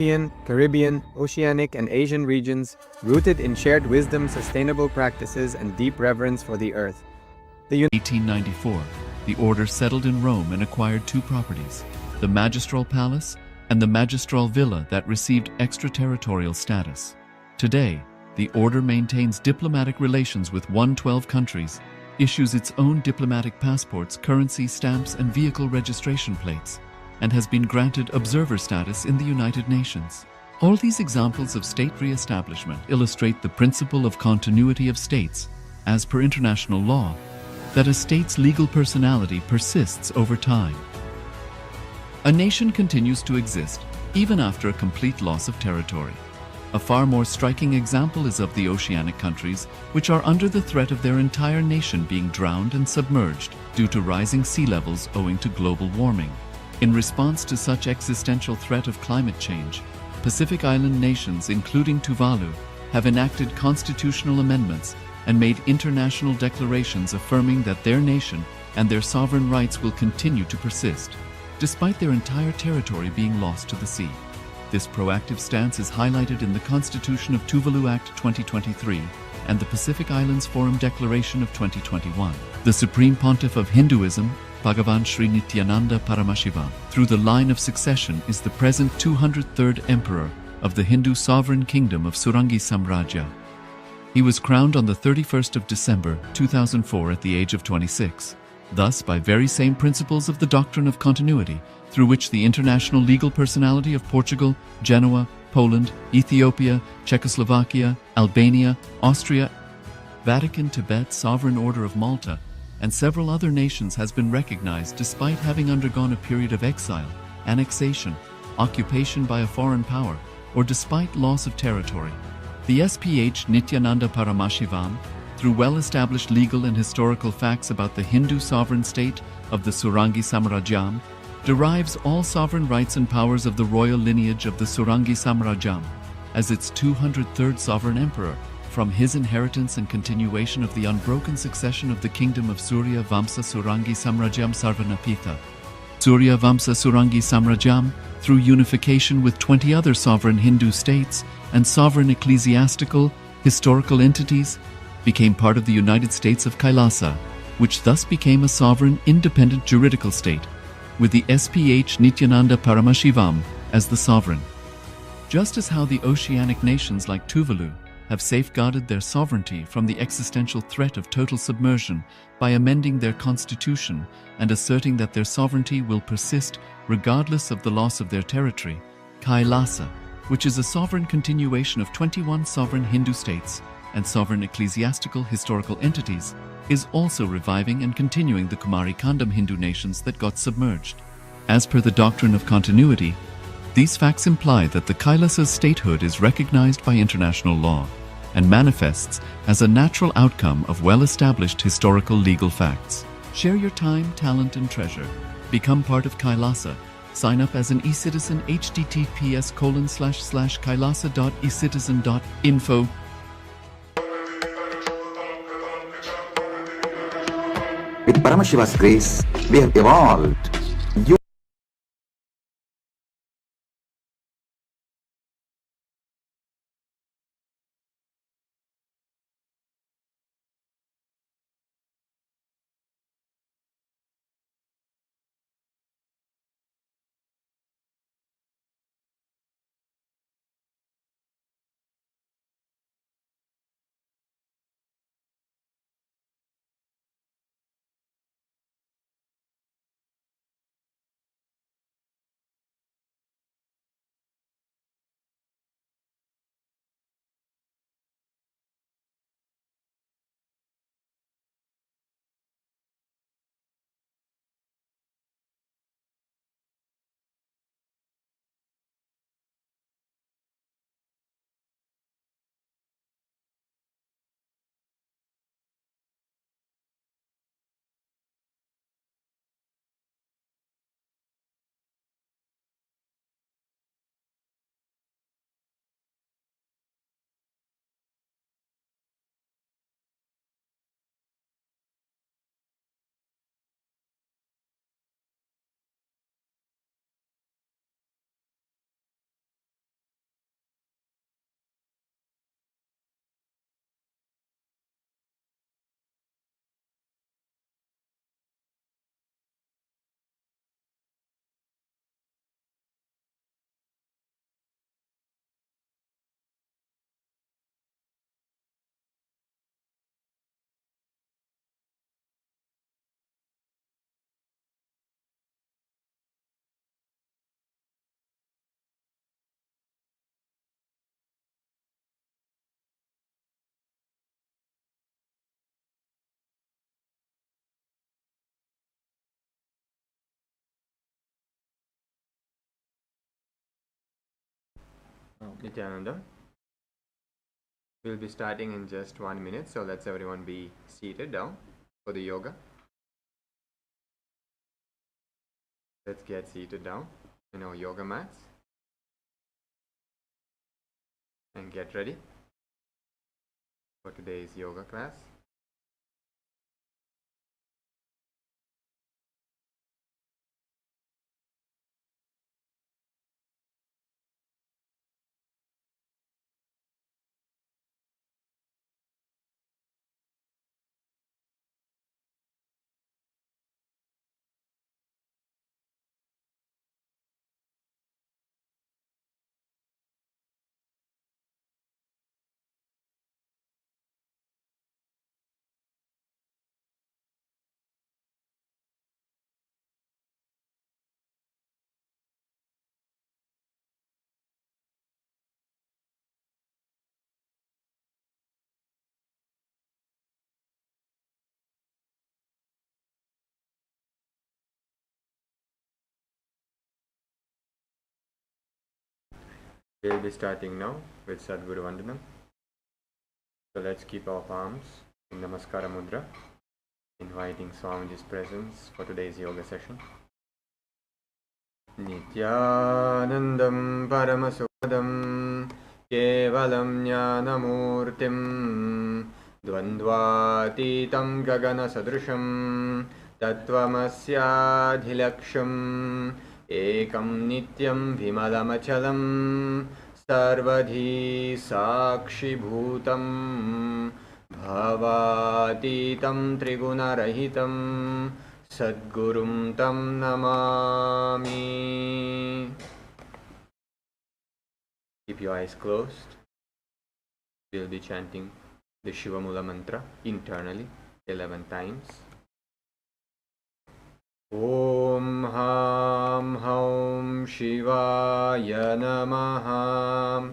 European, Caribbean, Oceanic, and Asian regions, rooted in shared wisdom, sustainable practices, and deep reverence for the earth. 1894, the order settled in Rome and acquired two properties, the Magistral Palace and the Magistral Villa that received extraterritorial status. Today, the order maintains diplomatic relations with 112 countries, issues its own diplomatic passports, currency stamps, and vehicle registration plates, and has been granted observer status in the United Nations. All these examples of state re-establishment illustrate the principle of continuity of states, as per international law, that a state's legal personality persists over time. A nation continues to exist even after a complete loss of territory. A far more striking example is of the oceanic countries, which are under the threat of their entire nation being drowned and submerged due to rising sea levels owing to global warming. In response to such existential threat of climate change, Pacific Island nations, including Tuvalu, have enacted constitutional amendments and made international declarations affirming that their nation and their sovereign rights will continue to persist, despite their entire territory being lost to the sea. This proactive stance is highlighted in the Constitution of Tuvalu Act 2023 and the Pacific Islands Forum Declaration of 2021. The Supreme Pontiff of Hinduism, Bhagavan Sri Nithyananda Paramashivoham, through the line of succession, is the present 203rd Emperor of the Hindu Sovereign Kingdom of Surangi Samrajya. He was crowned on the 31st of December 2004 at the age of 26. Thus, by very same principles of the doctrine of continuity, through which the international legal personality of Portugal, Genoa, Poland, Ethiopia, Czechoslovakia, Albania, Austria, Vatican, Tibet, Sovereign Order of Malta, and several other nations has been recognized despite having undergone a period of exile, annexation, occupation by a foreign power, or despite loss of territory. The SPH Nithyananda Paramashivoham, through well-established legal and historical facts about the Hindu sovereign state of the Surangi Samrajyam, derives all sovereign rights and powers of the royal lineage of the Surangi Samrajyam as its 203rd sovereign emperor, from his inheritance and continuation of the unbroken succession of the kingdom of Surya Vamsa Surangi Samrajyam Sarvanapitha. Surya Vamsa Surangi Samrajyam, through unification with 20 other sovereign Hindu states and sovereign ecclesiastical, historical entities, became part of the United States of Kailasa, which thus became a sovereign, independent juridical state, with the SPH Nithyananda Paramashivoham as the sovereign. Just as how the oceanic nations like Tuvalu have safeguarded their sovereignty from the existential threat of total submersion by amending their constitution and asserting that their sovereignty will persist regardless of the loss of their territory, Kailasa, which is a sovereign continuation of 21 sovereign Hindu states and sovereign ecclesiastical historical entities, is also reviving and continuing the Kumari Kandam Hindu nations that got submerged. As per the doctrine of continuity, these facts imply that the Kailasa's statehood is recognized by international law and manifests as a natural outcome of well-established historical legal facts. Share your time, talent, and treasure. Become part of Kailasa. Sign up as an eCitizen https://kailasa.ecitizen.info. With Paramashiva's grace, we have evolved. Nithyananda. We'll be starting in just 1 minute, so let's everyone be seated down for the yoga. Let's get seated down in our yoga mats and get ready for today's yoga class. We'll be starting now with Sadguru Vandanam. So let's keep our palms in Namaskara Mudra, inviting Swamiji's presence for today's yoga session. Nithyanandam Paramashivoham Kevalam Jnanamurtim Dvandvatitam Gagana Sadrusham Tattvamasyaadhilaksham Ekam Nityam Vimalamachalam Sarvadhi Sakshi Bhutam Bhavatitam Trigunarahitam Sadgurum Tam Namami. Keep your eyes closed. We'll be chanting the Shivamula mantra internally 11 times. Om Ham Haum Shivaya Namaha.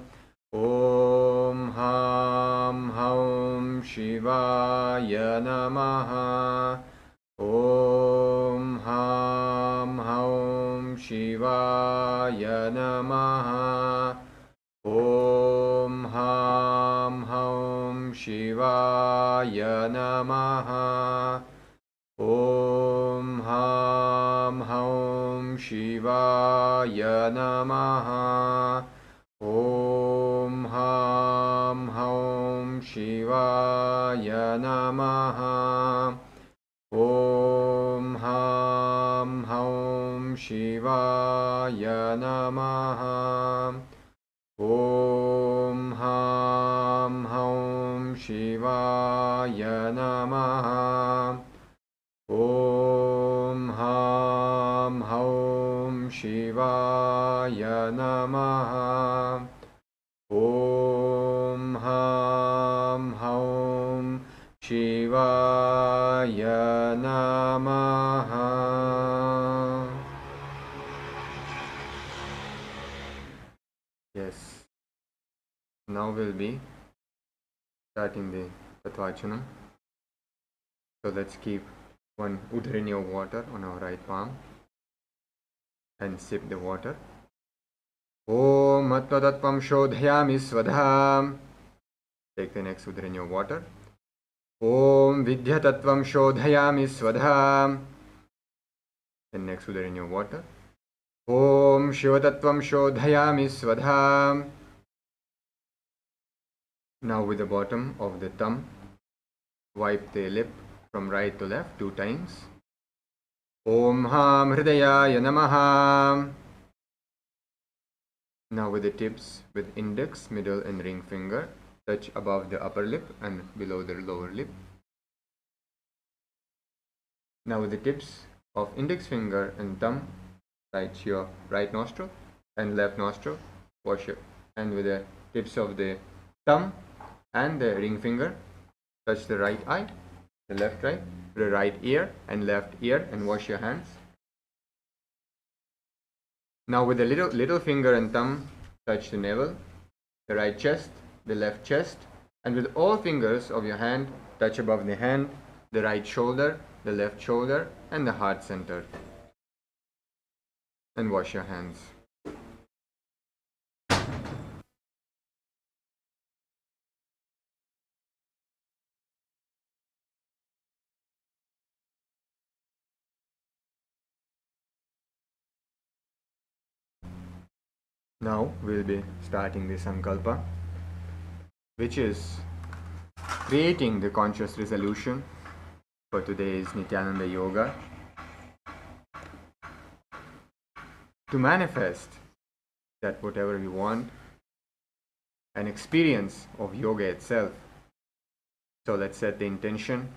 Om Ham Haum Shivaya Namaha. Om Ham Haum Shivaya Namaha. Om Ham Haum Shivaya Namaha. Om Ham Haum Shivaya Namaha. Om Ham Haum Shivaya Namaha. Om Ham Haum Shivaya Namaha. Om Ham Haum Shivaya Namaha. Om Ham Haum Shivaya Namaha. Om Ham Haum Shivaya Namaha. Yes. Now we'll be starting the Tattvachanam. So let's keep one udhrini of water on our right palm and sip the water. Om Attvatattvam Shodhayami Svadham. Take the next udhrini of water. Om Vidyatattvam Shodhayami Svadham. The next udhrini of water. Om Shivatattvam Shodhayami Svadham. Now with the bottom of the thumb, wipe the lip from right to left 2 times. Om Ham Hridayaya Namaha. Now with the tips, with index, middle and ring finger, touch above the upper lip and below the lower lip. Now with the tips of index finger and thumb, touch your right nostril and left nostril, wash it. And with the tips of the thumb and the ring finger, touch the right eye, the left eye, the right ear and left ear, and wash your hands. Now with the little finger and thumb, touch the navel, the right chest, the left chest, and with all fingers of your hand, touch above the hand, the right shoulder, the left shoulder, and the heart center. And wash your hands. Now we'll be starting the Sankalpa, which is creating the conscious resolution for today's Nithyananda Yoga to manifest that whatever we want, an experience of yoga itself. So let's set the intention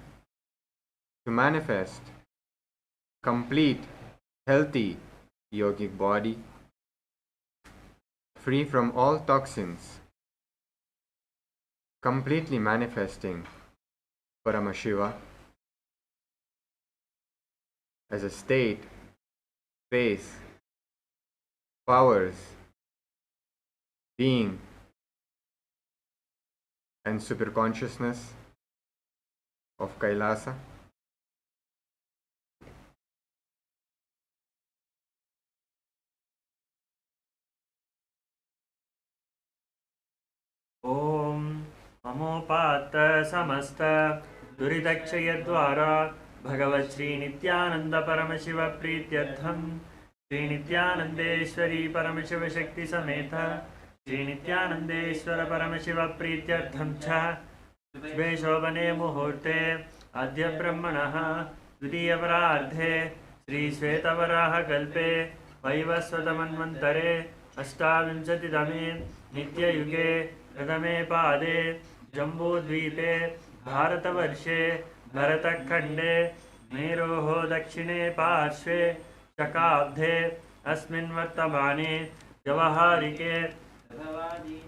to manifest complete, healthy yogic body, free from all toxins, completely manifesting Paramashiva as a state, space, powers, being, and superconsciousness of Kailasa. ओम अमोपात समस्त दुरिदक्षयद्वारा भगवत् श्री नित्यानंद परमशिव प्रीत्यर्थम श्री नित्यानंदेश्वरी परमशिव शक्ति समेत श्री नित्यानंदेश्वर परमशिव प्रीत्यर्थम च शुभे शोभने मुहूर्ते अद्य ब्रह्मणः द्वितीयपरार्धे श्री श्वेतवराह कल्पे वैवस्वतमन्वन्तरे अष्टाविंशतितमे नित्ययुगे प्रथमे पादे जम्बूद्वीपे भारतवर्षे भरतखण्डे मेरोः दक्षिणे पार्श्वे शकाब्दे अस्मिन् वर्तमाने व्यवहारिके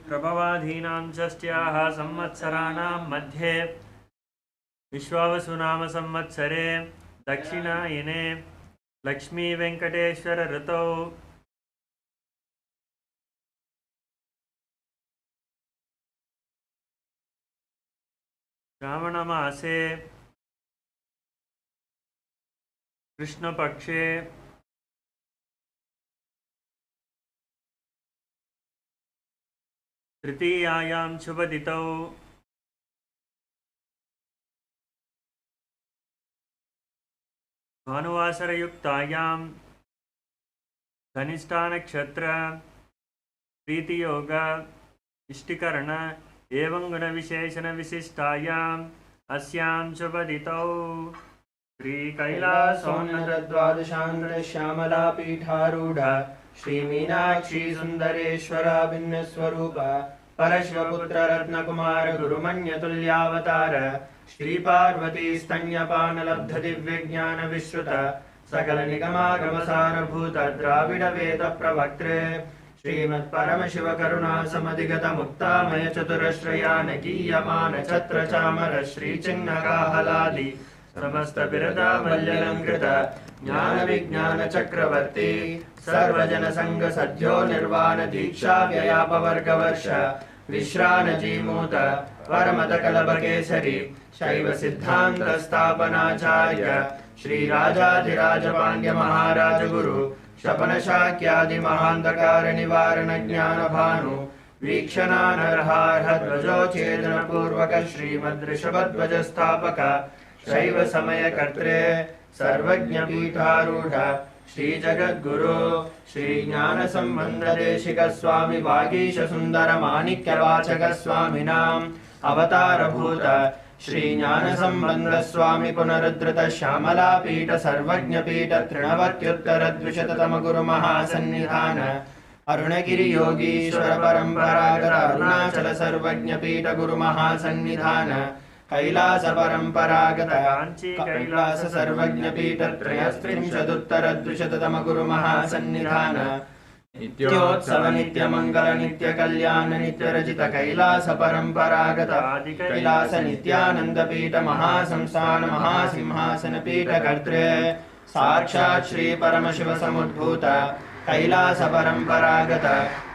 प्रभवाधीनां षष्ट्याः संवत्सराणां मध्ये विश्वावसुनाम संवत्सरे दक्षिणायने लक्ष्मी वेंकटेश्वर ऋतौ श्रावणमासे कृष्णपक्षे तृतीयायां शुभतिथौ भानुवासरयुक्तायां धनिष्ठा नक्षत्र प्रीतियोग इष्टिकरण एवं गुणविशेषण विशिष्टायाम् अस्यां शुभतिथौ श्री कैलासोन्नतद्वादशांतर श्यामला पीठारूढ़ श्री मीनाक्षी सुंदरेश्वर भिन्न स्वरूप परशिवपुत्र रत्नकुमार गुरुमन्यतुल्यावतार श्री पार्वती स्तन्यपान लब्ध दिव्य ज्ञान विश्रुत सकल निगमागमसारभूत द्राविड वेद प्रवक्त्रे श्रीमत् परमशिव करुणा समधिगत मुक्तामय चतुरश्रयान गीयमान छत्र चामर श्री चिन्नकाहलादि समस्त बिरदा मल्यलंकृत ज्ञान विज्ञान चक्रवर्ती सर्वजन संग सद्यो निर्वाण दीक्षा व्ययापवर्ग वर्ष विश्रान जीमूत परमत कलभ केसरी शैव सिद्धांत स्थापनाचार्य श्री राजाधिराज पांड्य महाराज गुरु शपन शाक्यादि महांधकार निवारण ज्ञान भानु वीक्षणानर्हार्ह ध्वजोच्छेदन पूर्वक श्रीमद् ऋषभध्वज स्थापक शैव समय कर्त्रे सर्वज्ञ पीठारूढ़ श्री जगद्गुरु श्री ज्ञान संबंध देशिक स्वामी वागीश सुंदर माणिक्य वाचक स्वामिनाम अवतार भूत श्री ज्ञान संबंध स्वामी पुनरुद्धृत श्यामला पीठ सर्वज्ञ पीठ तृणवत्युत्तर द्विशततम गुरु महासन्निधान अरुणगिरि योगीश्वर परंपरागत अरुणाचल सर्वज्ञ पीठ गुरु महासन्निधान कैलास परंपरागत कैलास सर्वज्ञ पीठ त्रयस्त्रिंशदुत्तर द्विशततम गुरु महासन्निधान नित्योत्सव नित्य मंगल नित्य कल्याण नित्य रचित कैलास परंपरागत आदि कैलास नित्यानंद पीठ महासंस्थान महासिंहासन पीठ कर्त्रे साक्षात् श्री परमशिव समुद्भूत कैलास परंपरागत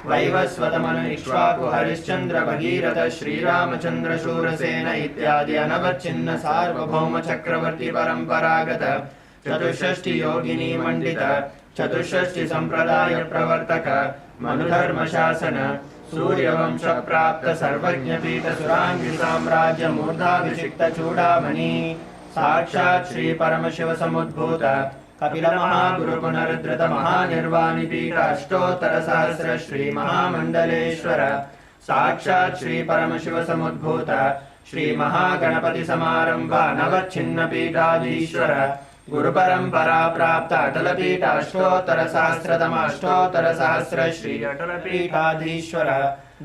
वैवस्वतमनु इक्ष्वाकु हरिश्चंद्र भगीरथ श्रीरामचंद्र शूरसेन इत्यादि अनवच्छिन्न सार्वभौम चक्रवर्ती परंपरागत चतुष्षष्टि योगिनी मंडित चतुष्षष्टि संप्रदाय प्रवर्तक मनुधर्म शासन सूर्यवंश प्राप्त सर्वज्ञ पीठ सुरांगी साम्राज्य मूर्धाभिषिक्त चूड़ामणि साक्षात् श्री परमशिव समुद्भूत कपिलमहागुरुपुनरुद्धृतमहानिर्वाणिपीठ अष्टोत्तरसहस्र श्रीमहामण्डलेश्वर साक्षात् श्रीपरमशिवसमुद्भूत श्रीमहागणपतिसमारम्भा नवच्छिन्नपीठाधीश्वर गुरुपरम्परा प्राप्त अटलपीठ अष्टोत्तरसहस्र श्री अटलपीठाधीश्वर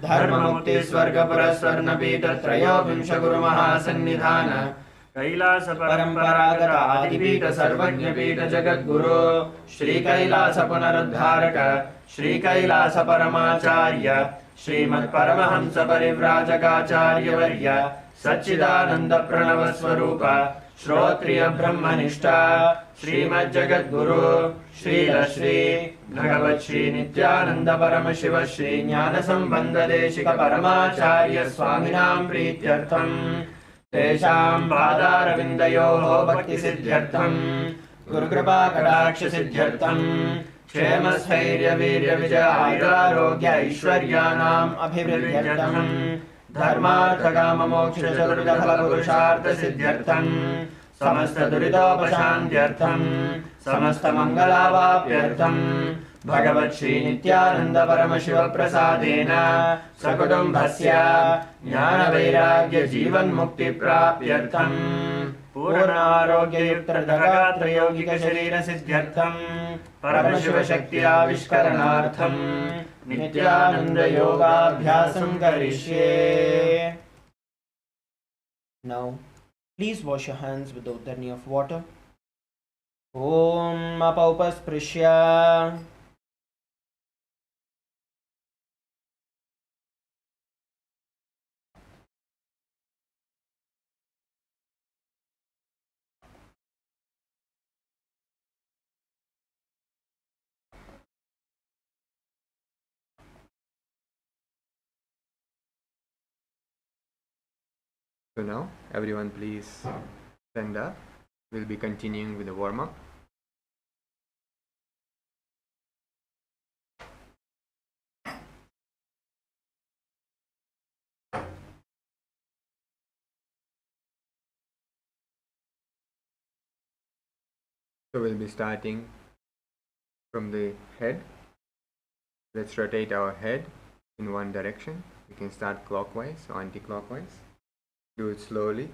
धर्ममुक्तिस्वर्गपुरस्वर्णपीठ त्रयोविंश गुरुमहासन्निधान कैलास परम्परागत आदिपीठ सर्वज्ञपीठ जगद्गुरु श्री कैलास पुनरुद्धारक श्री कैलास परमाचार्य श्रीमत्परमहंस परिव्राजकाचार्यवर्य सच्चिदानंद प्रणव स्वरूप श्रोत्रिय ब्रह्मनिष्ठा श्रीमज्जगद्गुरु श्री भगवत् श्री नित्यानंद परमशिव श्री ज्ञान संबंध देशिक परमाचार्य स्वामिनां प्रीत्यर्थम् तेषां पादारविन्दयोः भक्तिसिद्ध्यर्थम् गुरुकृपा कटाक्ष सिद्ध्यर्थम् क्षेम स्थैर्य वीर्य विजय आयुरारोग्य ऐश्वर्याणाम् अभिवृद्ध्यर्थम् धर्मार्थ काम मोक्ष चतुर्विध फल पुरुषार्थ सिद्ध्यर्थम् समस्त दुरितोपशान्त्यर्थम् समस्त मंगलावाप्यर्थम् भगवत् श्री नित्यानंद परमशिव प्रसादेन सकुटुम्बस्य ज्ञान वैराग्य जीवन मुक्ति प्राप्त्यर्थम् पूर्णारोग्ययुक्त दृढगात्र यौगिक शरीर सिद्ध्यर्थम् परमशिव शक्ति आविष्करणार्थम् नित्यानंद योगाभ्यासं करिष्ये. Now, please wash your hands with the uddarni of water. Om apaupasprisya. So now, everyone please stand up. We'll be continuing with the warm-up. So we'll be starting from the head. Let's rotate our head in one direction. We can start clockwise or anti-clockwise. Do it slowly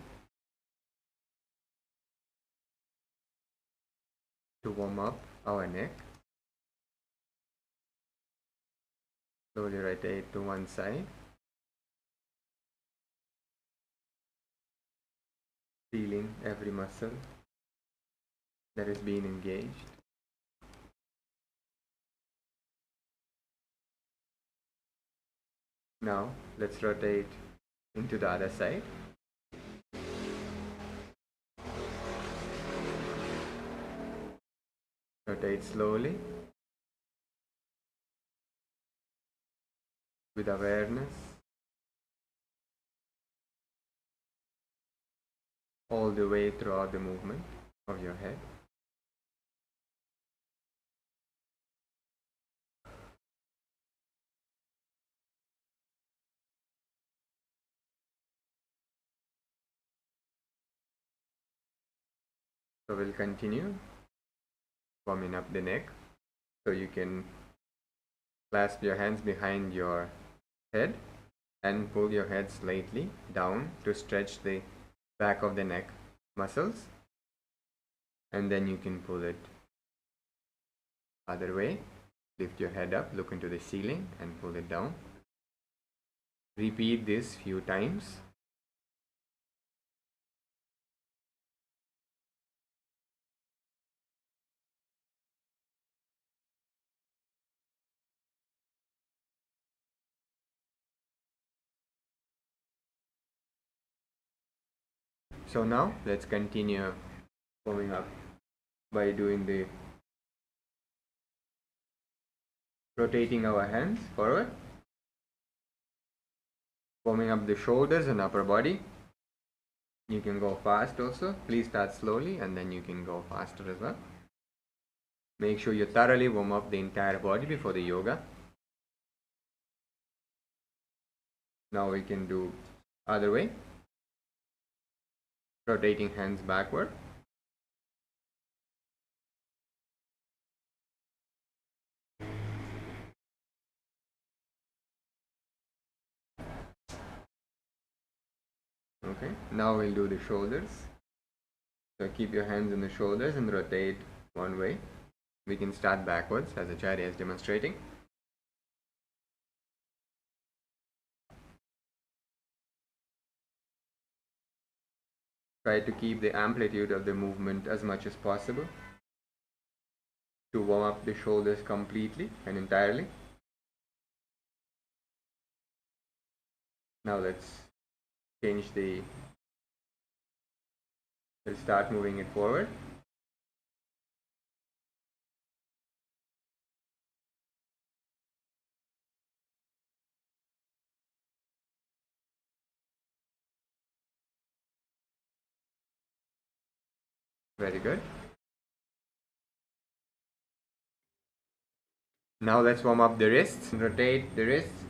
to warm up our neck. Slowly rotate to one side. Feeling every muscle that is being engaged. Now let's rotate into the other side. Rotate slowly with awareness all the way throughout the movement of your head. So we'll continue warming up the neck. So you can clasp your hands behind your head and pull your head slightly down to stretch the back of the neck muscles, and then you can pull it other way. Lift your head up, look into the ceiling and pull it down. Repeat this few times. So now let's continue warming up by doing the rotating our hands forward, warming up the shoulders and upper body. You can go fast also. Please start slowly and then you can go faster as well. Make sure you thoroughly warm up the entire body before the yoga. Now we can do other way. Rotating hands backward. Okay, now we'll do the shoulders. So keep your hands on the shoulders and rotate one way. We can start backwards as Acharya is demonstrating. Try to keep the amplitude of the movement as much as possible to warm up the shoulders completely and entirely. Now let's start moving it forward. Very good. Now let's warm up the wrists. Rotate the wrists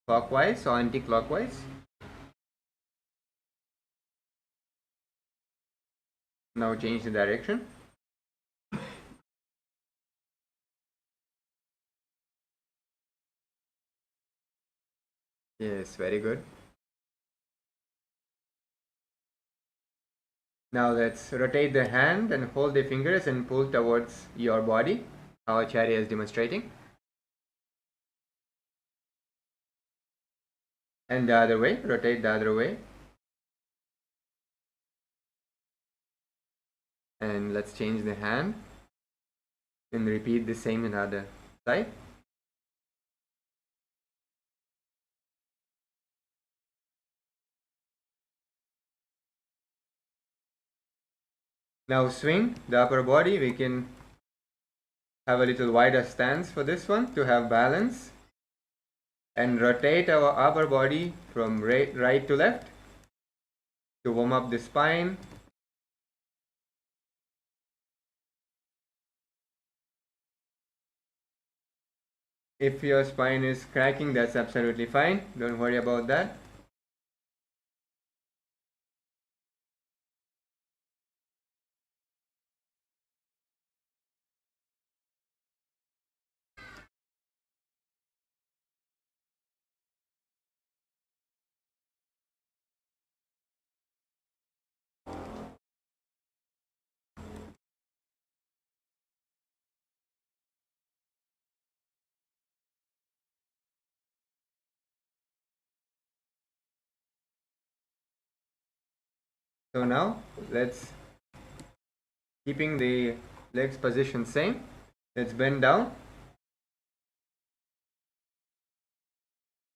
clockwise or anti-clockwise. Now change the direction. Yes, very good. Now let's rotate the hand and hold the fingers and pull towards your body, how Acharya is demonstrating. And the other way, rotate the other way. And let's change the hand and repeat the same in the other side. Now swing the upper body. We can have a little wider stance for this one to have balance. And rotate our upper body from right to left to warm up the spine. If your spine is cracking, that's absolutely fine. Don't worry about that. So now let's, keeping the legs position same, let's bend down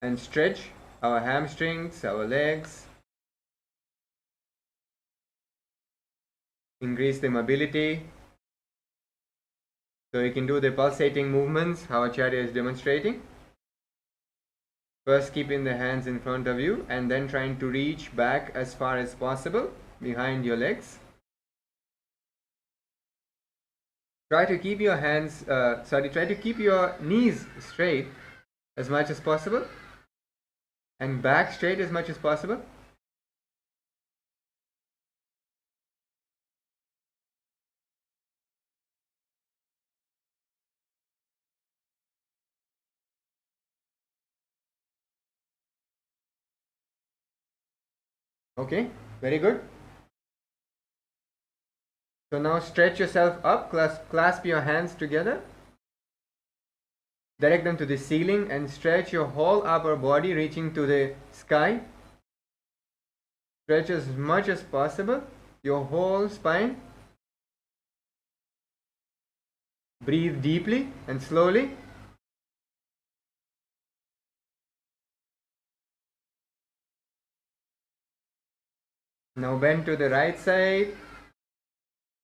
and stretch our hamstrings, our legs, increase the mobility. So you can do the pulsating movements how Acharya is demonstrating. First keeping the hands in front of you and then trying to reach back as far as possible behind your legs. Try to keep your try to keep your knees straight as much as possible and back straight as much as possible. Okay, very good. So now stretch yourself up, clasp your hands together, direct them to the ceiling and stretch your whole upper body reaching to the sky. Stretch as much as possible, your whole spine. Breathe deeply and slowly. Now bend to the right side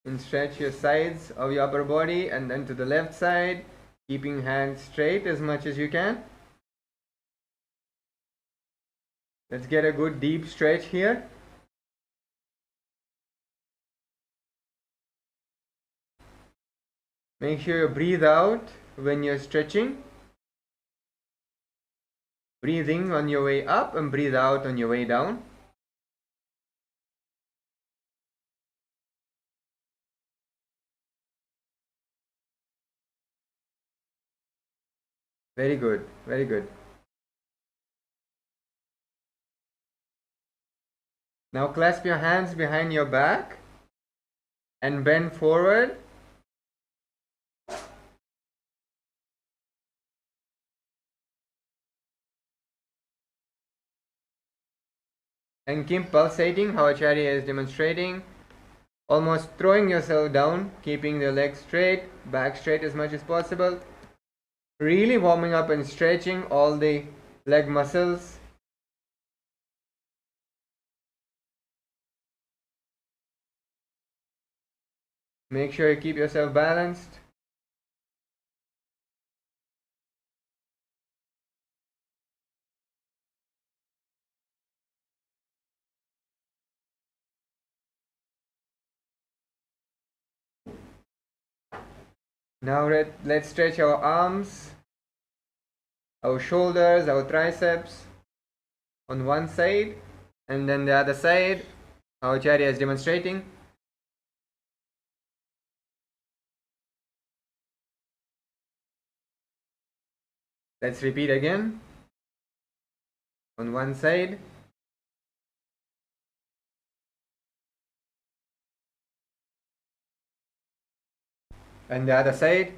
and stretch your sides of your upper body, and then to the left side, keeping hands straight as much as you can. Let's get a good deep stretch here. Make sure you breathe out when you're stretching. Breathe in on your way up and breathe out on your way down. Very good, very good. Now clasp your hands behind your back and bend forward. And keep pulsating how Acharya is demonstrating. Almost throwing yourself down, keeping the legs straight, back straight as much as possible. Really warming up and stretching all the leg muscles. Make sure you keep yourself balanced. Now let's stretch our arms, our shoulders, our triceps on one side, and then the other side, how Acharya is demonstrating. Let's repeat again. On one side. And the other side.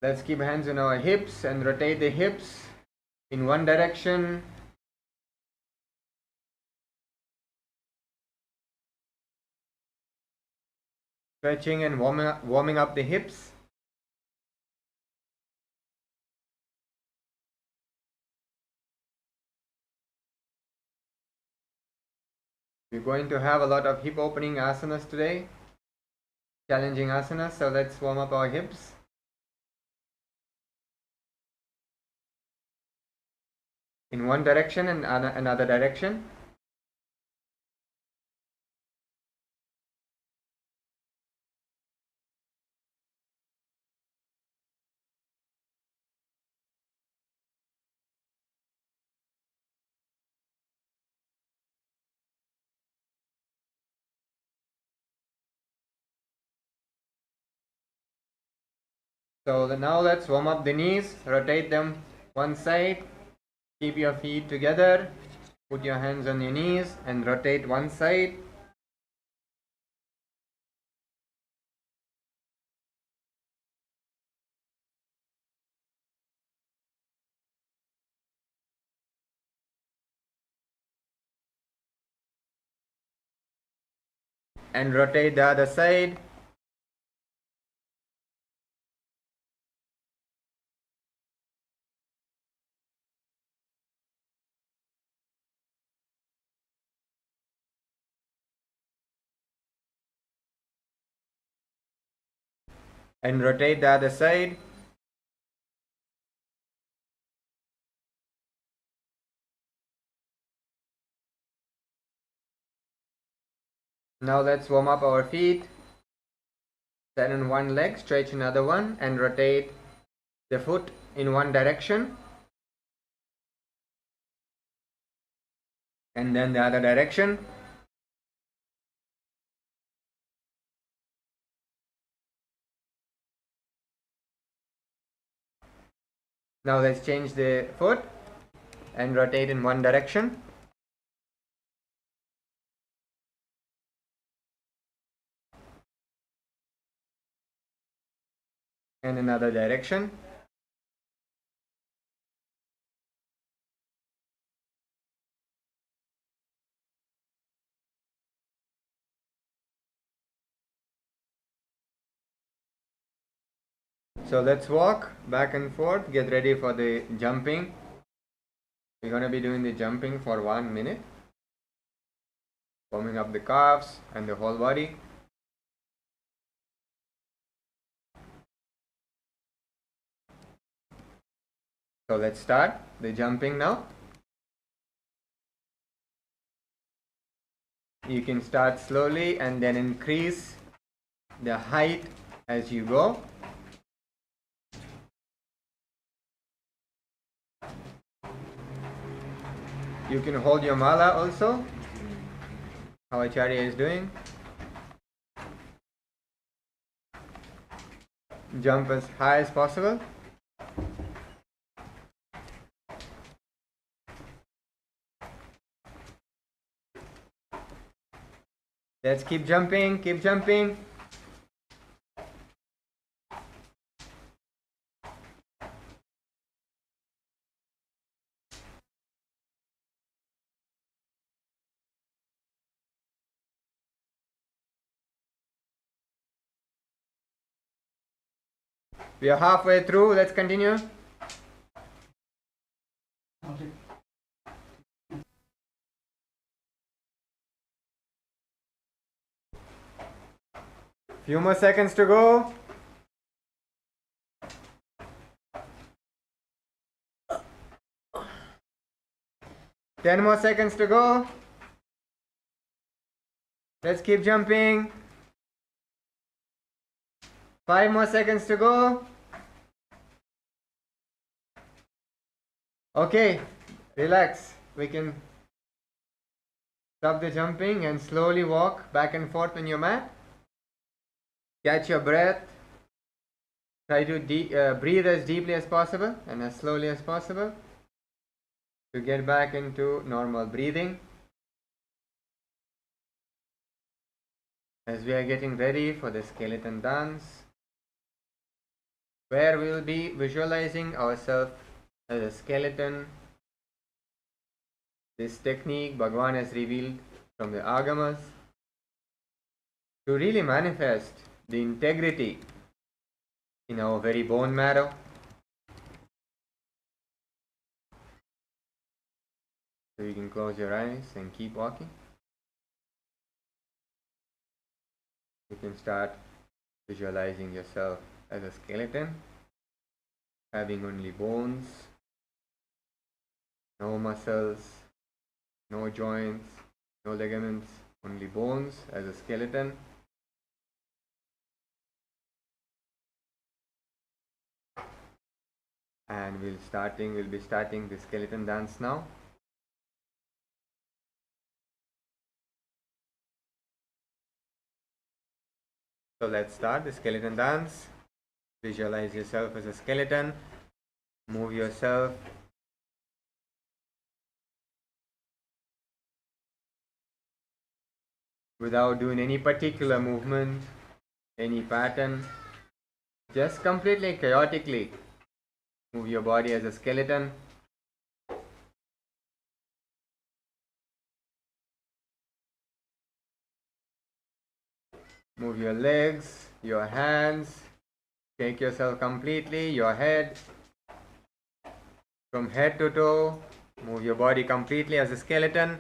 Let's keep hands on our hips and rotate the hips in one direction. Stretching and warming up the hips. We're going to have a lot of hip opening asanas today. Challenging asanas, so let's warm up our hips. In one direction and another direction. So now let's warm up the knees, rotate them one side, keep your feet together, put your hands on your knees and rotate one side. And rotate the other side. And rotate the other side. Now let's warm up our feet. Stand on one leg, stretch another one and rotate the foot in one direction. And then the other direction. Now let's change the foot and rotate in one direction. And another direction. So let's walk back and forth, get ready for the jumping. We're going to be doing the jumping for 1 minute. Warming up the calves and the whole body. So let's start the jumping now. You can start slowly and then increase the height as you go. You can hold your mala also, how Acharya is doing. Jump as high as possible. Let's keep jumping, keep jumping. We are halfway through, let's continue. Few more seconds to go. Ten more seconds to go. Let's keep jumping. 5 more seconds to go. Okay, relax. We can stop the jumping and slowly walk back and forth on your mat. Catch your breath. Try to breathe as deeply as possible and as slowly as possible to get back into normal breathing. As we are getting ready for the skeleton dance, where we will be visualizing ourselves as a skeleton. This technique Bhagavan has revealed from the Agamas to really manifest the integrity in our very bone marrow. So you can close your eyes and keep walking. You can start visualizing yourself as a skeleton, having only bones, no muscles, no joints, no ligaments, only bones as a skeleton. And we'll be starting the skeleton dance now. So let's start the skeleton dance. Visualize yourself as a skeleton. Move yourself without doing any particular movement, any pattern. Just completely chaotically move your body as a skeleton. Move your legs, your hands. Shake yourself completely, your head. From head to toe, move your body completely as a skeleton.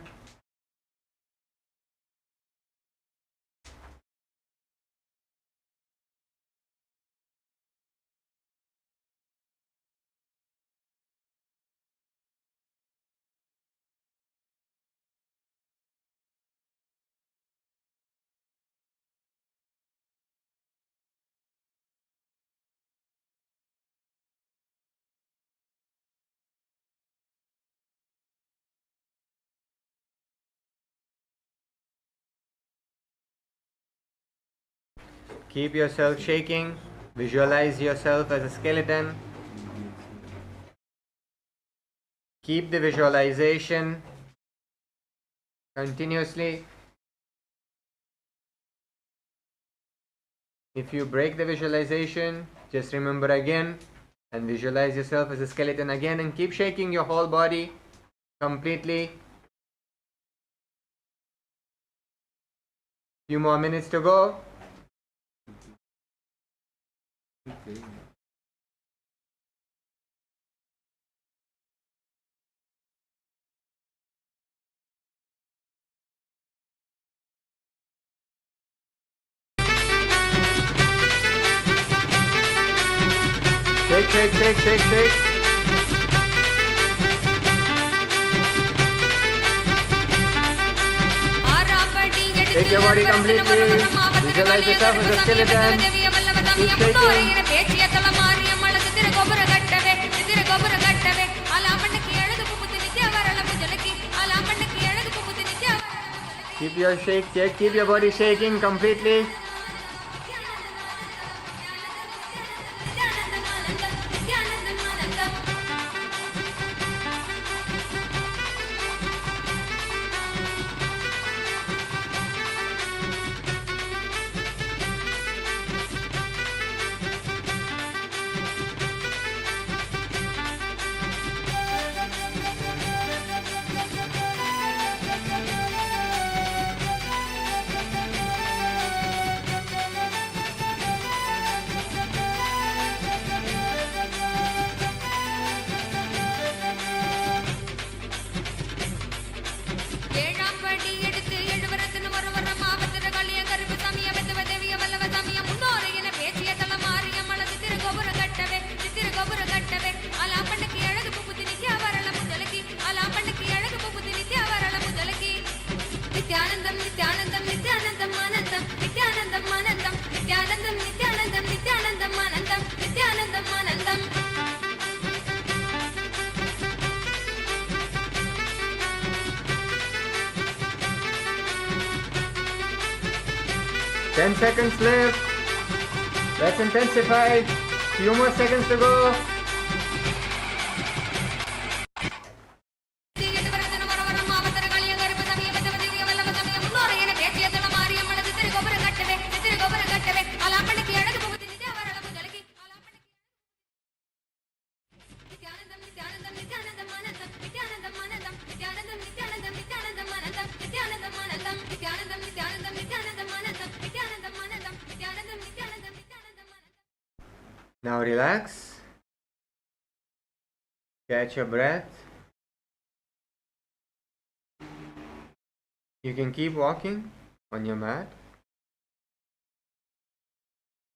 Keep yourself shaking. Visualize yourself as a skeleton. Keep the visualization continuously. If you break the visualization, just remember again and visualize yourself as a skeleton again and keep shaking your whole body completely. Few more minutes to go. Shake. Take your body completely. Visualize yourself as a skeleton. Keep shaking. Keep your body shaking completely. 10 seconds left. Let's intensify. Few more seconds to go. Now relax. Catch your breath. You can keep walking on your mat.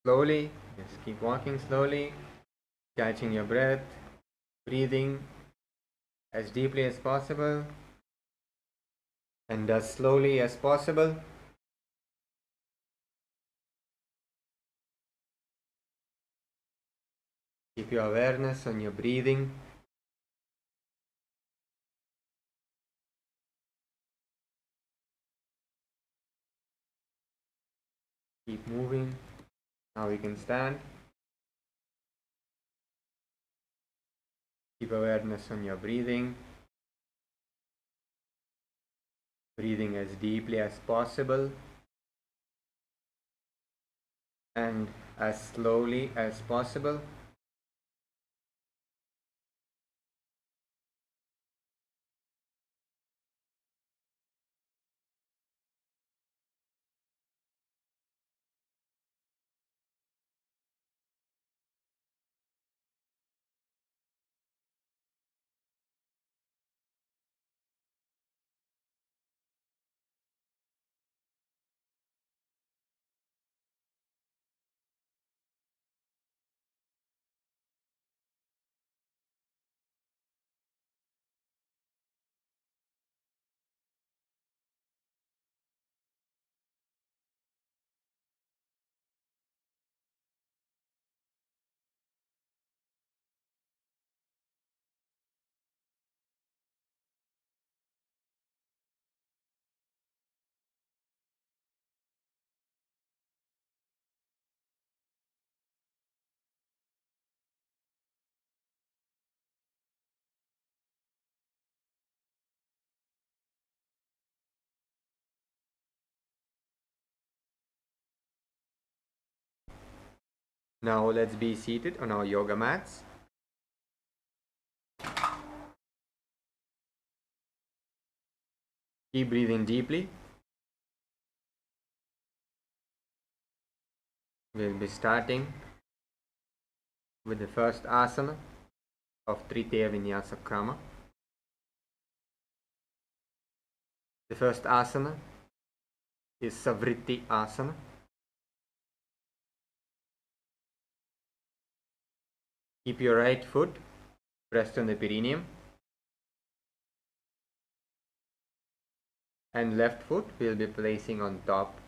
Slowly, just keep walking slowly, catching your breath, breathing as deeply as possible and as slowly as possible. Keep your awareness on your breathing. Keep moving. Now we can stand. Keep awareness on your breathing. Breathing as deeply as possible and as slowly as possible. Now let's be seated on our yoga mats. Keep breathing deeply. We'll be starting with the first asana of Tritiya Vinyasa Krama. The first asana is Savritti Asana. Keep your right foot pressed on the perineum and left foot we'll be placing on top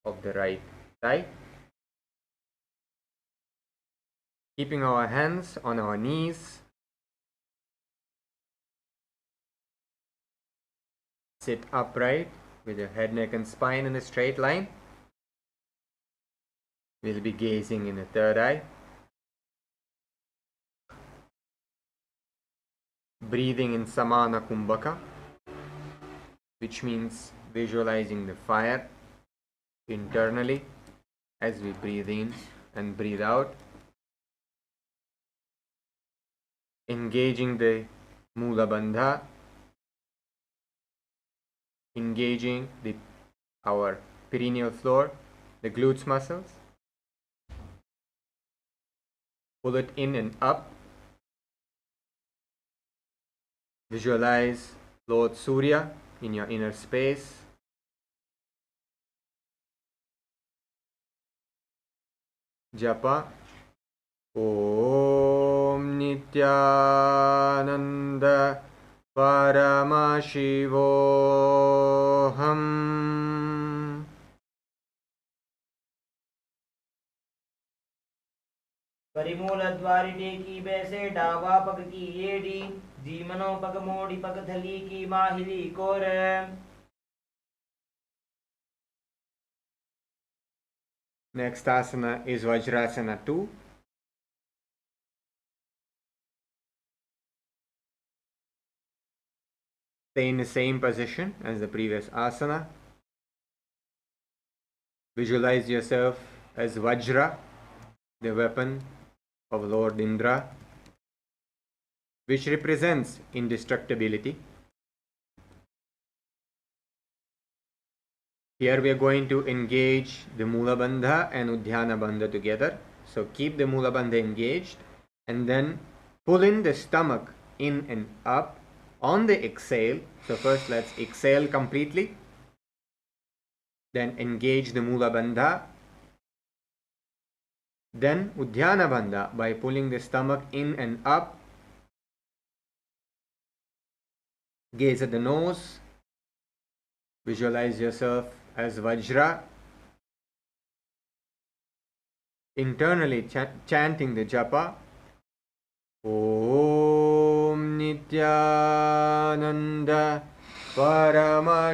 of the right thigh. Keeping our hands on our knees. Sit upright with your head, neck and spine in a straight line. We'll be gazing in the third eye. Breathing in Samana Kumbhaka, which means visualizing the fire internally as we breathe in and breathe out. Engaging the Mula Bandha, engaging our perineal floor, the glutes muscles. Pull it in and up. Visualize Lord Surya in your inner space. Japa Om Nithyananda Paramashivoham. परिमूल द्वारी टेकी बैसे डावा पग की येड़ी जीमनो पग मोड़ी पग थली की माहिली core Next asana is Vajrasana 2. Stay in the same position as the previous asana. Visualize yourself as Vajra, the weapon of Lord Indra, which represents indestructibility. Here we are going to engage the Mula Bandha and Udhyana Bandha together. So keep the Mula Bandha engaged and then pull in the stomach in and up on the exhale. So first let's exhale completely. Then engage the Mula Bandha. Then Udhyana Bandha by pulling the stomach in and up. Gaze at the nose. Visualize yourself as Vajra. Internally chanting the japa. Om Nithyananda Paramashivoham.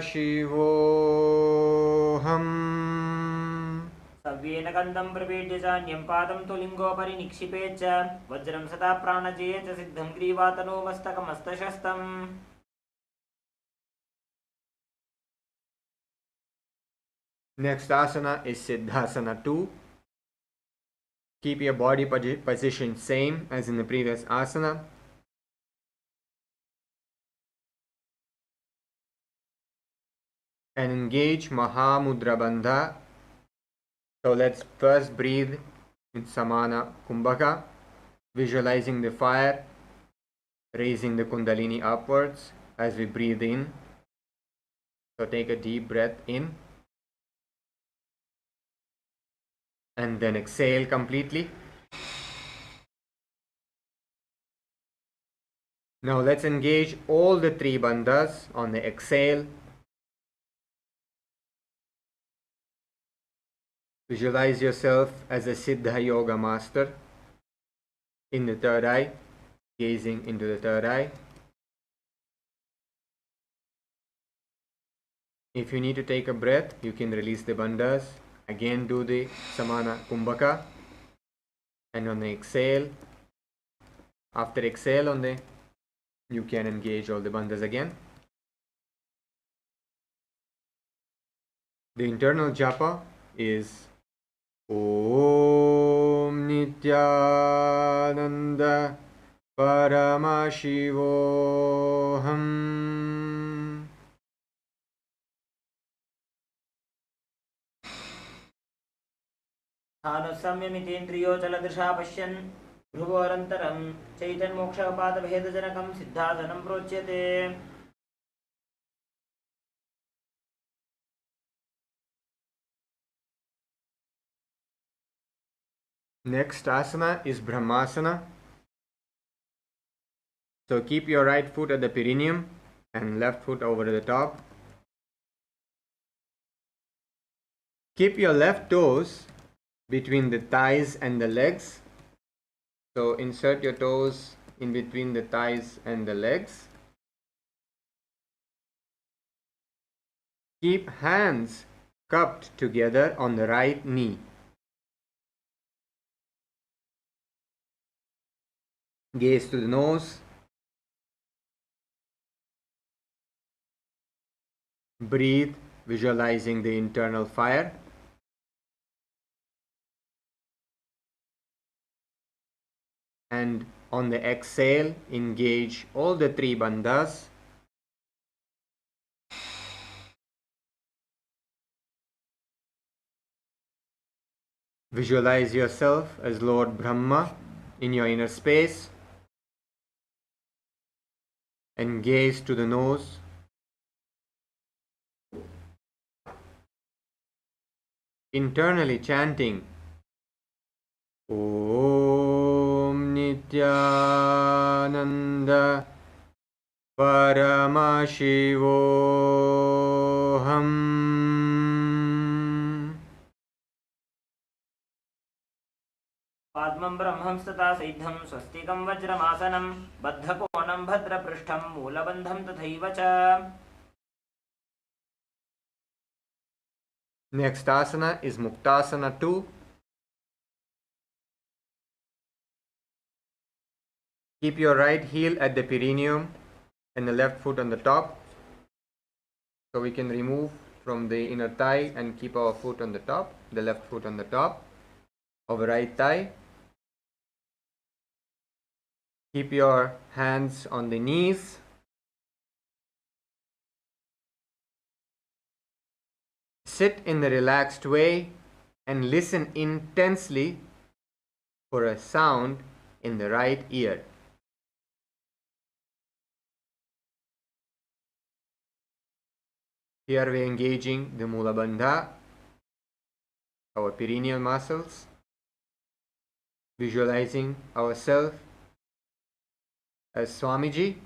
सव्येन गन्धं प्रपेड्य च न्यम्पादं तु लिङ्गोपरि निक्षिपे च वज्रं सदा प्राणजये च सिद्धं ग्रीवातनो मस्तकमस्तशस्तम्. Next asana is Siddhasana 2. Keep your body position same as in the previous asana. And engage Mahamudra Bandha. So let's first breathe in Samana Kumbhaka, visualizing the fire, raising the Kundalini upwards as we breathe in. So take a deep breath in. And then exhale completely. Now let's engage all the three bandhas on the exhale. Visualize yourself as a Siddha Yoga master in the third eye, gazing into the third eye. If you need to take a breath, you can release the bandhas. Again, do the Samana Kumbhaka. And on the exhale, after exhale you can engage all the bandhas again. The internal japa is Om Nithyananda Paramashivoham. स्थानुसंयमितेन्द्रियो चलदृशा पश्यन् भ्रुवोरन्तरं चैतन्मोक्षपातभेदजनकं सिद्धासनं प्रोच्यते. Next asana is Brahmasana. So keep your right foot at the perineum and left foot over the top. Keep your left toes between the thighs and the legs. So insert your toes in between the thighs and the legs. Keep hands cupped together on the right knee. Gaze to the nose. Breathe, visualizing the internal fire. And on the exhale, engage all the three bandhas. Visualize yourself as Lord Brahma in your inner space. And gaze to the nose. Internally chanting Om Nithyananda Paramashivoham. पाद्मं ब्रह्मंस्तथा सिद्धं स्वस्तिकं वज्रमासनं बद्धकोणं भद्रपृष्ठं मूलबन्धं तथैव च. Next asana is Muktasana 2. Keep your right heel at the perineum and the left foot on the top. So we can remove from the inner thigh and keep our foot on the top, the left foot on the top of the right thigh. Keep your hands on the knees. Sit in the relaxed way and listen intensely for a sound in the right ear. Here we are engaging the Mula Bandha, our perineal muscles, visualizing ourselves as Swamiji.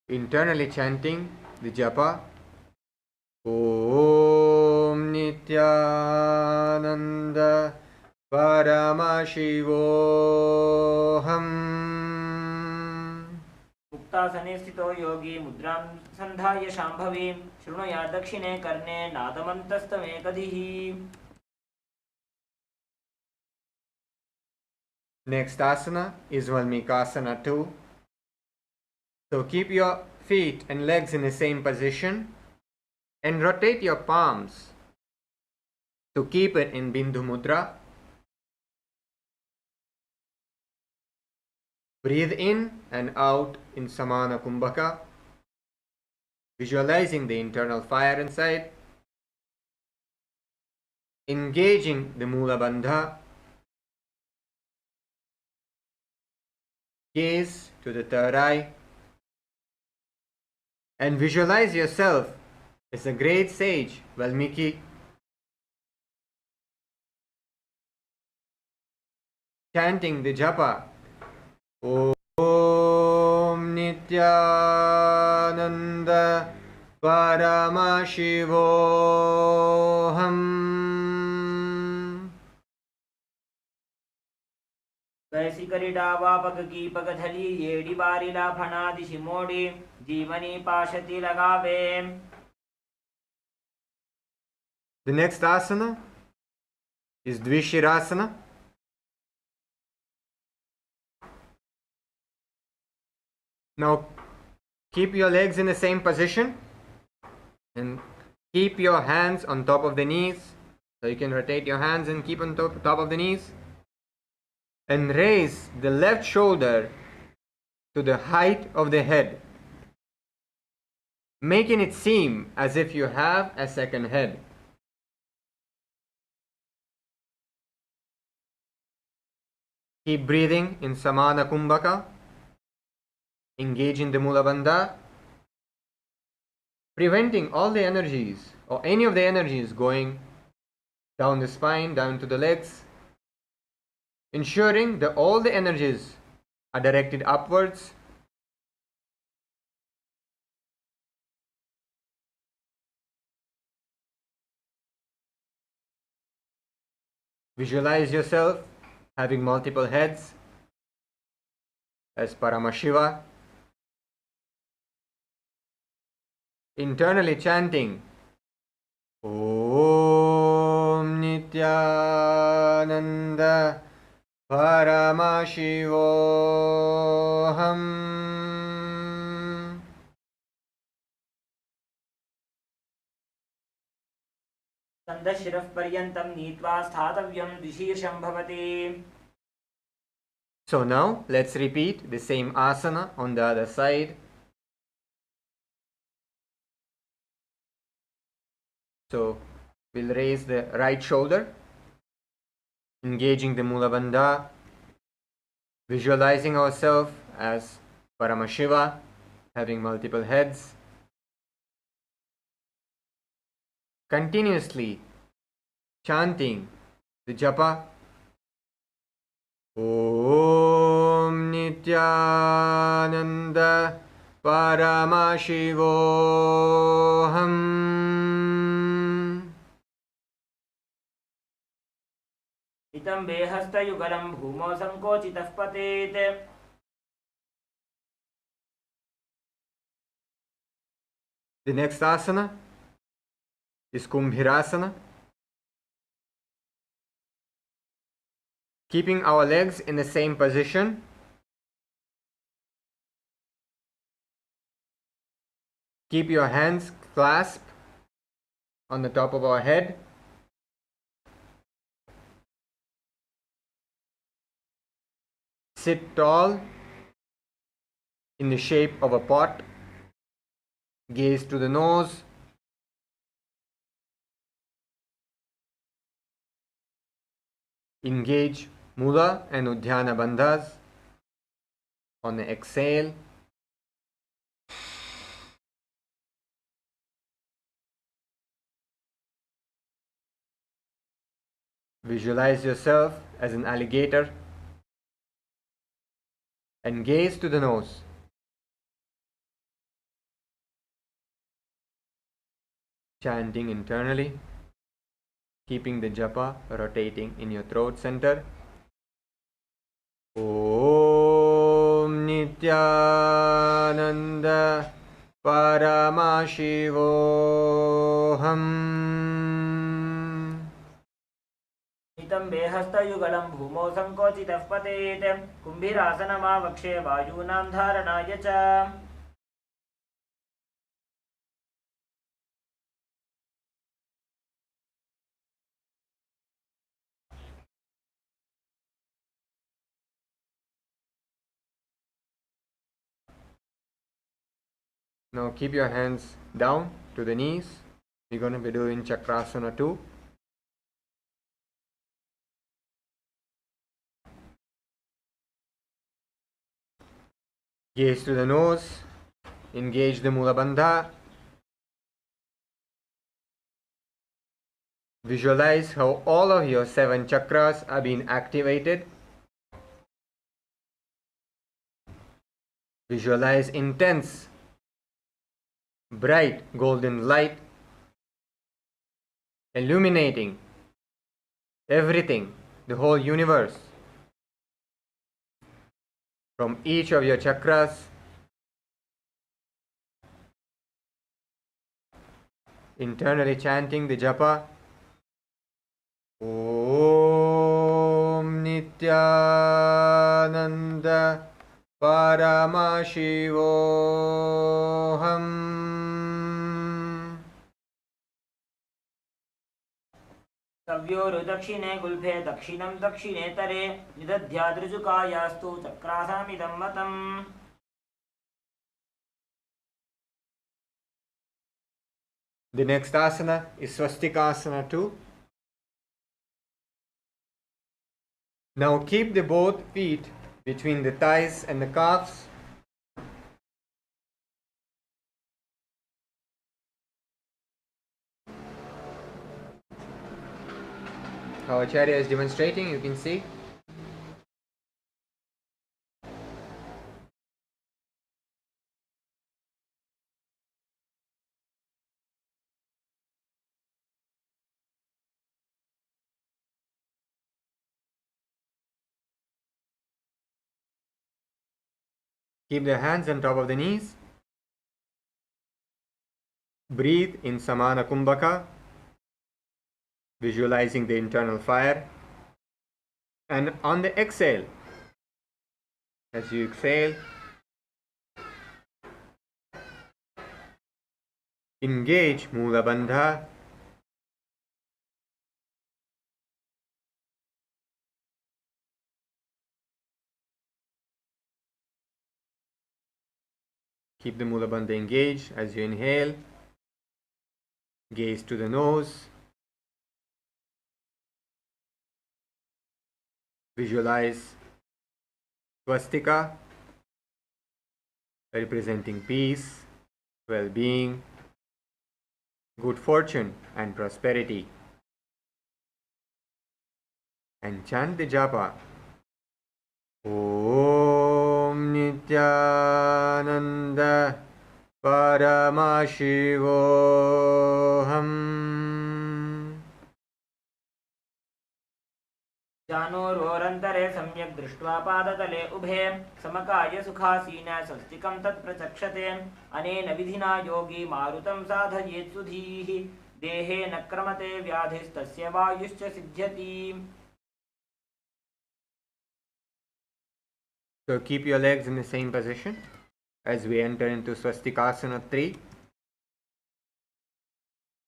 Internally chanting the japa Om Nithyananda Paramashivoham. मुक्तासने स्थितो योगी मुद्रां सन्धाय शाम्भवीं शृणुया दक्षिणे कर्णे नादमन्तस्तमेकधिः. Next asana is Valmikasana 2. So keep your feet and legs in the same position and rotate your palms to keep it in Bindu Mudra. Breathe in and out in Samana Kumbhaka, visualizing the internal fire inside, engaging the Mula Bandha. Gaze to the third eye and visualize yourself as a great sage, Valmiki, chanting the japa Om Nithyananda Paramashivoham. कैसी करी डावा पग की पगधली येड़ी बारीला फना दिशि मोड़ी जीवनी पाशति लगावे. The next asana is Dvishirasana. Now keep your legs in the same position and keep your hands on top of the knees. So you can rotate your hands and keep on top of the knees. And raise the left shoulder to the height of the head, making it seem as if you have a second head. Keep breathing in Samana Kumbhaka, engaging the Mula Bandha, preventing all the energies or any of the energies going down the spine, down to the legs, ensuring that all the energies are directed upwards. Visualize yourself having multiple heads as Paramashiva. Internally chanting Om Nithyananda Paramashivoham. स्कन्धशिरः पर्यन्तं नीत्वा स्थातव्यं द्विशीर्षं भवति. So now let's repeat the same asana on the other side. So we'll raise the right shoulder, engaging the Mula Bandha, visualizing ourselves as Paramashiva, having multiple heads. Continuously chanting the japa Om Nithyananda Paramashivoham. इतं बेहस्तयुगलं भूमौ संकोचितः पतेत्. The next asana is Kumbhirasana. Keeping our legs in the same position. Keep your hands clasped on the top of our head. Sit tall in the shape of a pot. Gaze to the nose. Engage Mula and Udhyana Bandhas. On the exhale, visualize yourself as an alligator and gaze to the nose. Chanting internally, keeping the japa rotating in your throat center. Om Nithyananda Paramashivoham नितम्बे हस्तयुगलं भूमौ संकोचितः पतेत् कुम्भीरासनमावक्षे वायूनां धारणाय च Now keep your hands down to the knees. We're going to be doing Chakrasana 2. Gaze to the nose. Engage the Mula Bandha. Visualize how all of your 7 chakras are being activated. Visualize intense, bright golden light illuminating everything, the whole universe. From each of your chakras, internally chanting the japa. Om Nithyananda Paramashivoham. सव्योरुदक्षिणे गुल्फे दक्षिणं दक्षिणेतरे निदध्यादृजुकायास्तु चक्रासामिदं मतम् The next asana is Swastikasana 2. Now keep the both feet between the thighs and the calves. Our Acharya is demonstrating, you can see. Keep the hands on top of the knees. Breathe in Samana Kumbhaka, visualizing the internal fire. And on the exhale, as you exhale, engage Mula Bandha. Keep the Mula Bandha engaged as you inhale. Gaze to the nose. Visualize Swastika, representing peace, well-being, good fortune and prosperity. And chant the japa. Om Nithyananda Paramashivoham. जानोरोरन्तरे सम्यक् दृष्ट्वा पादतले उभे समकाय सुखासीन स्वस्तिकं तत्प्रचक्षते अनेन विधिना योगी मारुतं साधयेत् सुधीः देहे न क्रमते व्याधिस्तस्य वायुश्च सिद्ध्यति So keep your legs in the same position as we enter into Swastikasana 3.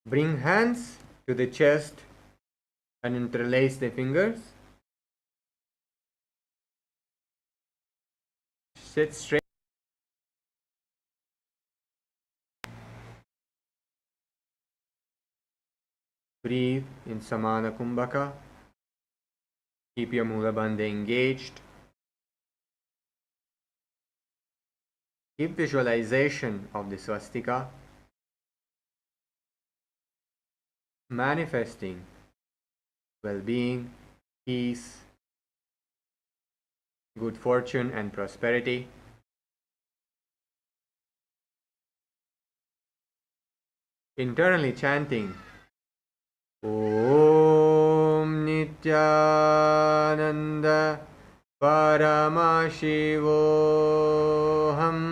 Bring hands to the chest and interlace the fingers. Sit straight. Breathe in Samana Kumbhaka. Keep your Mula Bandha engaged. Keep visualization of the swastika, manifesting well-being, peace, good fortune and prosperity. Internally chanting Om Nithyananda Paramashivoham.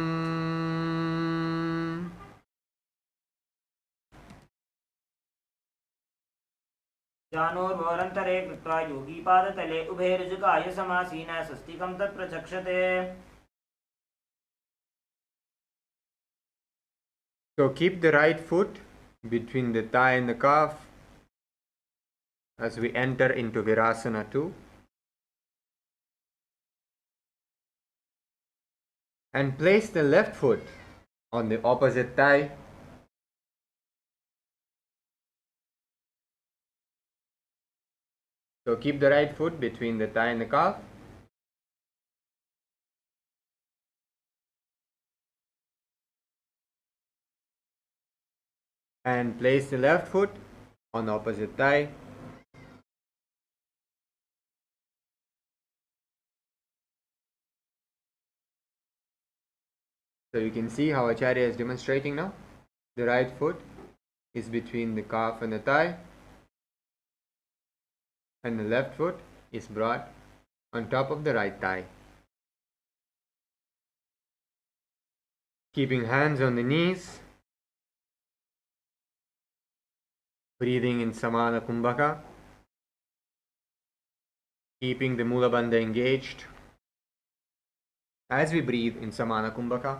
जानोर्वरन्तरे कृत्वा योगी पादतले उभे ऋजुकाय समासीन स्वस्तिकं तत्प्रचक्षते. So keep the right foot between the thigh and the calf as we enter into Virasana 2. And place the left foot on the opposite thigh. So keep the right foot between the thigh and the calf. And place the left foot on the opposite thigh. So you can see how Acharya is demonstrating now. The right foot is between the calf and the thigh, and the left foot is brought on top of the right thigh. Keeping hands on the knees, breathing in Samana Kumbhaka, keeping the Mula Bandha engaged as we breathe in Samana Kumbhaka.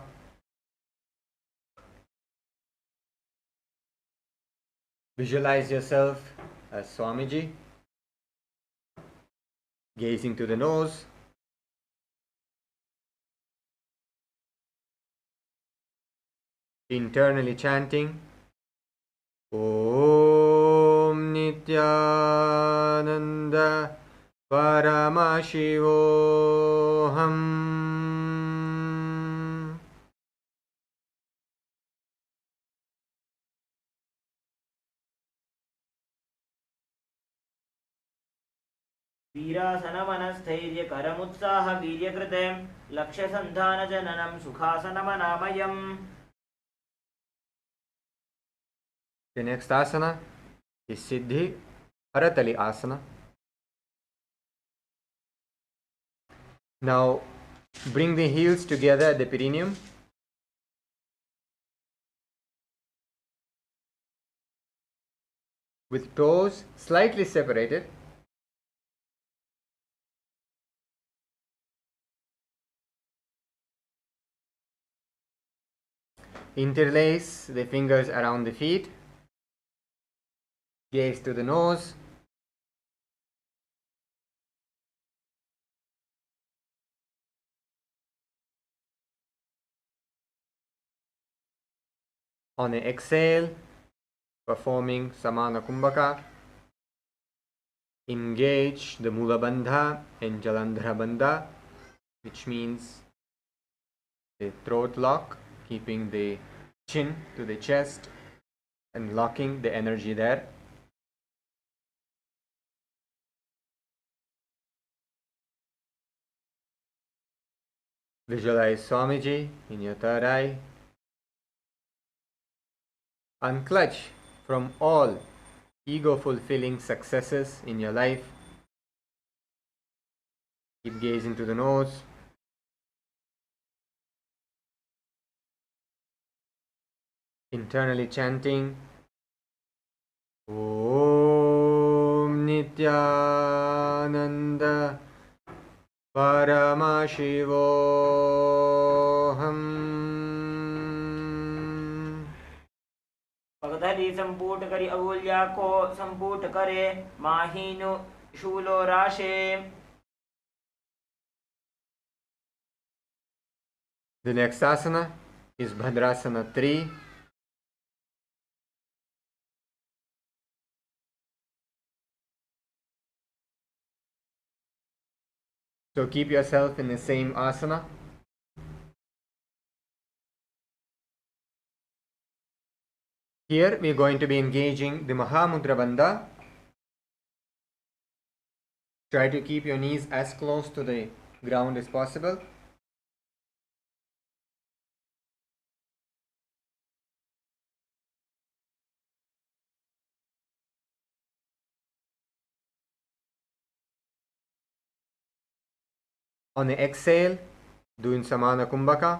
Visualize yourself as Swamiji, gazing to the nose, internally chanting Om Nithyananda Paramashivoham. वीरासनमनस्थैर्यकरमुत्साह वीर्यकृते लक्ष्यसन्धानजननं सुखासनमनामयम्. The next asana is Siddhi Haratali Asana. Now bring the heels together at the perineum. With toes slightly separated. Interlace the fingers around the feet. Gaze to the nose. On the exhale, performing Samana Kumbhaka, engage the Mula Bandha and Jalandhara Bandha, which means the throat lock, keeping the chin to the chest and locking the energy there. Visualize Swamiji in your third eye. Unclutch from all ego-fulfilling successes in your life. Keep gazing to the nose. Internally chanting Om Nithyananda Paramashivoham पगधरी संपूट करी अवूल्या को संपूट करे माहीनु शूलो राशे. The next asana is Bhadrasana 3. So keep yourself in the same asana. Here we are going to be engaging the Mahamudra Bandha. Try to keep your knees as close to the ground as possible. On the exhale, doing Samana Kumbhaka.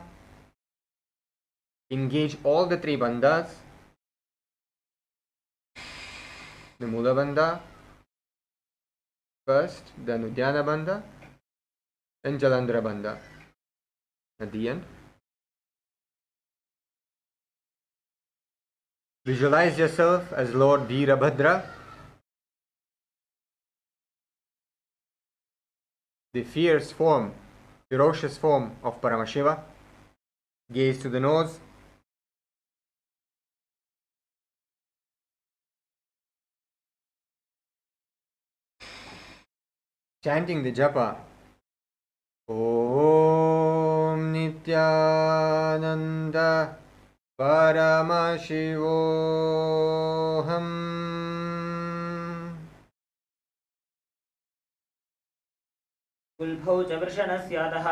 Engage all the three bandhas. The Mula Bandha first, then Uddiyana Bandha, and Jalandhara Bandha at the end. Visualize yourself as Lord Veerabhadra, the fierce form, ferocious form of Paramashiva. Gaze to the nose. Chanting the japa. Om Nithyananda Paramashivoham. कुल्भौ च वृषणस्यादः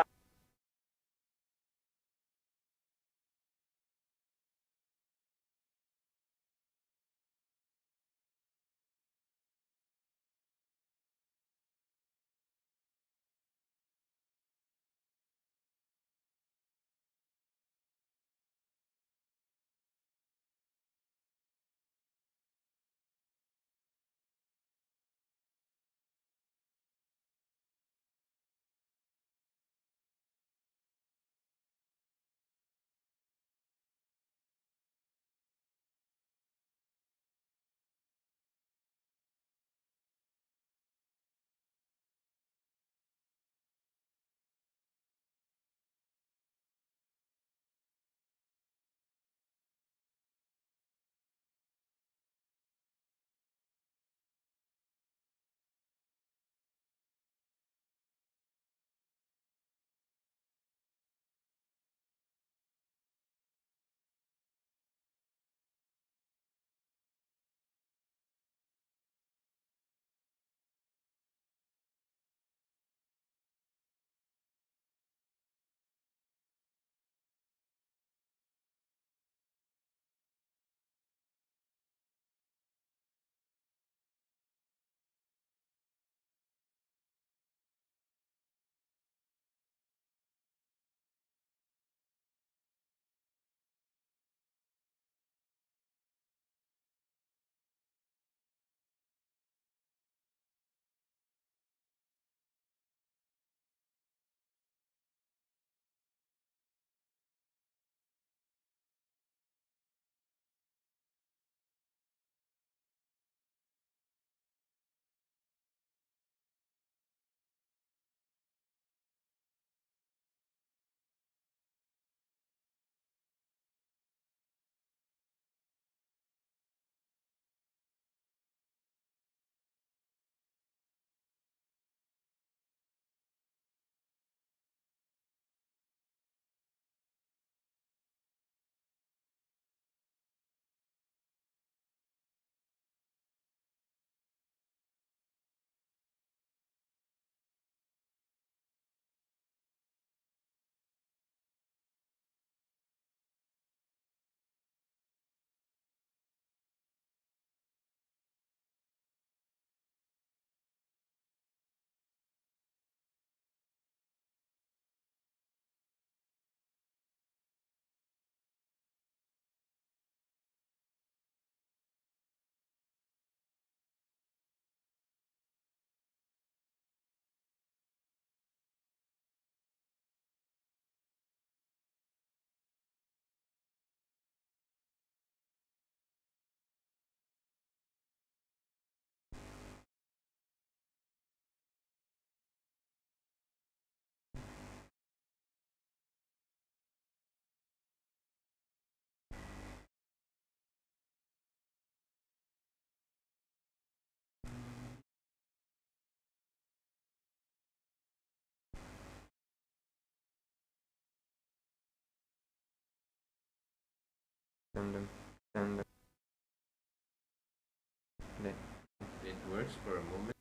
and it works for a moment.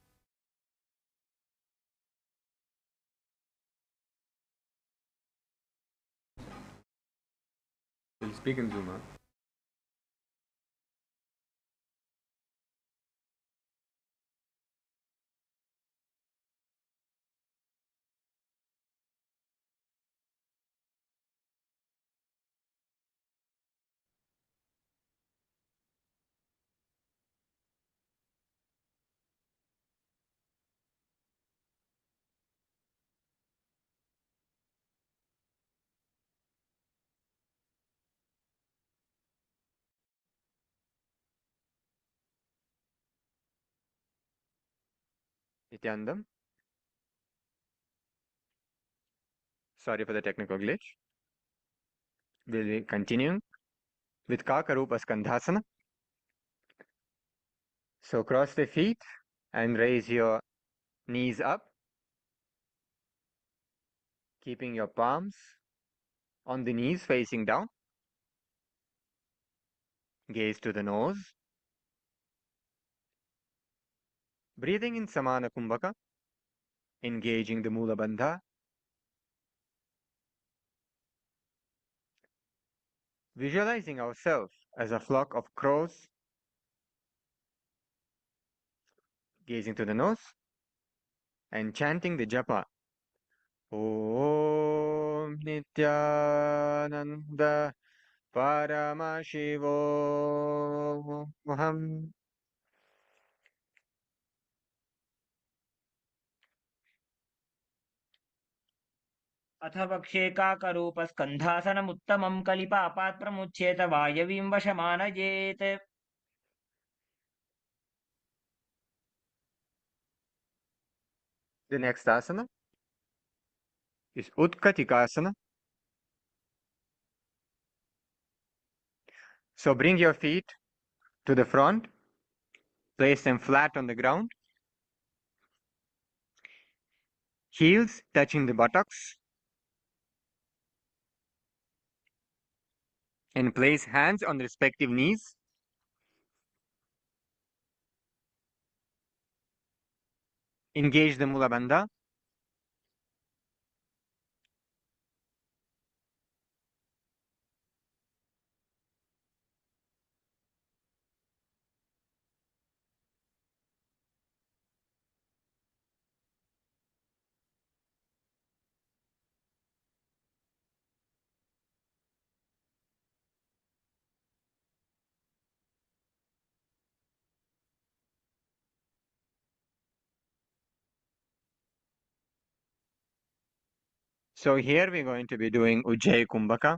We'll speak in Zoom, huh? Nithyanandam. Sorry for the technical glitch. We'll be continuing with Kakarupa Skandhasana. So cross the feet and raise your knees up, keeping your palms on the knees facing down. Gaze to the nose. Breathing in Samana Kumbhaka, engaging the Mula Bandha. Visualizing ourselves as a flock of crows. Gazing to the nose and chanting the japa. Om Nithyananda Paramashivoham. अथ वक्षे काकरूपस्कन्धासनमुत्तमं कलिपापात् प्रमुच्येत वायवीं वशमानयेत् The next asana is Utkatikasana. So bring your feet to the front, place them flat on the ground, heels touching the buttocks, and place hands on the respective knees. Engage the Mula Bandha. So here we're going to be doing Ujjayi Kumbhaka,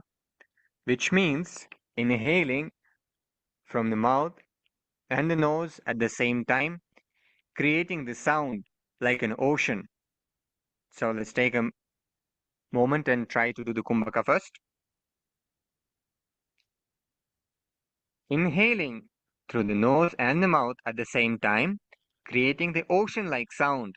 which means inhaling from the mouth and the nose at the same time, creating the sound like an ocean. So let's take a moment and try to do the Kumbhaka first. Inhaling through the nose and the mouth at the same time, creating the ocean-like sound.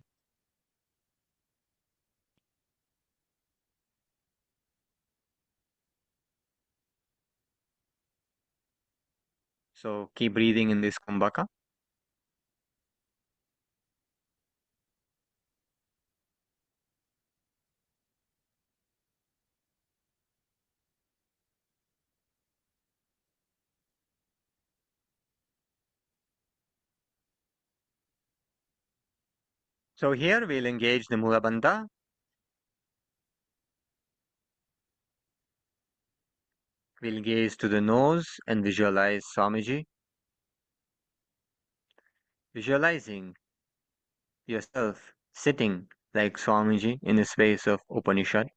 So keep breathing in this Kumbhaka. So here we'll engage the Mula Bandha. We'll gaze to the nose and visualize Swamiji. Visualizing yourself sitting like Swamiji in the space of Upanishad.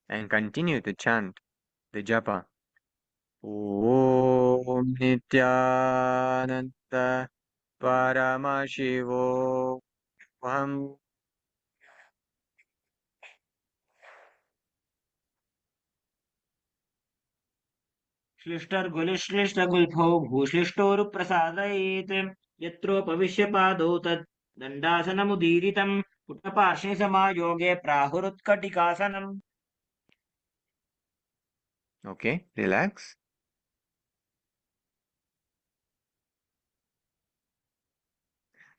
And continue to chant the japa. Om Nithyananda Paramashivoham. श्लिष्टर्गुलिश्लिष्टगुल्फौ भूश्लिष्टोरुप्रसादयेत् यत्रोपविश्य पादौ तत् दण्डासनमुदीरितं पुटपार्श्वे समायोगे प्राहुरुत्कटिकासनम् Okay, relax.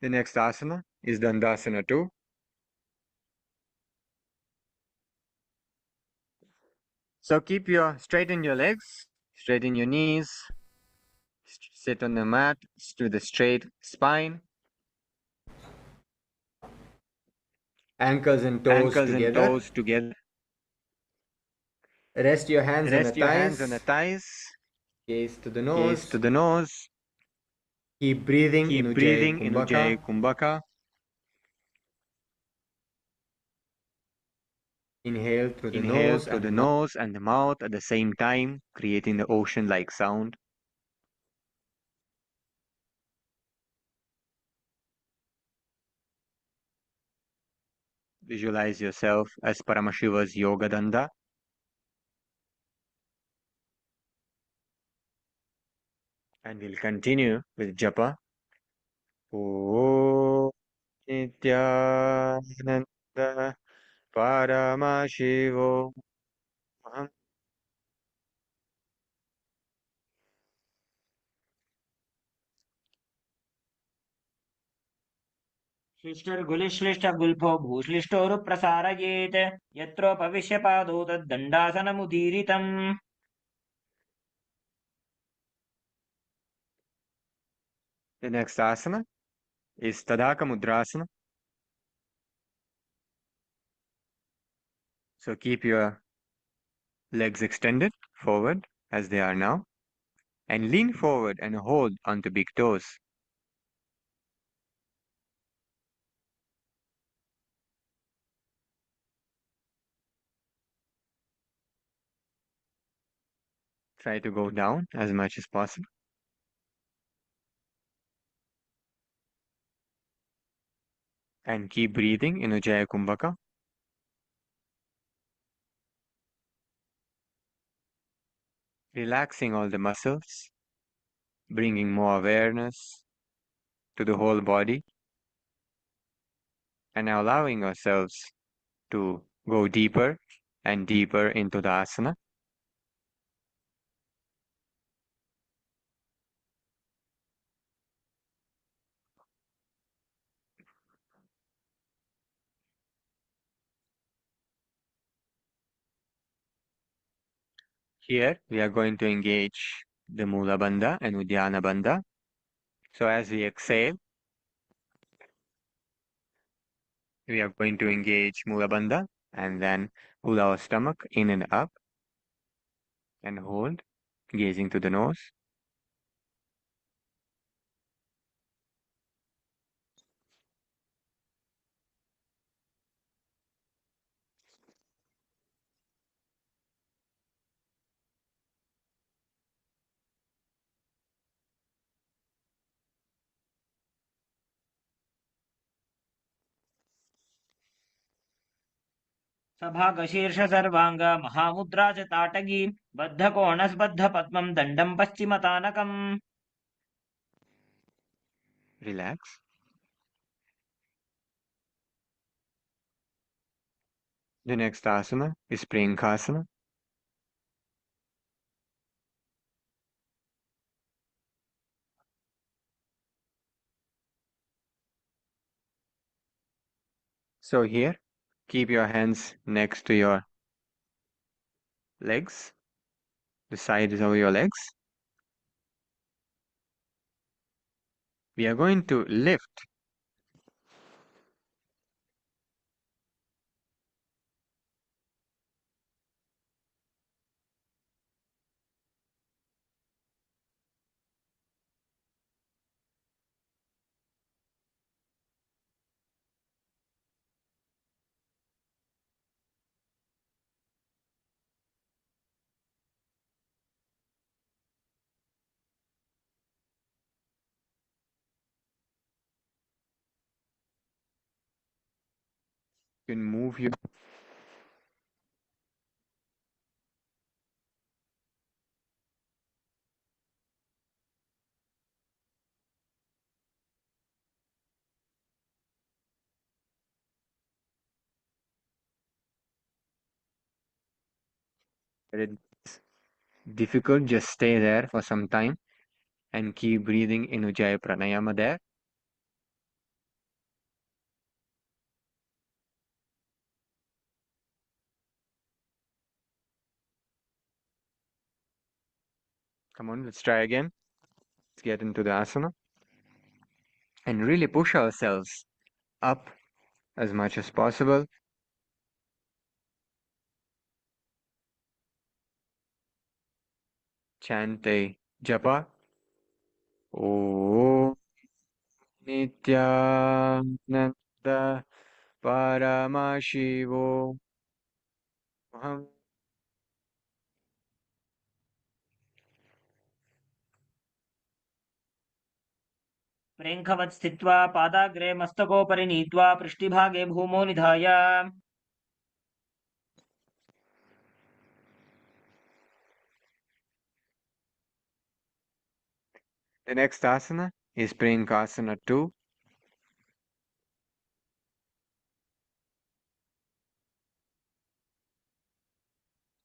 The next asana is Dandasana 2. So straighten your legs, straighten your knees, sit on the mat with a straight spine, ankles and toes Ankles and together. toes together. Rest your hands on the Rest your hands on the thighs, thighs. gaze to the Gaze to nose. the nose. Keep breathing in Keep Ujjayi breathing in Ujjayi Kumbhaka. Kumbhaka. Inhale through the Inhale nose through and the the mouth. nose and the mouth at the same time, creating the ocean-like sound. Visualize yourself as Paramashiva's Yoga Danda. And we'll continue with Japa. Om Nithyananda Paramashivoham. श्लिष्टर्गुलिश्लिष्टगुल्फो भूश्लिष्टोरुप्रसारयेत् यत्रोपविश्य पादौ तद्दण्डासनमुदीरितम् The next asana is Tadaka Mudrasana. So keep your legs extended forward as they are now and lean forward and hold onto big toes. Try to go down as much as possible. And keep breathing in Ujjayi Kumbhaka. Relaxing all the muscles, bringing more awareness to the whole body, and allowing ourselves to go deeper and deeper into the asana. Here we are going to engage the Mula Bandha and Uddiyana Bandha. So as we exhale, we are going to engage Mula Bandha and then pull our stomach in and up and hold, gazing to the nose. सभागशीर्ष सर्वांग महामुद्रा च ताटगी बद्धकोणस्बद्धपद्मं दण्डं पश्चिमतानकम् Relax. The next asana is Premkhasana. So here, keep your hands next to your legs, the sides of your legs. We are going to lift you can move your head difficult, just stay there for some time and keep breathing in Ujjayi Pranayama there. Come on, let's try again. Let's get into the asana and really push ourselves up as much as possible. Chant a japa. Om Nithyananda Paramashivoham प्रेङ्खवत् स्थित्वा पादाग्रे मस्तकोपरि नीत्वा पृष्ठभागे भूमौ निधाय The next asana is Prankasana 2.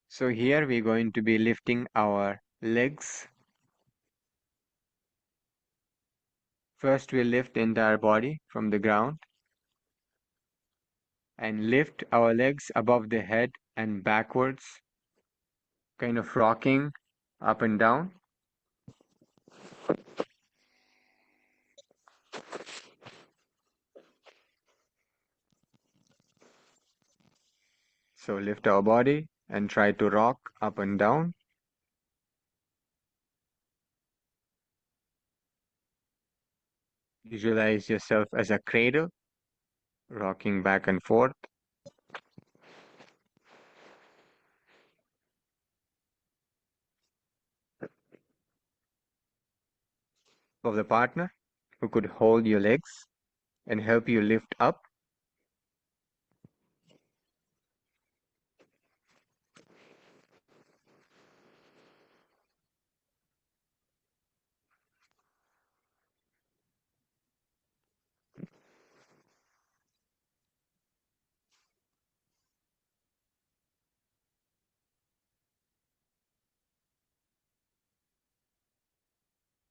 So here we're going to be lifting our legs. First we'll lift the entire body from the ground and lift our legs above the head and backwards, kind of rocking up and down. So lift our body and try to rock up and down. Visualize yourself as a cradle, rocking back and forth. Of the partner who could hold your legs and help you lift up.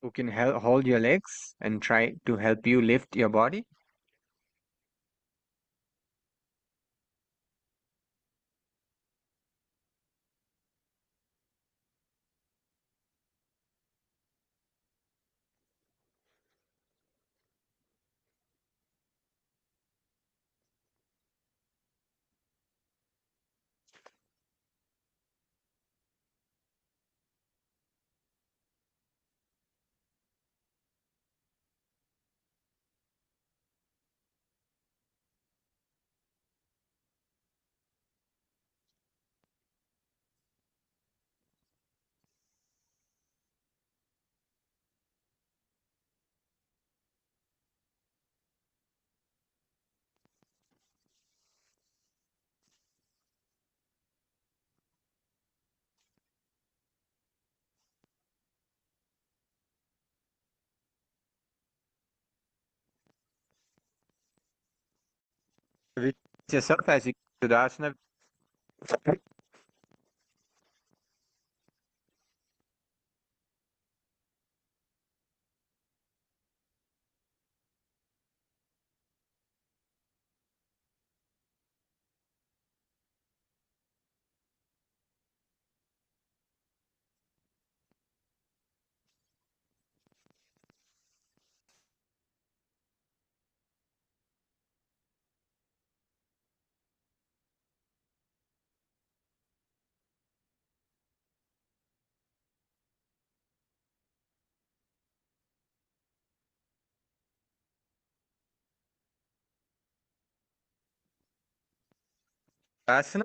Who can hold your legs and try to help you lift your body. With yourself as you go to the asana. Asana.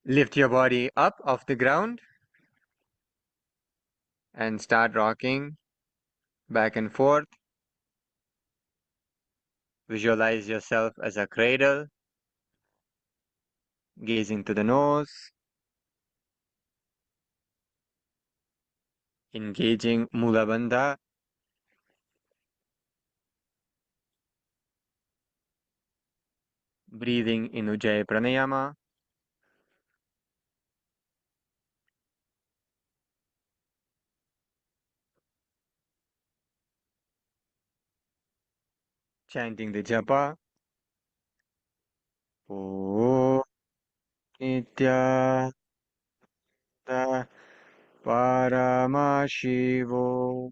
Lift your body up off the ground and start rocking back and forth. Visualize yourself as a cradle, gazing to the nose, engaging Mula Bandha. breathing in Ujjayi Pranayama, chanting the japa, Om Nithyananda Paramashivoham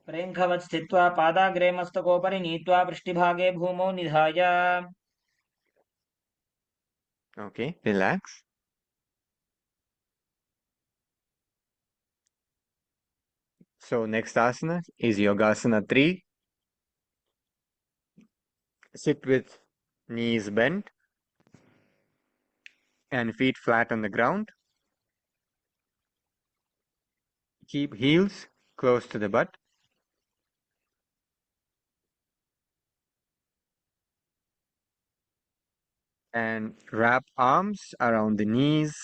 प्रेङ्खवत् स्थित्वा पादाग्रे मस्तकोपरि नीत्वा पृष्ठभागे भूमौ निधाय Okay, relax. So next asana is Yogasana 3. Sit with knees bent and feet flat on the ground. Keep heels close to the butt. And wrap arms around the knees.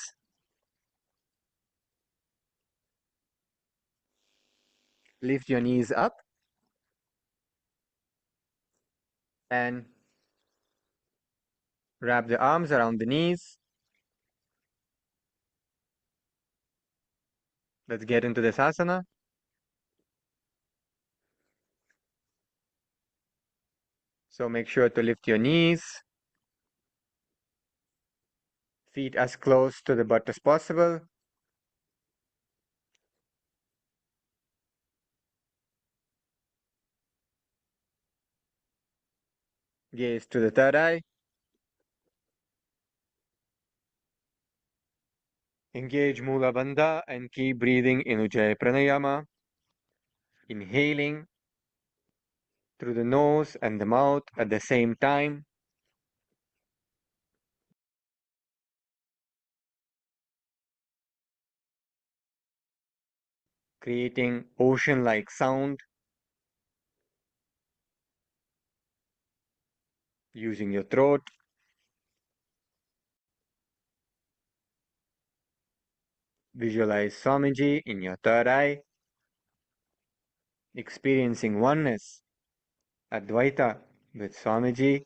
Lift your knees up and wrap the arms around the knees. Let's get into this asana. So make sure to lift your knees, feet as close to the butt as possible. Gaze to the third eye. Engage Mula Bandha and keep breathing in Ujjayi Pranayama. Inhaling through the nose and the mouth at the same time. Creating ocean-like sound using your throat. Visualize Swamiji in your third eye, experiencing oneness, Advaita with Swamiji.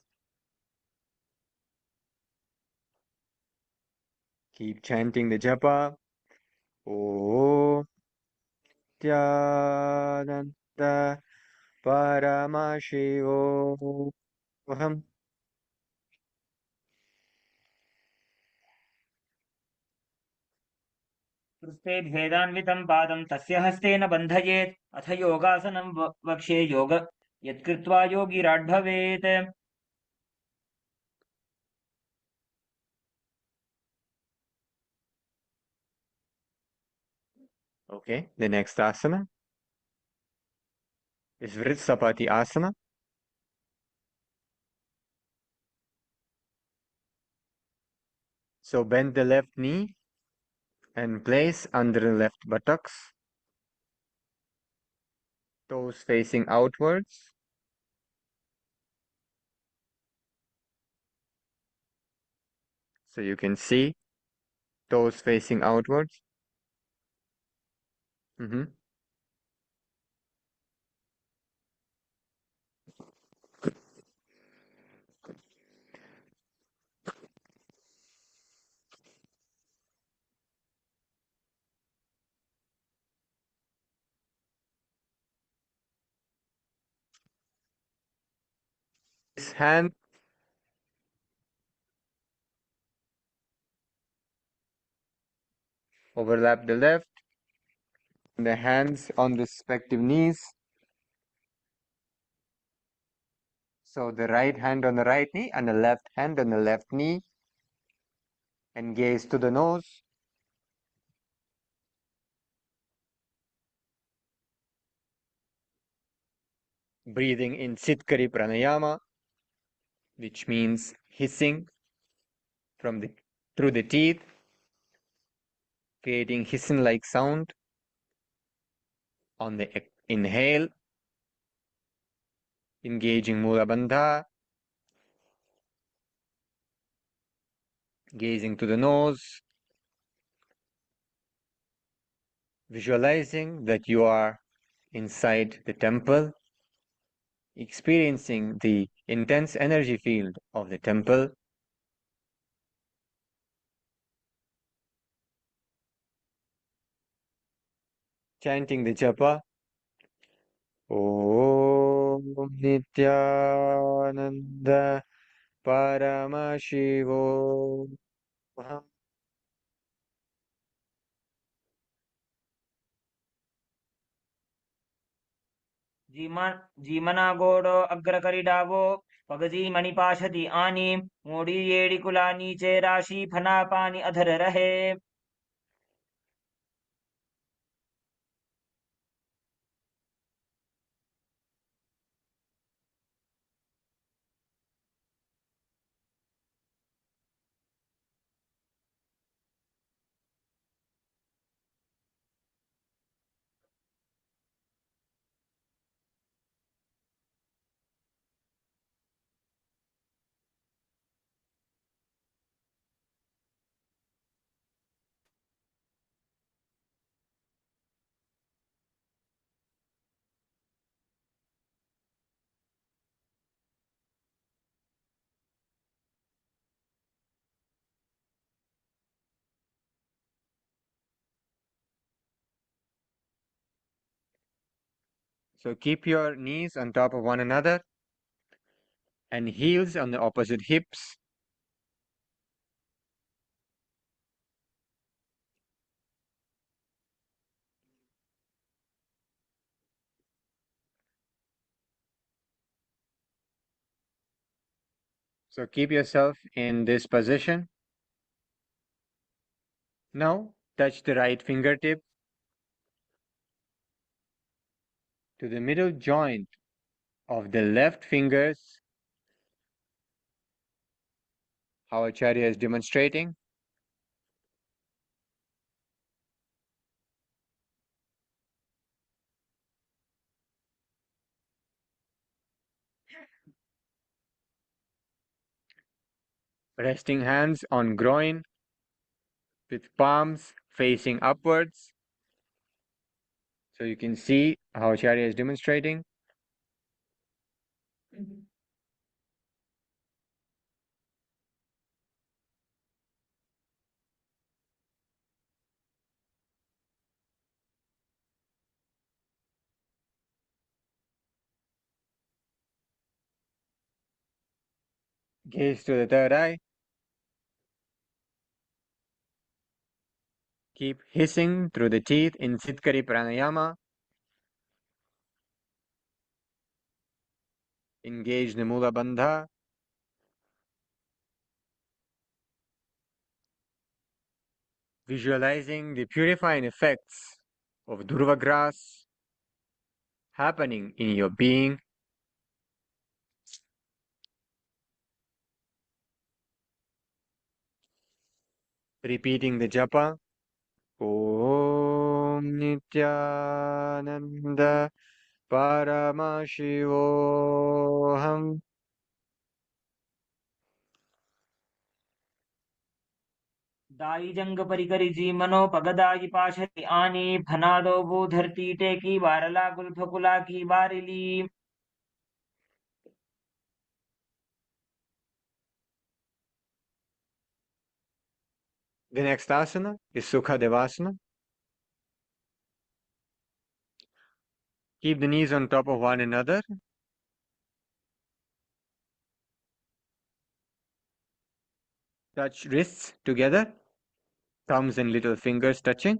Keep chanting the japa. Om Nithyananda Paramashivoham. पृष्ठे भेदान्वितं पादं तस्य हस्तेन बन्धयेत् अथ योगासनं वक्ष्ये योग यत्कृत्वा योगिराट् भवेत् Okay, the next asana is Vritsapati Asana. So bend the left knee and place under the left buttocks, toes facing outwards. So you can see toes facing outwards. This hand overlap the left, and the hands on the respective knees. So the right hand on the right knee and the left hand on the left knee, and gaze to the nose. Breathing in Sitkari Pranayama, which means hissing through the teeth, creating hissing-like sound on the inhale, engaging Mula Bandha, gazing to the nose, visualizing that you are inside the temple, experiencing the intense energy field of the temple. Chanting the japa. Om Nithyananda Paramashivoham जीमनागोडो अग्रकरिडावो पगजी मणिपाशति आनी मोड़ी येड़ी कुला नीचे राशि फना पानी अधर रहे. So keep your knees on top of one another and heels on the opposite hips. So keep yourself in this position. Now touch the right fingertip to the middle joint of the left fingers, how Acharya is demonstrating. Resting hands on groin with palms facing upwards. So you can see how Acharya is demonstrating. Gaze to the third eye. Keep hissing through the teeth in Sitkari Pranayama. Engage the Mula Bandha. Visualizing the purifying effects of Durva grass happening in your being. Repeating the japa. Om Nithyananda Paramashivoham. दाई जंग परिकरी जी मनो पगदाई पाशति आनी फनादो बू धरती टेकी बारला गुल्फकुला की बारिली. The next asana is Sukha Devasana. Keep the knees on top of one another. Touch wrists together, thumbs and little fingers touching.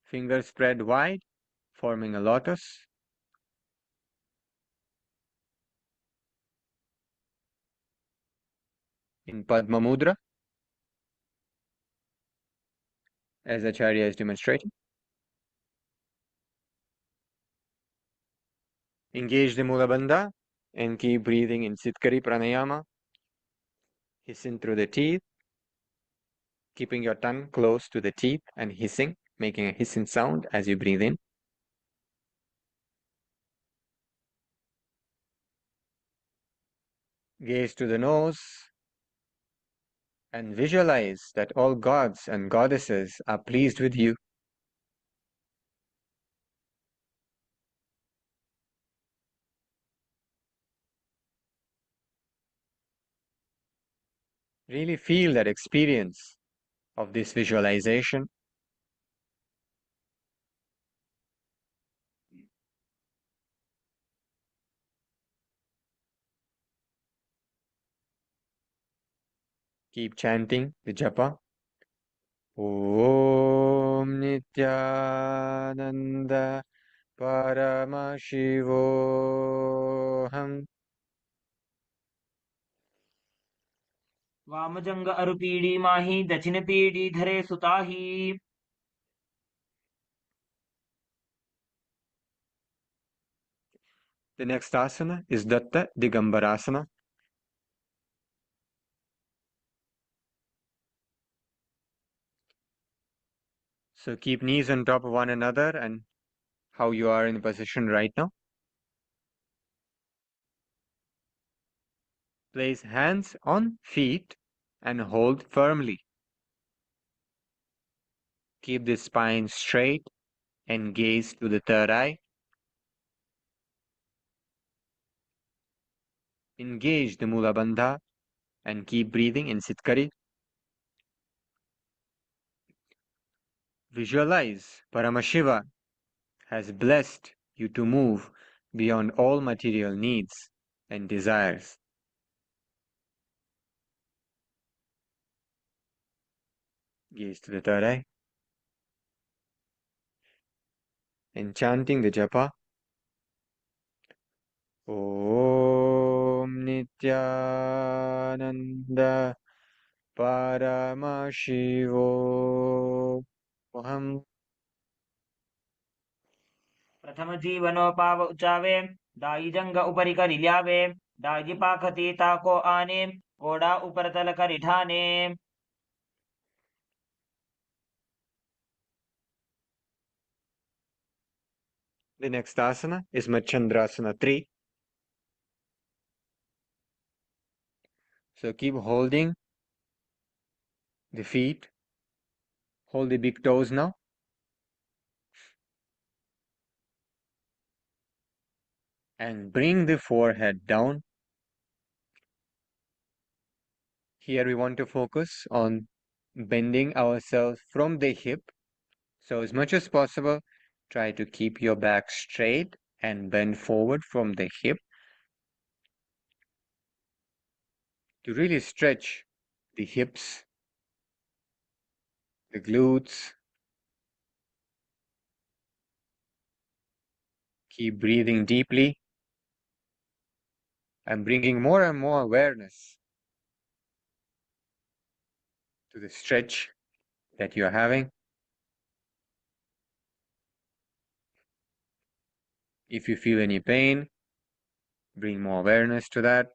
Fingers spread wide, forming a lotus. In Padma Mudra, as Acharya is demonstrating. Engage the Mula Bandha and keep breathing in Sitkari Pranayama. Hissing through the teeth, keeping your tongue close to the teeth and hissing, making a hissing sound as you breathe in. Gaze to the nose and visualize that all gods and goddesses are pleased with you. Really feel that experience of this visualization. Keep chanting the japa. Om Nithyananda Paramashivoham. वामजंग अरुपीडी माही दक्षिण PD धरे सुताही. The next asana is Datta Digambarasana. So keep knees on top of one another and how you are in the position right now. Place hands on feet and hold firmly. Keep the spine straight and gaze to the third eye. Engage the Mula Bandha and keep breathing in Sitkari. Visualize Paramashiva has blessed you to move beyond all material needs and desires. Gaze to the third eye. And chanting the japa. Om Nithyananda Paramashivoham. प्रथम जीवनोपाव उचावे दाई जंग उपरि करि ल्यावे दाई पाखती ताको आने Voda ऊपर तल करि ठाने. The next asana is Machandrasana 3. So keep holding the feet. Hold the big toes now. And bring the forehead down. Here we want to focus on bending ourselves from the hip. So as much as possible, try to keep your back straight and bend forward from the hip to really stretch the hips, the glutes. Keep breathing deeply and bringing more and more awareness to the stretch that you're having. If you feel any pain, bring more awareness to that.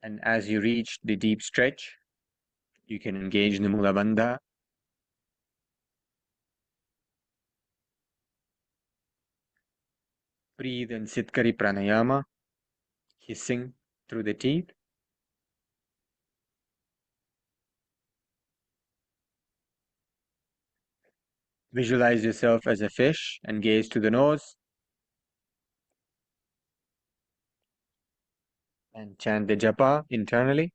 And as you reach the deep stretch, you can engage the Mula Bandha. Breathe in Sitkari Pranayama, hissing through the teeth. Visualize yourself as a fish and gaze to the nose. And chant the japa internally.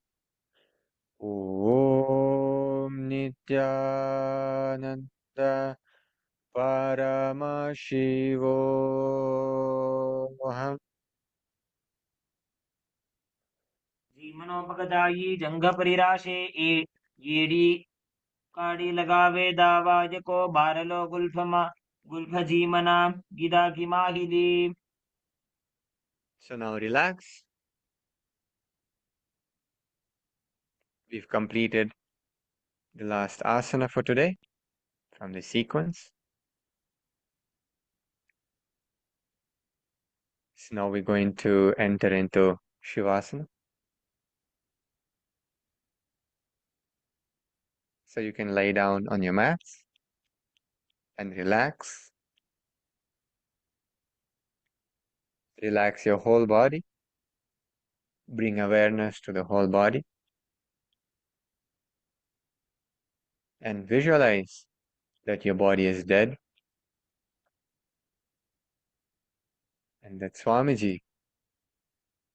Om Nithyananda Paramashivoham. जीवनोपगदाई जंग परिराशे येडी काड़ी लगावे दावाज को बारलो Gulf जीमना गिदा की माहिली. So now relax. We've completed the last asana for today from the sequence. So now we're going to enter into Shavasana. So you can lay down on your mats and relax. Relax your whole body. Bring awareness to the whole body. And visualize that your body is dead. And that Swamiji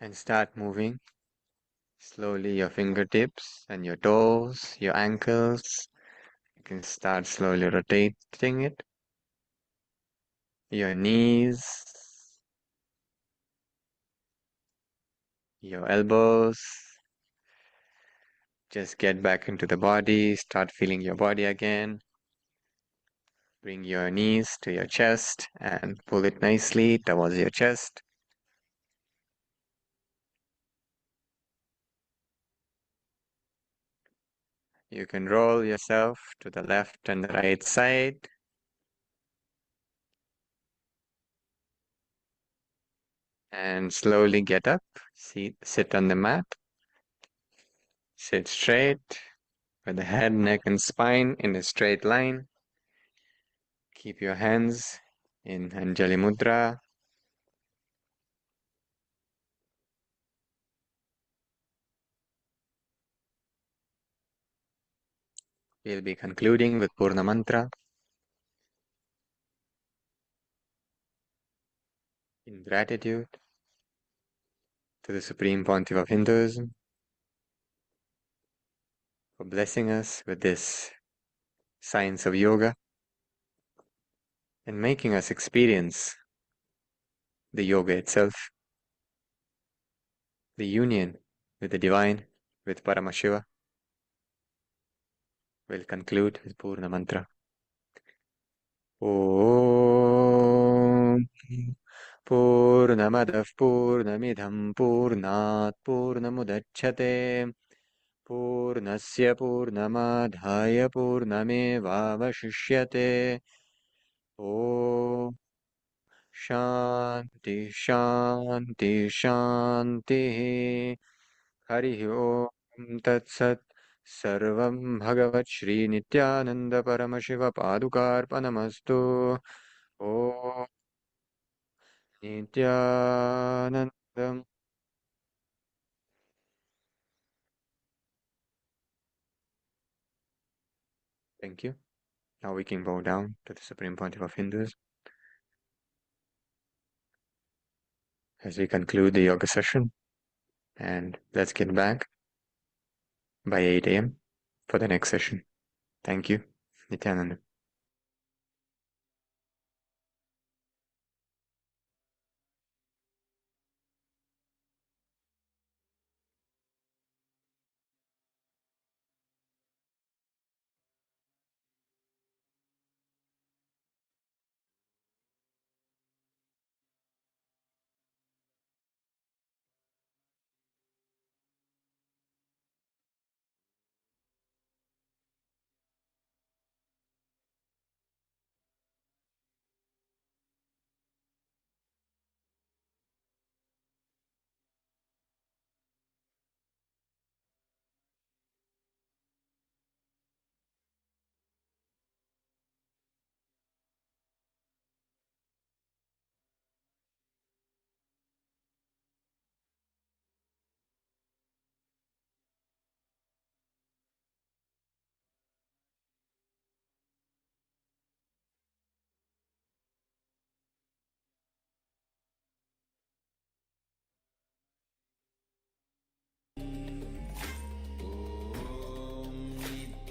And start moving slowly your fingertips and your toes, your ankles. You can start slowly rotating it. Your knees, your elbows. Just get back into the body, start feeling your body again. Bring your knees to your chest and pull it nicely towards your chest. You can roll yourself to the left and the right side. And slowly get up, sit on the mat. Sit straight with the head, neck, and spine in a straight line. Keep your hands in Anjali Mudra. We'll be concluding with Purna Mantra. In gratitude to the Supreme Pontiff of Hinduism for blessing us with this science of yoga and making us experience the yoga itself, the union with the divine, with Paramashiva. We'll conclude with Purna Mantra. Om Purnamadah Purnamidham Purnat Purnamudachyate Purnasya Purnamadhaya Purnamevavashishyate. Om Shanti Shanti Shanti. Hari Om Tat Sat. Sarvam Bhagavat Shri Nithyananda Paramashiva Padukarpanamastu. Om Nithyanandam. Thank you. Now we can bow down to the Supreme Pontiff of Hinduism as we conclude the yoga session. And let's get back by 8 a.m. for the next session. Thank you. Nithyananda.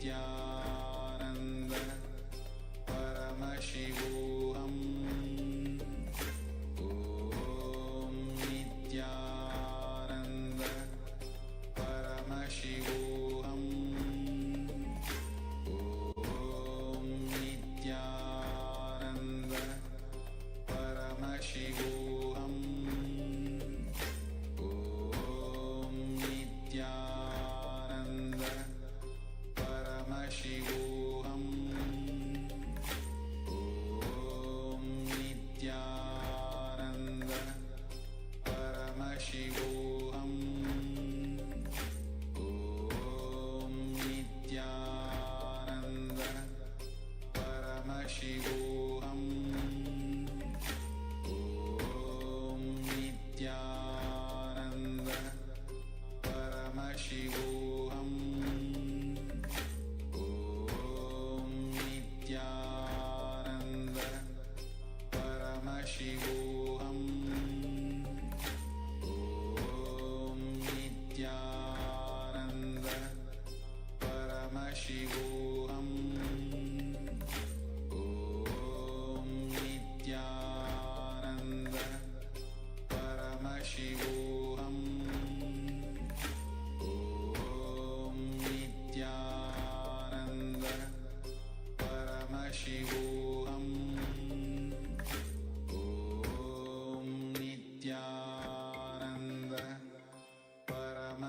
Nithyananda Paramashivoham. Om Nithyananda Paramashivoham. Om Nithyananda Paramashivoham. Om Nithyananda Paramashivoham. Om Nithyananda Paramashivoham. Om Nithyananda Paramashivoham. Om Nithyananda Paramashivoham. Om Nithyananda Paramashivoham. Om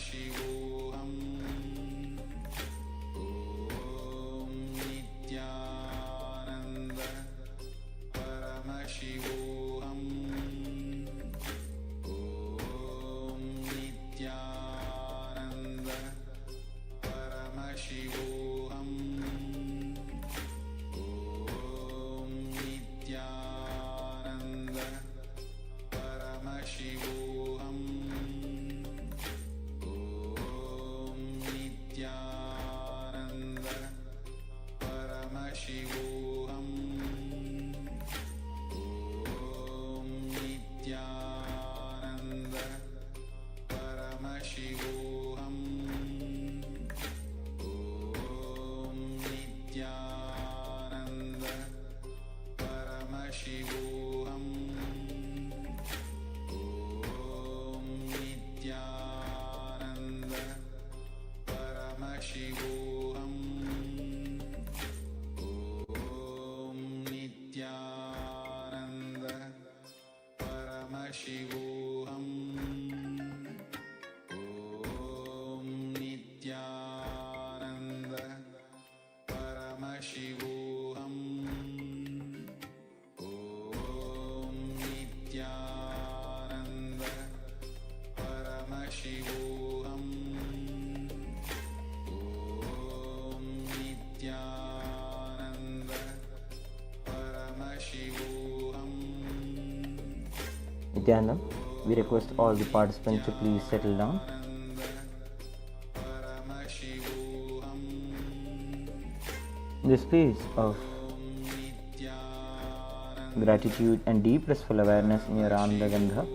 Paramashivoham. Om Nithyananda. Paramashivoham. Om Nithyananda. Paramashivoham. Om Nithyananda. Paramashivoham. Om Nithyananda. Paramashivoham. Om Nithyananda. Paramashivoham. Om Nithyananda. Paramashivoham. Om Nithyananda. Paramashivoham. Om Nithyananda. Paramashivoham. Om Nithyananda. Paramashivoham. Om Nithyananda. Paramashivoham. Om Nithyananda. Paramashivoham. Nithyananda, we request all the participants to please settle down. In the space of gratitude and deep blissful awareness in your Ananda Gandha,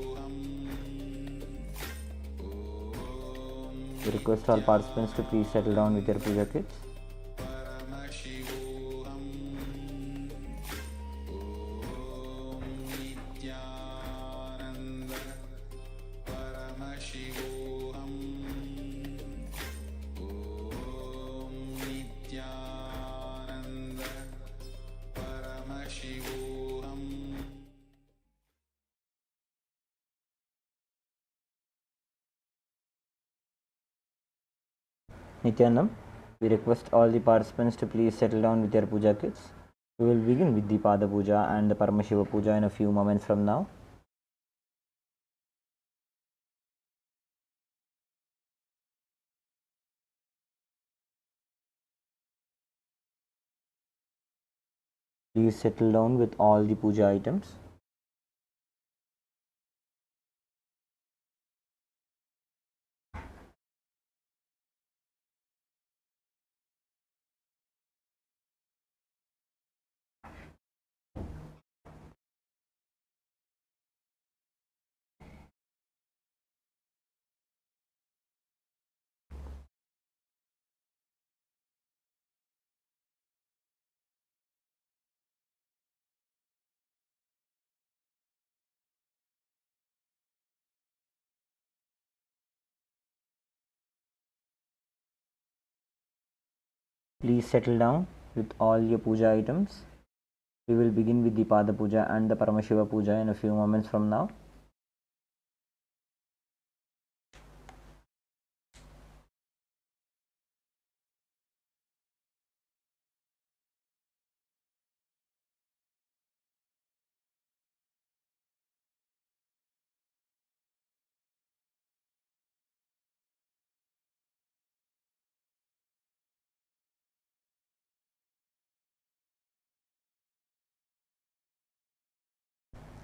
we request all participants to please settle down with your puja kits. Paramashivoham. Om Nithyananda. Paramashivoham. Nithyananda, we request all the participants to please settle down with their puja kits. We will begin with the Pada Puja and the Paramashiva Puja in a few moments from now. Please settle down with all the puja items. Please settle down with all your puja items. We will begin with the Pada Puja and the Paramashiva Puja in a few moments from now.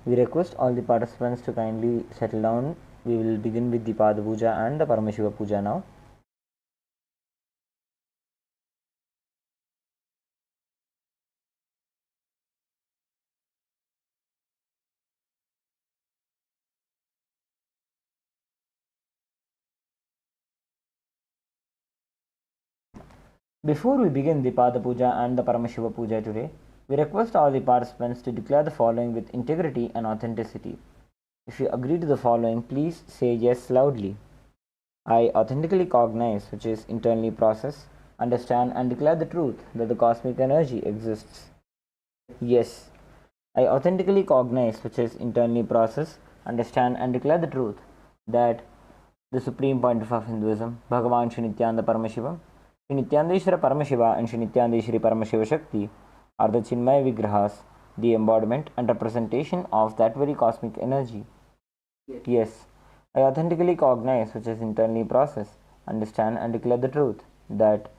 We request all the participants to kindly settle down. We will begin with the Pada Puja and the Paramashiva Puja now. Before we begin the Pada Puja and the Paramashiva Puja today, we request all the participants to declare the following with integrity and authenticity. If you agree to the following, please say yes loudly. I authentically cognize, which is internally process, understand and declare the truth that the cosmic energy exists. Yes. I authentically cognize, which is internally process, understand and declare the truth that The Supreme Pontiff of Hinduism, Bhagavan Shri Nithyananda Paramashivam, Shri Nithyanandeshwara Paramashiva and Shri Nithyanandeshwari Paramashiva Shakti are the Chinmaya Vigrahas, the embodiment and representation of that very cosmic energy. Yes, I authentically cognize, which is internally process, understand and declare the truth that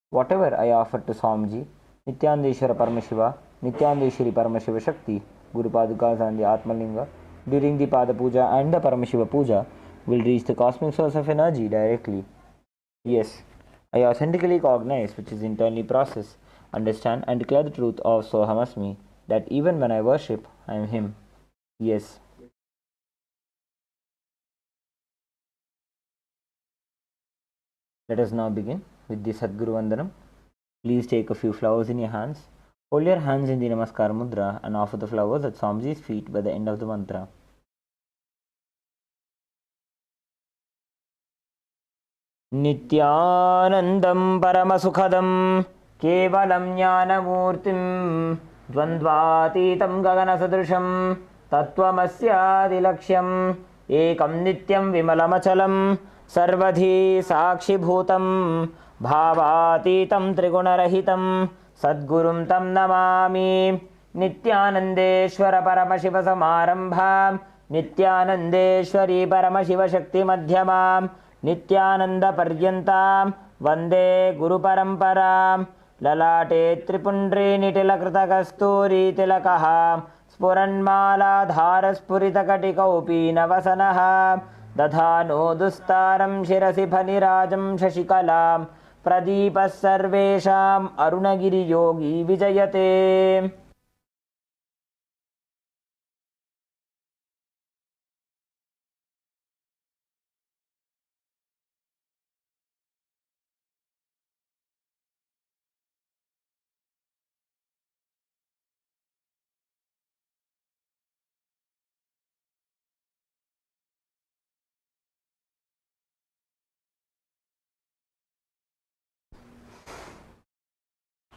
whatever I offer to Swamiji, Nithyanandeshwara Paramashiva, Nithyanandeshwari Paramashiva Shakti, Guru Padukas and the Atmalinga, during the Pada Puja and the Paramashiva Puja, will reach the cosmic source of energy directly. Yes, I authentically cognize, which is internally process, understand and declare the truth of Sohamasmi, that even when I worship, I am Him. Yes. Let us now begin with the Sadguru Vandanam. Please take a few flowers in your hands. Hold your hands in the Namaskar Mudra and offer the flowers at Swamiji's feet by the end of the mantra. Nithyanandam Paramasukhadam Kevalam Jnanamurtim Dvandvatitam Gaganasadrisham Tattvamasyaadilaksham Ekam Nityam Vimalamachalam Sarvadhi Sakshibhutam Bhavatitam Trigunarahitam Sadgurum Tam Namami Nithyanandeshwara Paramashiva Samarambham Nithyanandeshwari Paramashiva Shakti Madhyamam Nithyananda Paryantam Vande Guru Paramparam Lalate Tripundri Nitilakrita Kasturi Tilakaha Spuranmala Dhara Spurita Katika Upi Navasanaha Dadhano Dustaram Shirasi Phanirajam Shashikalam Pradipas Sarvesham Arunagiri Yogi Vijayate.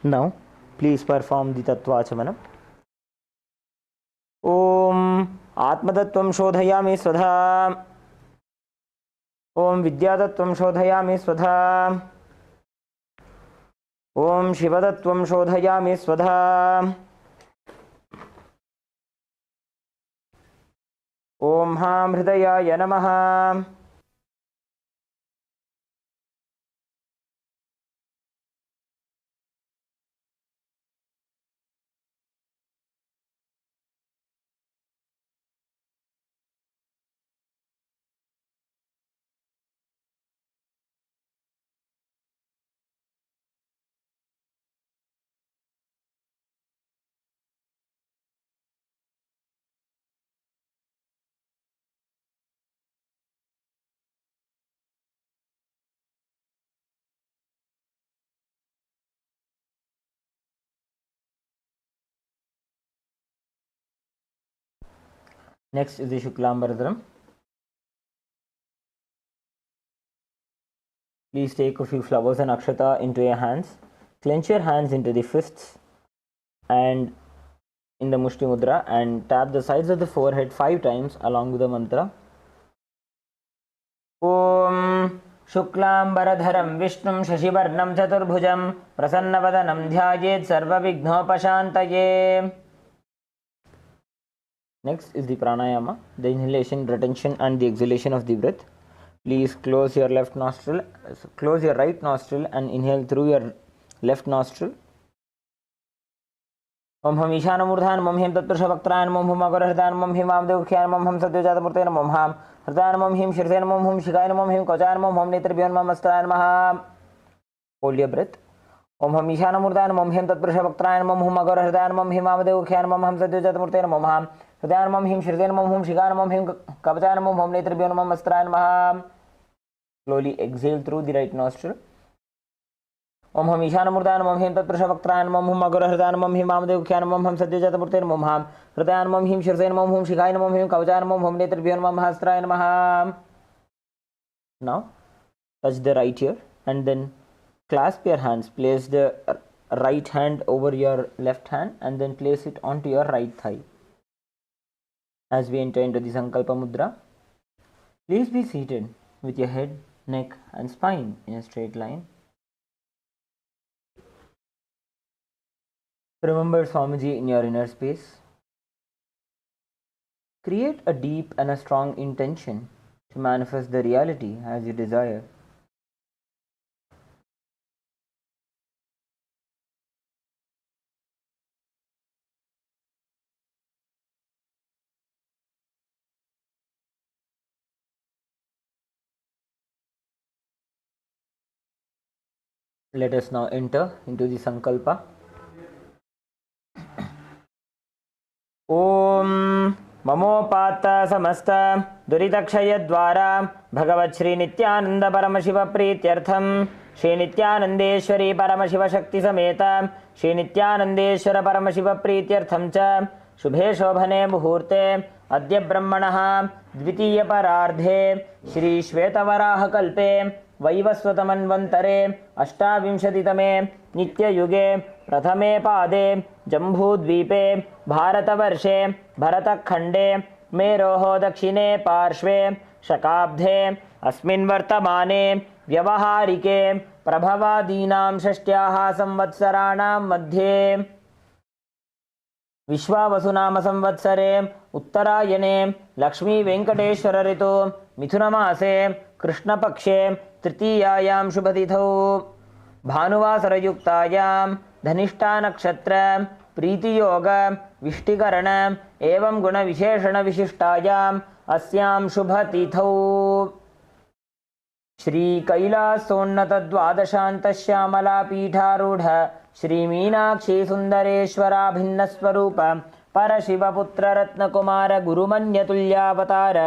Now, please perform the Tattvachamana. Om Atmatattvam Shodhayami Svadha. Om Vidyatattvam Shodhayami Svadha. Om Shivatattvam Shodhayami Svadha. Om Ham Hridayaya Namaha. Next is the Shuklambaradharam. Please take a few flowers and akshata into your hands. Clench your hands into the fists and in the Mushti Mudra and tap the sides of the forehead 5 times along with the mantra. Om Shuklambaradharam Vishnum Shashivarnam Chaturbhujam Prasannavadanam Dhyayet Sarva Vighnopashantaye. Next is the pranayama, the inhalation, retention and the exhalation of the breath. Please close your right nostril and inhale through your left nostril. Om Ham Ishanamurdhan Mom Him Tatpurusha Bhaktrayan Mom Hum Agorahdan Mom Him Amdevkhyan Mom Ham Satyajata Mom Ham Hridayan Mom Him Shirsen Mom Hum Shikayan Mom Him Kochayan Mom Hum Netribhyan Mom Astrayan Maham. Hold your breath. Om Ham Ishanamurdhan Mom Him Tatpurusha Bhaktrayan Mom Hum Agorahdan Mom Him Amdevkhyan Mom Ham Satyajata Mom Ham Hridayan Mom Him Shirsen Mom Hum Shikayan Mom Him Kochayan Mom Hum Netribhyan Mom Astrayan Maham. Slowly exhale through the right nostril. Om Ham Ishanamurdhan Mom Him Tatpurusha Bhaktrayan Mom Hum Agorahdan Mom Him Amdevkhyan Mom Ham Satyajata Mom Ham Hridayan Mom Him Shirsen Mom Hum Shikayan Mom Him Kochayan Mom Hum Netribhyan Mom Astrayan Maham. Now touch the right ear and then clasp your hands. Place the right hand over your left hand and then place it onto your right thigh. As we enter into the Sankalpa Mudra, Please be seated with your head, neck and spine in a straight line. Remember Swamiji in your inner space. Create a deep and a strong intention to manifest the reality as you desire. Let us now enter into the Sankalpa. Om Mamopata Samasta Duridakshaya Dwara Bhagavat Shri Nithyananda Paramashiva Prityartham Shri Nithyanandeshwari Paramashiva Shakti Sameta Shri Nithyanandeshwara Paramashiva Prityartham Cha Shubhe Shobhane Muhurte Adya Brahmanaha Dvitiya Parardhe Shri Shvetavaraha Kalpe वैवस्वतमन्वन्तरे अष्टाविंशतितमे नित्ययुगे प्रथमे पादे जम्बूद्वीपे भारतवर्षे भरतखण्डे मेरोः दक्षिणे पार्श्वे शकाब्दे अस्मिन् वर्तमाने व्यवहारिके प्रभवादीनां षष्ट्याः संवत्सराणां मध्ये विश्वावसुनाम संवत्सरे उत्तरायणे लक्ष्मी वेंकटेश्वर ऋतु मिथुनमासे कृष्णपक्षे तृतीयायां शुभतिथौ भानुवासरयुक्तायां धनिष्ठा नक्षत्र प्रीतियोग विष्टिकरण एवं गुणविशेषण विशिष्टायाम् अस्यां शुभतिथौ श्री कैलासोन्नत द्वादशांत श्यामला पीठारूढ़ श्री मीनाक्षी सुंदरेश्वराभिन्न स्वरूप परशिवपुत्र रत्नकुमार गुरुमन्यतुल्यावतार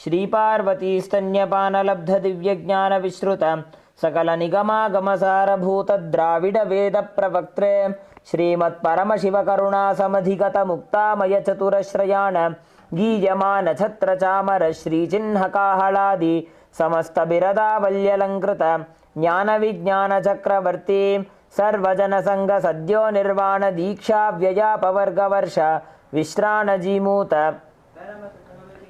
श्री पार्वती स्तन्यपान लब्ध दिव्य ज्ञान विश्रुत सकल निगमागमसार भूत द्राविड वेद प्रवक्त्रे श्रीमत् परमशिव करुणा समधिगत मुक्तामय चतुरश्रयाण गीयमान छत्र चामर श्री चिन्ह काहलादि समस्त बिरदावल्यलंकृत ज्ञान विज्ञान चक्रवर्ती सर्वजन संग सद्यो निर्वाण दीक्षा व्ययापवर्ग वर्ष विश्राण जीमूत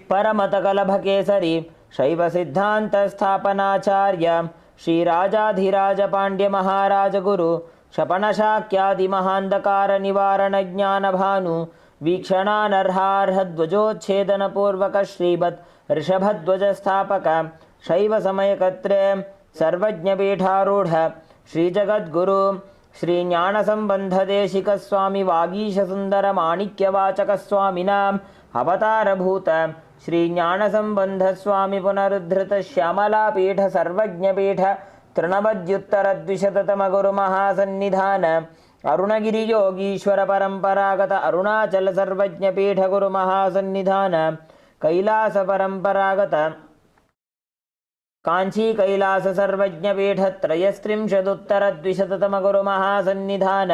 परमत कलभ केसरी शैव सिद्धांत स्थापनाचार्य श्री राजाधिराज पांड्य महाराज गुरु शपन शाक्यादि महांधकार निवारण ज्ञान भानु वीक्षणानर्हार्ह ध्वजोच्छेदन पूर्वक श्रीमत् ऋषभध्वज स्थापक शैव समयकत्रे सर्वज्ञ पीठारूढ़ श्री जगद्गुरु श्री ज्ञान संबंध देशिक स्वामी वागीश सुंदर माणिक्यवाचक स्वामिनाम अवतार भूत श्री ज्ञान संबंध स्वामी पुनरुद्धृत श्यामला पीठ सर्वज्ञ पीठ तृणवद्युत्तर द्विशततम गुरु महासन्निधान अरुणगिरि योगीश्वर परंपरागत अरुणाचल सर्वज्ञ पीठ गुरु महासन्निधान कैलास परंपरागत कांची कैलास सर्वज्ञ पीठ त्रयस्त्रिंशदुत्तर द्विशततम गुरु महासन्निधान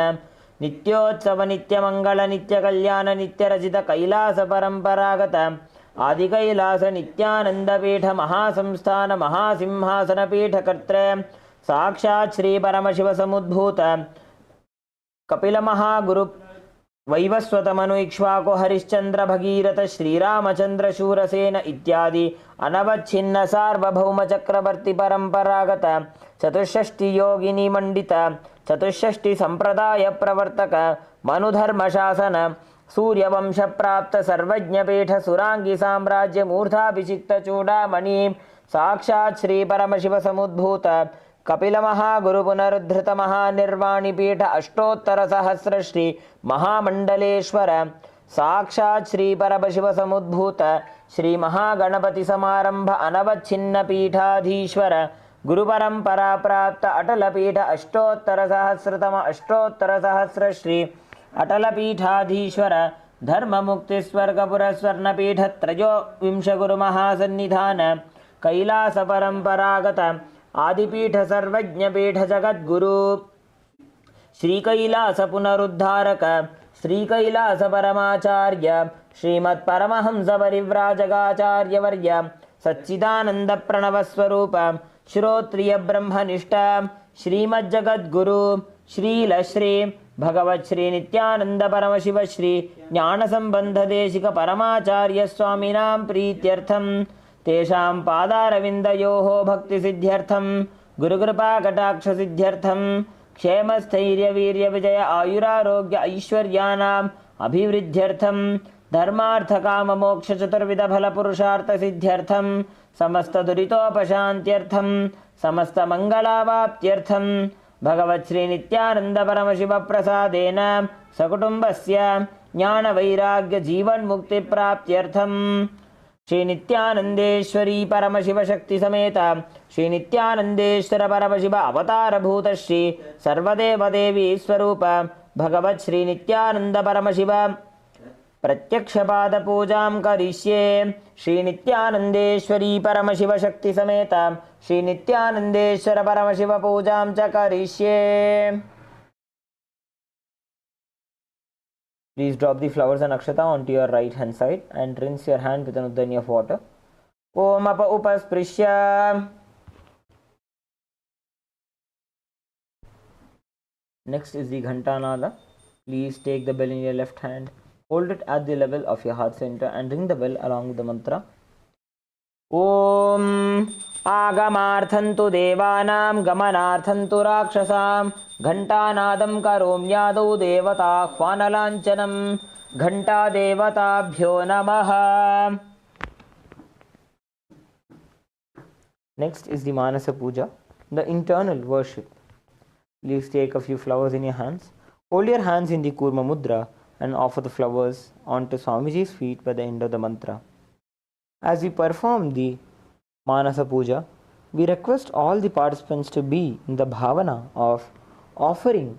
नित्योत्सव नित्यमंगल नित्य कल्याण नित्य रचित कैलास परंपरागत आदि कैलास नित्यानंद पीठ महासंस्थान महासिंहासन पीठ कर्त्रे साक्षात् श्री परमशिव समुद्भूत कपिल महागुरु वैवस्वत मनु इक्ष्वाकु हरिश्चंद्र भगीरथ श्रीरामचंद्र शूरसेन इत्यादि अनवच्छिन्न सार्वभौम चक्रवर्ती परंपरागत चतुष्षष्टि योगिनी मंडित चतुष्षष्टि संप्रदाय प्रवर्तक मनुधर्म शासन सूर्यवंश प्राप्त सर्वज्ञ पीठ सुरांगी साम्राज्य मूर्धाभिषिक्त चूड़ामणि साक्षात् श्री परमशिव समुद्भूत कपिल महागुरु पुनरुद्धृत महानिर्वाणी पीठ अष्टोत्तर सहस्र श्री महामंडलेश्वर साक्षात् श्री परमशिव समुद्भूत श्री महागणपति समारंभ अनवच्छिन्न पीठाधीश्वर गुरु परंपरा प्राप्त अटल पीठ अष्टोत्तर सहस्र श्री अटल पीठाधीश्वर धर्म मुक्ति स्वर्गपुर स्वर्ण पीठ त्रयोविंश गुरु महासन्निधान कैलास परंपरागत आदिपीठ सर्वज्ञ पीठ जगद्गुरु श्री कैलास पुनरुद्धारक श्री कैलास परमाचार्य श्रीमत् परमहंस परिव्राजकाचार्य वर्य सच्चिदानंद प्रणव स्वरूप श्रोत्रिय ब्रह्मनिष्ठ श्रीमज्जगद्गुरु श्रील श्री भगवत् श्री नित्यानंद परमशिव श्री ज्ञान संबंध देशिक परमाचार्य स्वामिनां प्रीत्यर्थम तेषां पादारविन्दयोः भक्तिसिद्ध्यर्थं गुरुकृपाकटाक्षसिद्ध्यर्थं क्षेमस्थैर्यवीर्यविजय आयुरारोग्य ऐश्वर्याणाम् अभिवृद्ध्यर्थं धर्मार्थकाममोक्षचतुर्विधफलपुरुषार्थसिद्ध्यर्थं समस्तदुरितोपशान्त्यर्थं समस्तमङ्गलावाप्त्यर्थं भगवच्छ्रीनित्यानन्दपरमशिवप्रसादेन सकुटुम्बस्य ज्ञानवैराग्यजीवन्मुक्तिप्राप्त्यर्थं श्रीनित्यानन्देश्वरी परमशिवशक्तिसमेत श्रीनित्यानन्देश्वर परमशिव अवतारभूत श्री सर्वदेवदेवी स्वरूप भगवच्छ्रीनित्यानन्दपरमशिव प्रत्यक्षपादपूजां करिष्ये श्रीनित्यानन्देश्वरी परमशिवशक्तिसमेत श्रीनित्यानन्देश्वर परमशिव पूजां च करिष्ये. Please drop the flowers and akshata onto your right hand side and rinse your hand with an uddhani of water. Om apa upasprishya. Next is the Ghantanada. Please take the bell in your left hand, hold it at the level of your heart center and ring the bell along with the mantra. Om Agamarthantu Devanam Gamanarthantu Rakshasam Ghantanadam Karomyadau Devata Hvanalanchanam Ghanta Devatabhyo Namaha. Next is the Manasa Puja, the internal worship. Please take a few flowers in your hands. Hold your hands in the Kurma Mudra and offer the flowers onto Swamiji's feet by the end of the mantra. As we perform the Manasa Puja, we request all the participants to be in the bhavana of offering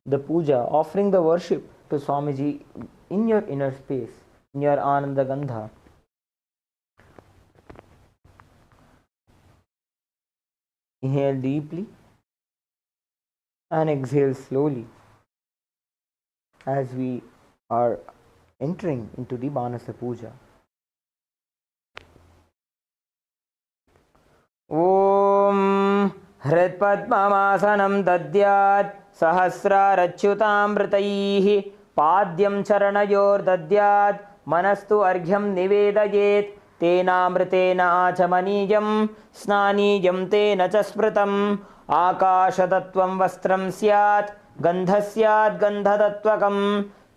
the puja, offering the worship to Swamiji in your inner space, in your Ananda Gandha. Inhale deeply and exhale slowly as we are entering into the Manasa Puja. Om Hritpadmamasanam dadyat sahasrarachyutamritaihi padyam charanayor dadyat manastu arghyam nivedayet tenamritena achamaniyam snaniyam tena chasmritam akashatattvam vastram syat gandhasyat gandhatatvakam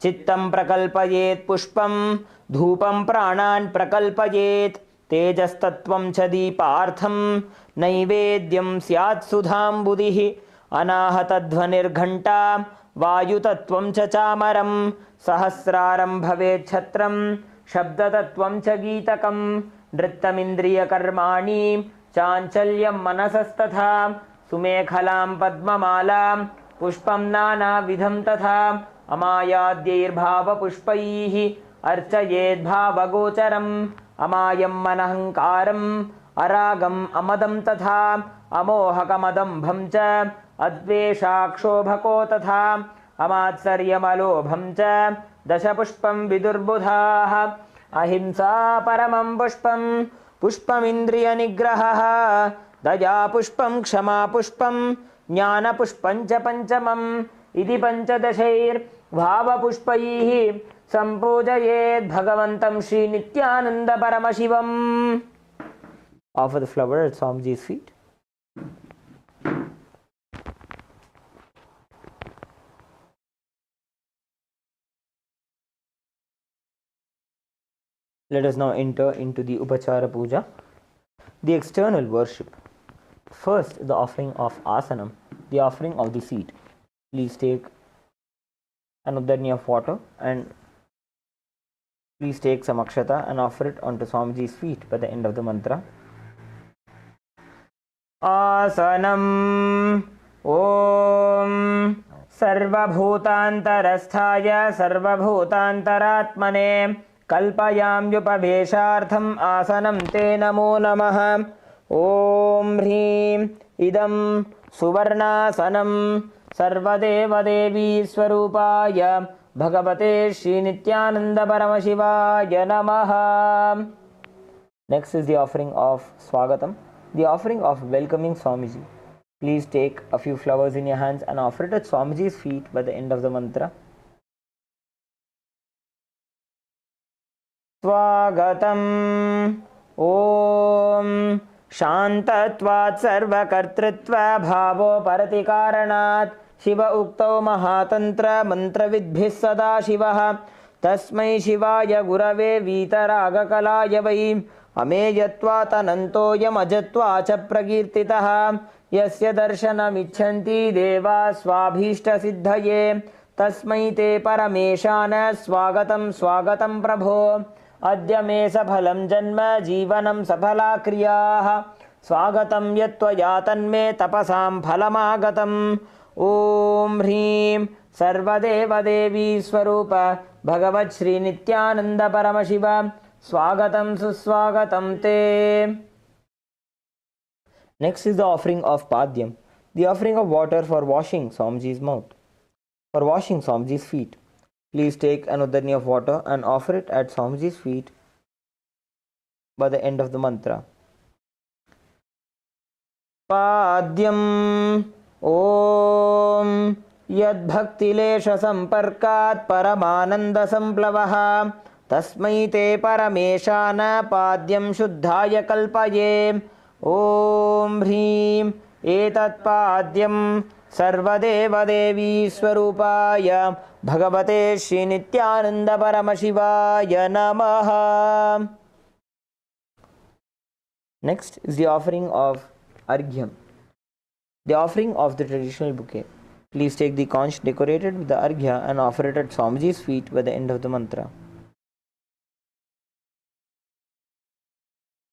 chittam prakalpayet pushpam dhupam pranan prakalpayet तेजस्तत्वं च दीपार्थं नैवेद्यं स्यात् सुधाम्बुधिः अनाहतध्वनिर्घण्टा वायुतत्वं च चामरं सहस्रारं भवेत् छत्रं शब्दतत्वं च गीतकं नृत्तमिन्द्रियकर्माणि चाञ्चल्यं मनसस्तथा सुमेखलां पद्ममालां पुष्पं नानाविधं तथा अमायाद्यैर्भावपुष्पैः अर्चयेद्भावगोचरम् अमायं मनहङ्कारम् अरागम् अमदं तथा अमोहकमदम्भं च अद्वेषाक्षोभको तथा अमात्सर्यमलोभं च दशपुष्पं विदुर्बुधाः अहिंसा परमं पुष्पं पुष्पमिन्द्रियनिग्रहः दया पुष्पं क्षमा पुष्पं ज्ञानपुष्पं च पञ्चमम् इति पञ्चदशैर्भावपुष्पैः सम्पूजयेत् भगवन्तं Shri Nityanand Paramashivam. Offer the flower at Swamiji's feet. Let us now enter into the Upachara Puja, the external worship. First, the offering of Asanam, the offering of the seat. Please take an uddhani of water and please take some akshata and offer it onto Swamiji's feet by the end of the mantra. Asanam Om Sarvabhutantarasthaya Sarvabhutantaratmane Kalpayamyupaveshartham Asanam Te Namo Namaha. Om Hrim Idam Suvarnasanam Sarvadevadevi Swarupaya Bhagavate Shri Nithyananda Paramashivoham Namaha. Next is the offering of Swagatam, the offering of welcoming Swamiji. Please take a few flowers in your hands and offer it at Swamiji's feet by the end of the mantra. Swagatam ॐ शान्तत्वात् सर्वकर्तृत्वभावोपरति कारणात् शिव उक्तौ महातन्त्रमन्त्रविद्भिः सदा शिवः तस्मै शिवाय गुरवे वीतरागकलाय वै अमेयत्वात् अनन्तोऽयमजत्वा च प्रकीर्तितः यस्य दर्शनमिच्छन्ति देवा स्वाभीष्टसिद्धये तस्मै ते परमेशान स्वागतं स्वागतं प्रभो अद्य मे सफलं जन्म जीवनं सफला क्रियाः स्वागतं यत्त्वया तन्मे तपसां फलमागतम् ॐ ह्रीं सर्वदेवदेवी स्वरूप भगवत् श्री नित्यानंद परमशिव स्वागतं सुस्वागतं ते. Next is the offering of Padyam, the offering of water for washing Swamiji's mouth. For washing Swamiji's feet, please take an udarni of water and offer it at Swamiji's feet by the end of the mantra. Padyam Om Yad Bhaktilesha Samparkat Paramananda Samplavah Tasmai Te Parameshana Padyam Shuddhaya Kalpaye Om Hrim Etat Padyam Sarvadevadevi Swarupaya Bhagavate Shri Nithyananda Paramashivaya Namaha. Next is the offering of Arghyam, the offering of the traditional bouquet. Please take the conch decorated with the Arghya and offer it at Swamiji's feet by the end of the mantra.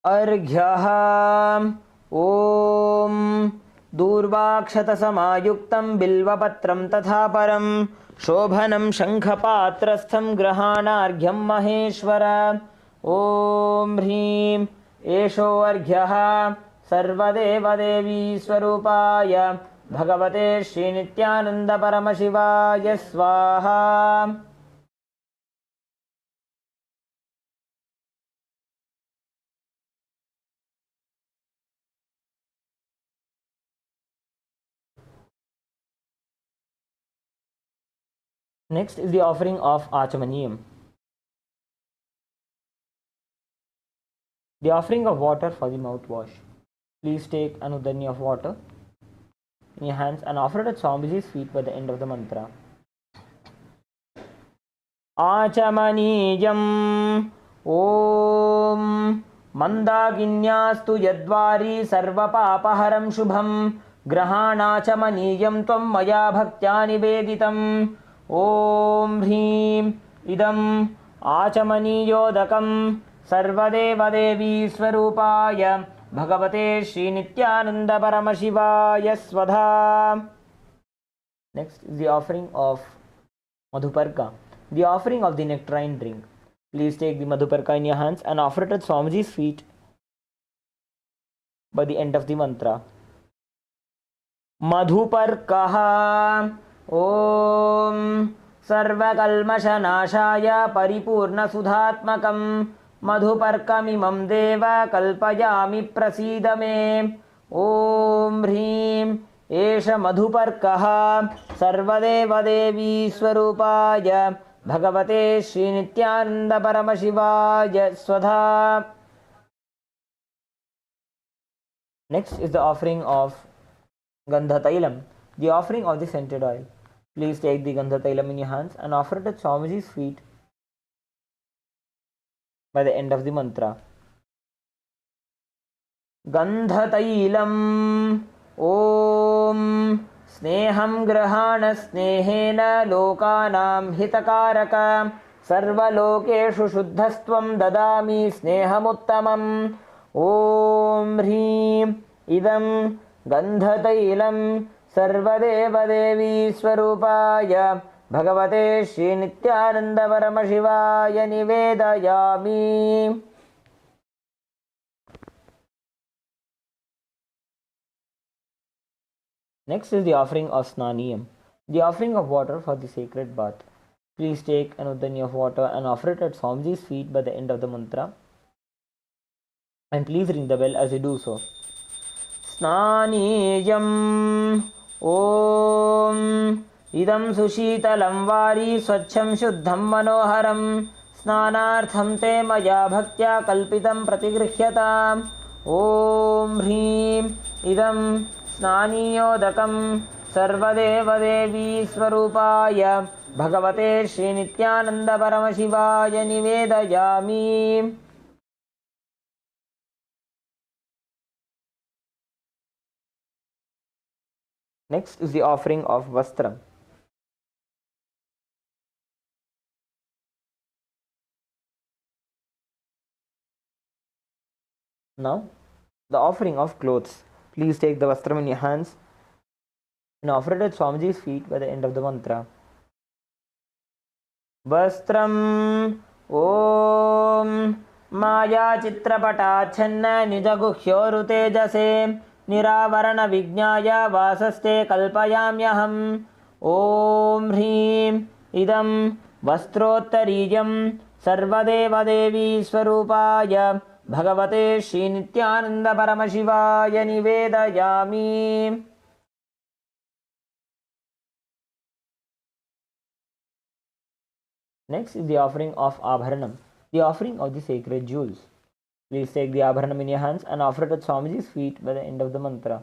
Arghya Om Durvakshatasamayuktam Bilvapatram Tathaparam Shobhanam Shankhapatrastham Grahanarghyam Maheshwara Om Hrim Esho Arghya Sarvadevadevi Swarupaya Bhagavate Shri Nithyananda Paramashivaya Swaha. Next is the offering of Achamaniyam, the offering of water for the mouthwash. Please take an udarni of water in your hands and offer it at Swamiji's feet by the end of the mantra. Achamaniyam Om Mandaginyastu Yadvari Sarvapapaharam Shubham Grahanachamaniyam Tvam Maya Bhaktya Niveditam Om Hrim Idam Achamaniyodakam Sarvadevadevi Swarupaya Bhagavate Shri Nithyananda Paramashivaya Swadha. Next is the offering of Madhuparka, the offering of the nectarine drink. Please take the Madhuparka in your hands and offer it at Swamiji's feet by the end of the mantra. Madhuparkaha Om Sarvakalmashanashaya Paripurna Sudhatmakam Madhuparkamimam Deva Kalpayami Prasidame Om Hrim Esha Madhuparkaha Sarvadevadevi Swarupaya Bhagavate Shri Nithyananda Paramashivaya Swadha. Next is the offering of Gandhatailam, the offering of the scented oil. Please take the Gandhatailam in your hands and offer it at Swamiji's feet by the end of the mantra. Gandhatailam Om Sneham Grahana Snehena Lokanam Hitakaraka Sarvalokeshu Shuddhastvam Dadami Snehamuttamam Om Hrim Idam Gandhatailam Sarvadevadevi Swarupaya Bhagavate Shri Nithyananda Paramashivaya Nivedayami. Next is the offering of Snaniyam, the offering of water for the sacred bath. Please take an udarni of water and offer it at Swamiji's feet by the end of the mantra. And please ring the bell as you do so. Snaniyam Om Idam Sushitalam Vari Swachham Shuddham Manoharam स्नानार्थं ते मया भक्त्या कल्पितं प्रतिगृह्यताम्। ॐ ह्रीं इदं स्नानीयोदकं सर्वदेवदेवी स्वरूपाय भगवते श्रीनित्यानन्दपरमशिवाय निवेदयामि। Next is the offering of Vastram. Now, the offering of clothes. Please take the Vastram in your hands and offer it at Swamiji's feet by the end of the mantra. Vastram Om Maya Chitrapatachhanna Nijaguhyoru Tejase Niravarana Vijnaya Vasaste Kalpayamyaham. Om Hrim Idam Vastrottarijam Sarvadevadevi Swarupaya Bhagavate Srinityananda Paramashivaya Nivedayami. Next is the offering of Abharanam, the offering of the sacred jewels. Please take the Abharanam in your hands and offer it at Swamiji's feet by the end of the mantra.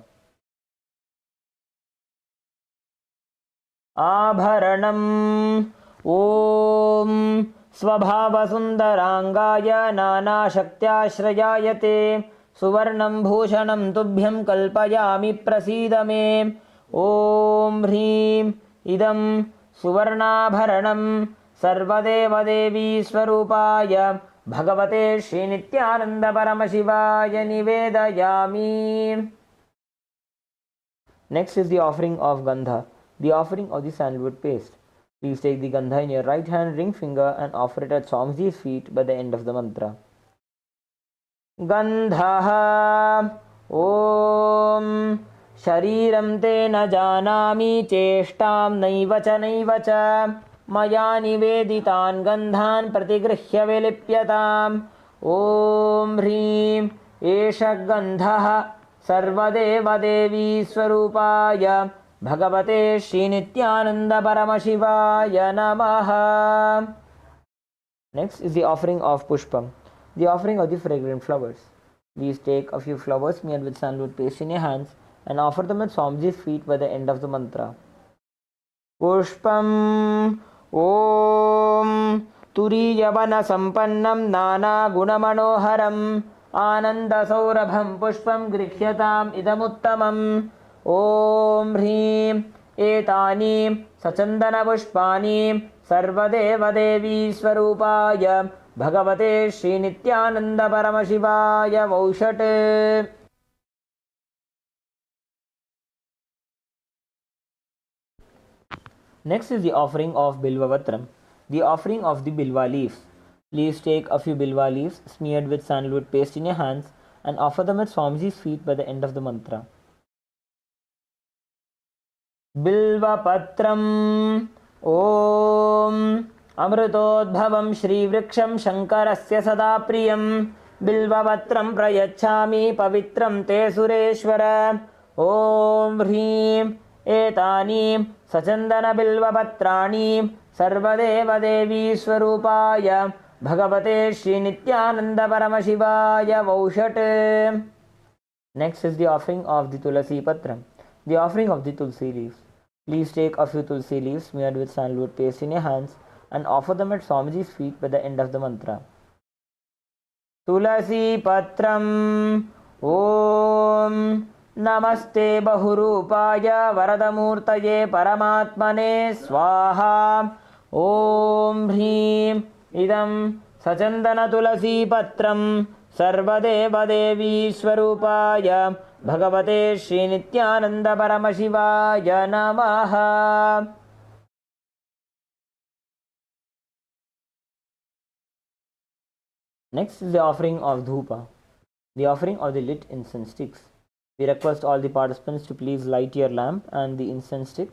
Abharanam Om Svabhavasundarangaya Nana Shaktyashrayayate Suvarnam Bhushanam Tubhyam Kalpayami Prasidame. Om Hrim Idam Suvarnabharanam Sarvadevadevi Swarupaya Bhagavate Srinityananda Paramashivaya Nivedayami. Next is the offering of Gandha, the offering of the sandalwood paste. Please take the Gandha in your right hand ring finger and offer it at Swamiji's feet by the end of the mantra. Gandha Om Shariram te na janami cheshtam naiva cha Maya niveditan gandhan pratigruhya vilipyatam. Om Hrim Esha Gandha Sarvadevadevi Swarupaya Bhagavate Srinityananda Paramashivaya Namaha. Next is the offering of Pushpam, the offering of the fragrant flowers. Please take a few flowers smeared with sandalwood paste in your hands and offer them at Swamiji's feet by the end of the mantra. Pushpam Om Turiyavana Sampannam Nana Gunamanoharam Ananda Saurabham Pushpam Grihyatam Idamuttamam. Om Hrim Etani Sachandana Pushpani Sarvadevadevi Swarupaya Bhagavate Srinityananda Paramashivaya Vaushate. Next is the offering of Bilvavatram, the offering of the Bilva leaves. Please take a few Bilva leaves smeared with sandalwood paste in your hands and offer them at Swamiji's feet by the end of the mantra. Bilvapatram Om Amrutodbhavam Shri Vriksham Shankarasya Sada Priyam Bilvapatram Prayachami Pavitram Te Sureshwara. Om Hrim Etani Sachandana Bilvapatrani Sarvadevadevi Swarupaya Bhagavate Srinityananda Paramashivaya Vaushate. Next is the offering of the Tulasi Patram, the offering of the Tulsi leaves. Please take a few Tulsi leaves smeared with sandalwood paste in your hands and offer them at Swamiji's feet by the end of the mantra. Tulasi Patram Om Namaste Bahurupaya Varadamurtaye Paramatmane Swaha. Om Hrim Idam Sachandana Tulasi Patram Sarvadevadevi Swarupaya Bhagavate Srinityananda Paramashivaya Namaha. Next is the offering of Dhupa, the offering of the lit incense sticks. We request all the participants to please light your lamp and the incense stick.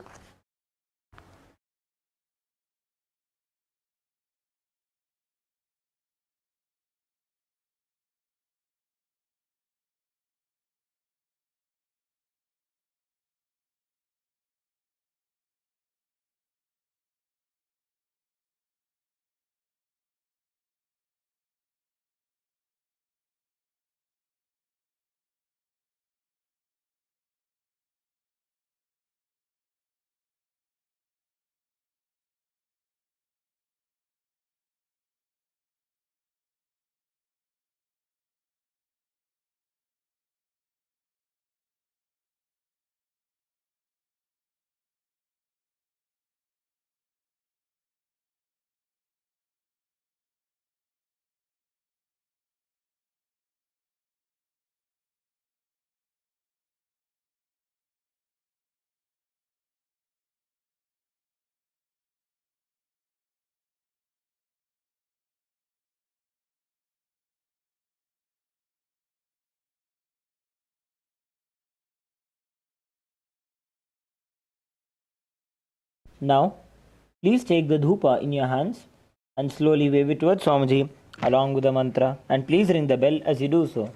Now, please take the dhupa in your hands and slowly wave it towards Swamiji along with the mantra, and please ring the bell as you do so.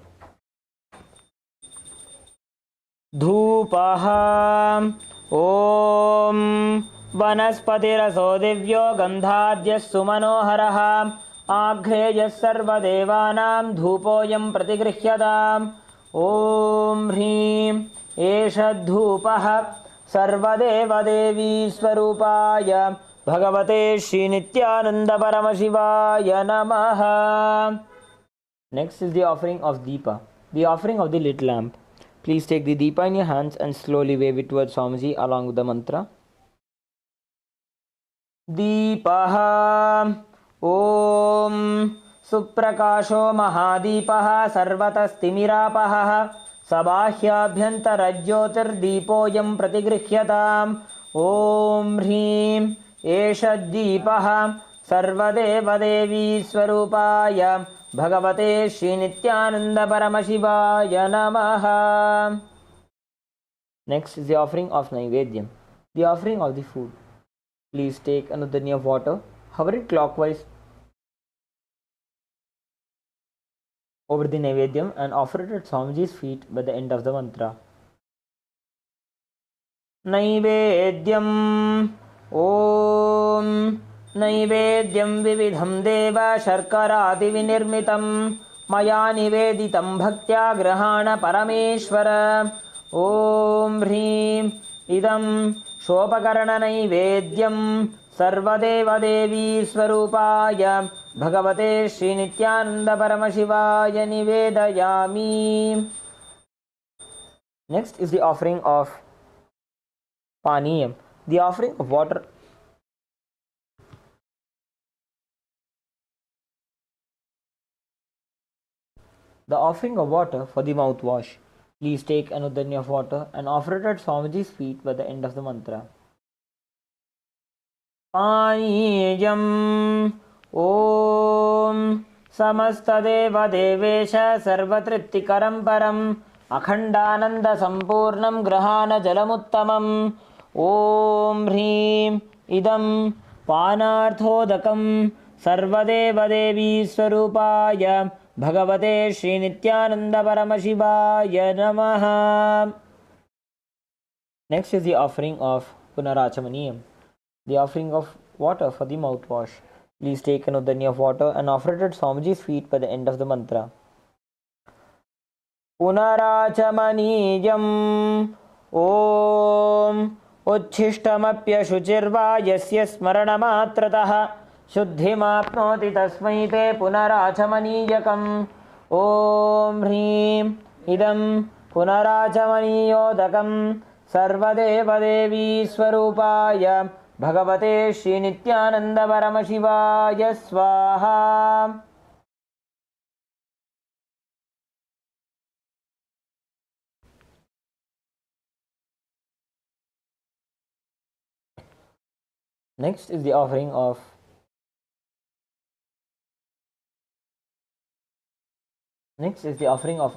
Dhupaha Om Vanaspatiraso Divyo Gandhadyas Sumanoharaha Aghrejas Sarvadevanam Dhupoyam Pratigrihyadam Om Hrim Esha Dhupaha Sarvadeva Devi Swarupaya Bhagavate Shri Nithyananda Paramashivaya Namaha. Next is the offering of Deepa, the offering of the lit lamp. Please take the Deepa in your hands and slowly wave it towards Swamiji along with the mantra. Deepaha Om Suprakasho Mahadipaha Sarvatastimiراpaha Sabāhyabhyantarajyotir Deepoyam Pratigrihyataam Om Hrim Esha Deepaha Sarvadeva Devi Swarupaya Bhagavate Shri Nithyananda Paramashivaya Namaha. Next is the offering of Naivedyam, the offering of the food. Please take another udani of water, hover it clockwise over the Naivedyam and offer it at Swamiji's feet by the end of the mantra. Naivedyam Om Naivedyam Vividham Deva Sharkarati Vinirmitam Maya Niveditam Bhaktya Grahana Parameshwara Om Hrim Idam Shopakarana Naivedyam Sarvadeva Devi Swarupaya Bhagavate Shri Nithyananda Paramashivaya Nivedayami. Next is the offering of Paniyam, the offering of water. The offering of water for the mouthwash. Please take an udani of water and offer it at Swamiji's feet by the end of the mantra. Paniyam Om Samastadeva Devesha Sarvatriptikaram Param Akhandananda Sampurnam Grahana Jalamuttamam Om Hrim Idam Panarthodakam Sarvadeva Devi Swarupaya Bhagavate Shri Nithyananda Paramashivaya Namaha. Next is the offering of Punarachamaniyam, the offering of water for the mouthwash. Please take an udani of water and offer it at Swamiji's feet by the end of the mantra. Punarachamaniyam Om Uchchishtamapya Shuchirva Yasya Smaranamatrataha Shuddhimapnoti Tasmai Te Punarachamaniyakam Om Hrim Idam Punarachamaniyodakam Sarvadeva Devi Swarupaya Bhagavate Shri Nithyananda Paramashivaya Swaha. Next is the offering of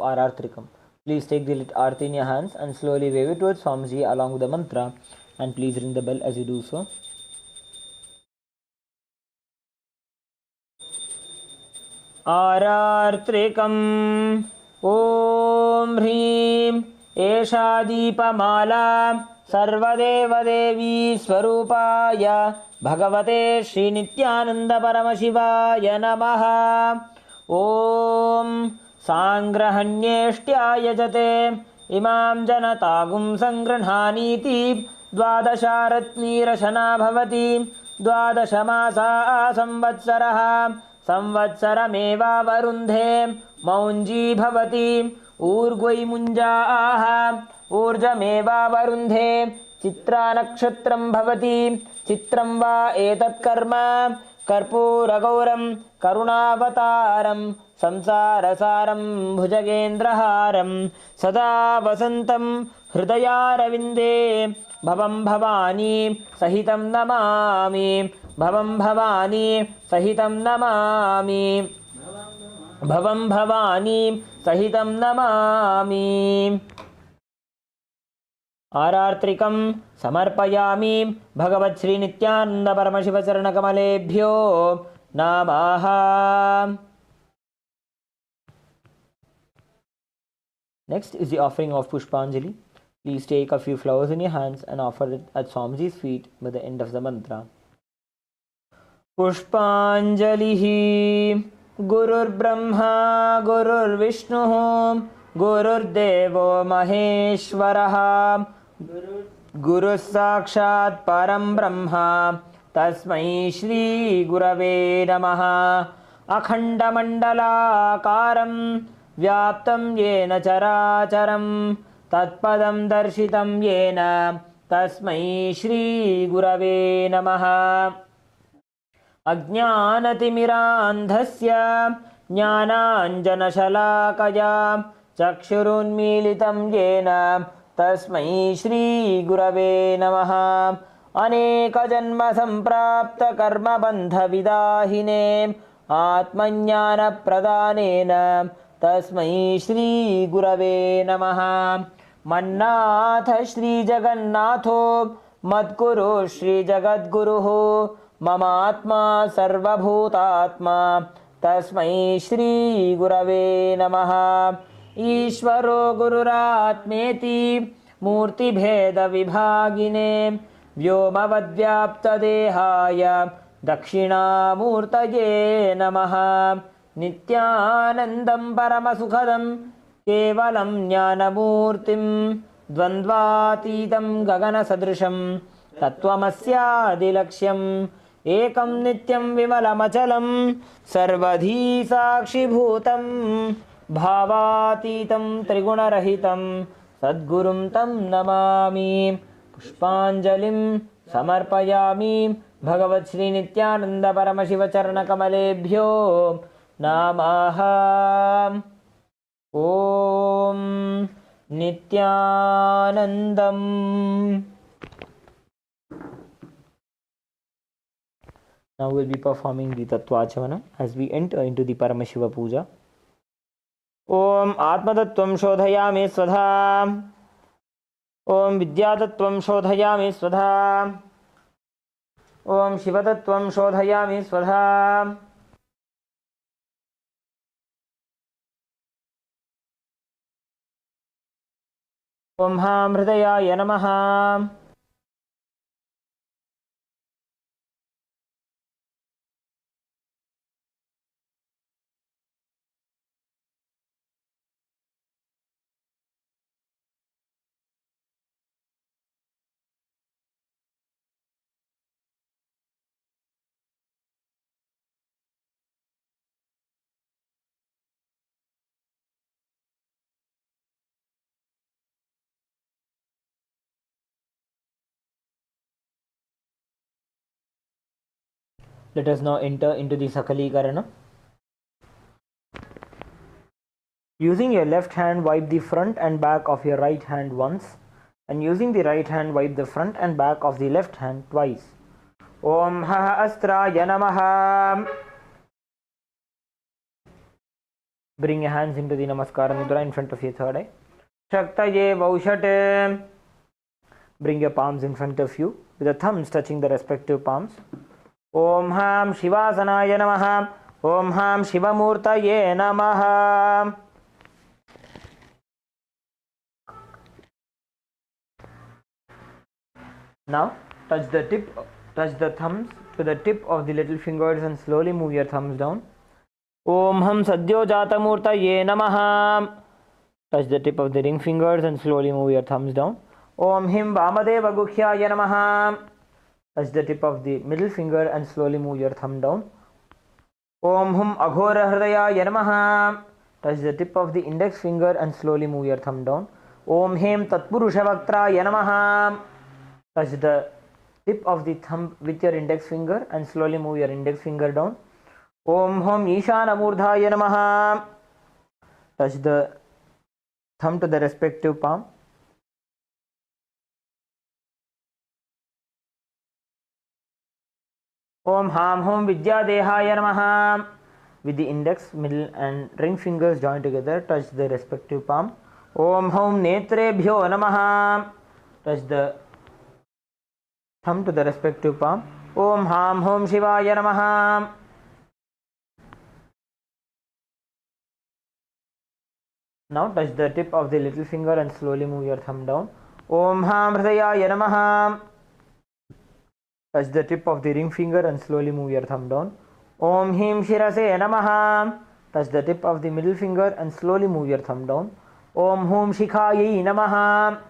R.R. Trikam. Please take the lit Aarti in your hands and slowly wave it towards Swamiji along with the mantra, and please ring the bell as you do so. R.R. Trikam Om Hrim Esha Deepamala Sarvadeva Devi Swarupaya Bhagavate Shri Nithyananda Paramashivaya Namaha. Om Sangrahanyeshtya Yajate Imam Janatagum Sangranhaniti Dvadasharatnirashana Bhavati Dvadashamasa Samvatsaraha Samvatsarameva Varundhe Maunji Bhavati Urgvai Munjaaha Urjameva Varundhe Chitra Nakshatram Bhavati Chitram Va Etat Karma Karpuragauram Karunavataram Samsarasaram Bhujagendraharam Sada Vasantam Hridayāravinde Bhavam Bhavani Sahitam Namami Bhavam Bhavani Sahitam Namami Bhavam Bhavani Sahitam Namami. आरार्त्रिकं समर्पयामि भगवत् श्री नित्यानंद परमशिव चरणकमलेभ्यो नमः. Next is the offering of Pushpanjali. Please take a few flowers in your hands and offer it at Swamiji's feet by the end of the mantra. Pushpanjalihi Gurur Brahma Gurur Vishnu Gurur Devo Maheshwaraha Guru Sakshat Param Brahma Tasmai Shri Gurave Namaha. Akhanda Mandala Karam Vyaptam Yena Characharam Tatpadam Darshitam Yena Tasmai Shri Gurave Namaha. अज्ञानतिमिरान्धस्य ज्ञानाञ्जनशलाकया चक्षुरुन्मीलितं येन तस्मै श्रीगुरवे नमः. अनेकजन्मसम्प्राप्तकर्मबन्धविदाहिने आत्मज्ञानप्रदानेन तस्मै श्रीगुरवे नमः. मन्नाथ श्रीजगन्नाथो मद्गुरु श्रीजगद्गुरुः ममात्मा सर्वभूतात्मा तस्मै श्रीगुरवे नमः. ईश्वरो गुरुरात्मेति मूर्तिभेदविभागिने व्योमवद्व्याप्तदेहाय दक्षिणामूर्तये नमः. नित्यानन्दं परमसुखदं केवलं ज्ञानमूर्तिं द्वन्द्वातीतं गगनसदृशं तत्त्वमस्यादिलक्ष्यम् एकं नित्यं विमलमचलं सर्वधी साक्षिभूतं भावातीतं त्रिगुणरहितं सद्गुरुं तं नमामि. पुष्पाञ्जलिं समर्पयामि भगवत् श्री नित्यानंद परमशिव चरणकमलेभ्यो नमः. ॐ नित्यानन्दम्. Now we will be performing the Tattvachavana as we enter into the Paramashiva Puja. Om Atmatattvam Shodhayami Svadha. Om Vidyatattvam Shodhayami Svadha. Om Shivatattvam Shodhayami Svadha. Om Ham Hridayaya Namaha. Let us now enter into the Sakalikarana. Using your left hand, wipe the front and back of your right hand once, and using the right hand, wipe the front and back of the left hand twice. Om Ha Astraya Namaha. Bring your hands into the Namaskara Mudra in front of your third eye. Shaktaye Vaushate. Bring your palms in front of you with the thumbs touching the respective palms. Om Ham Shivasanaya Namaha. Om Ham Shivamurtaye Namaha. Now touch the thumbs to the tip of the little fingers and slowly move your thumbs down. Om Ham Sadyo Jatamurtaye Namaha. Touch the tip of the ring fingers and slowly move your thumbs down. Om Him Vamadeva Gukhyaya Namaha. Touch the tip of the middle finger and slowly move your thumb down. Om Hum Aghora Hridayaya Namaha. Touch the tip of the index finger and slowly move your thumb down. Om Hem Tatpurushavaktraya Namaha. Touch the tip of the thumb with your index finger and slowly move your index finger down. Om Hum Ishanamurdhaya Namaha. Touch the thumb to the respective palm. Om Ham Hum Vidyadehaya Namaha. With the index, middle and ring fingers joined together, touch the respective palm. Om Hum Netrebhyo Namaha. touch the thumb to the respective palm. Om Ham Hom Shivaya Namaha. Now touch the tip of the little finger and slowly move your thumb down. Om Ham Hridayaya Namaha. Touch the tip of the ring finger and slowly move your thumb down. Om Him Shirase Namaha. Touch the tip of the middle finger and slowly move your thumb down. Om Hum Shikhayi Namaha.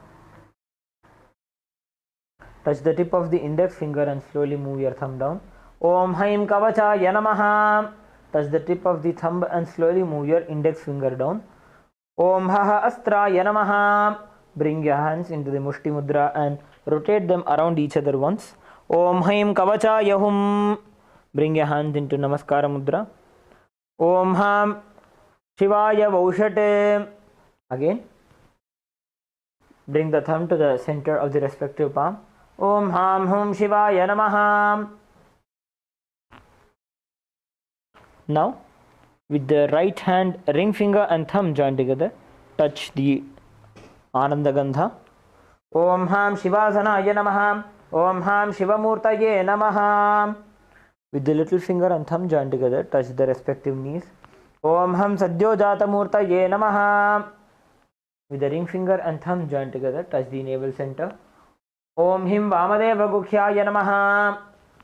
Touch the tip of the index finger and slowly move your thumb down. Om Haim Kavachaya Namaha. Touch the tip of the thumb and slowly move your index finger down. Om Haha Astraya Namaha. Bring your hands into the Mushti Mudra and rotate them around each other once. Om Haim Kavachaya Hum. Bring your hands into Namaskara Mudra. Om Ham Shivaya Vaushate. Again. Bring the thumb to the center of the respective palm. Om Ham Hum Shivaya Namaha. Now, with the right hand, ring finger and thumb joined together, touch the Ananda Gandha. Om Ham Shivasana Namaha. Om Ham Shivamurtaye Namaha. With the little finger and thumb joined together, touch the respective knees. Om Ham Sadyo Jata Murtaye Namaha. With the ring finger and thumb joined together, touch the navel center. Om Him Vamadeva Gukhyaya Namaha.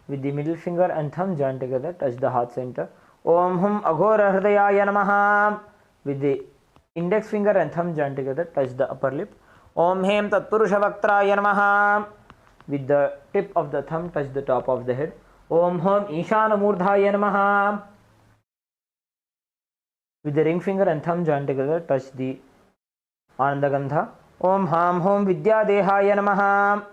With the middle finger and thumb joined together, touch the heart center. Om Hum Aghora Hridayaya Namaha. With the index finger and thumb joined together, touch the upper lip. Om Hem Tatpurusha Vaktraya Namaha. With the tip of the thumb, touch the top of the head. Om Hum Ishana Murdhaya Namaha. With the ring finger and thumb joined together, touch the Ananda Gandha. Om Ham Hom Vidya Dehaya Namaha.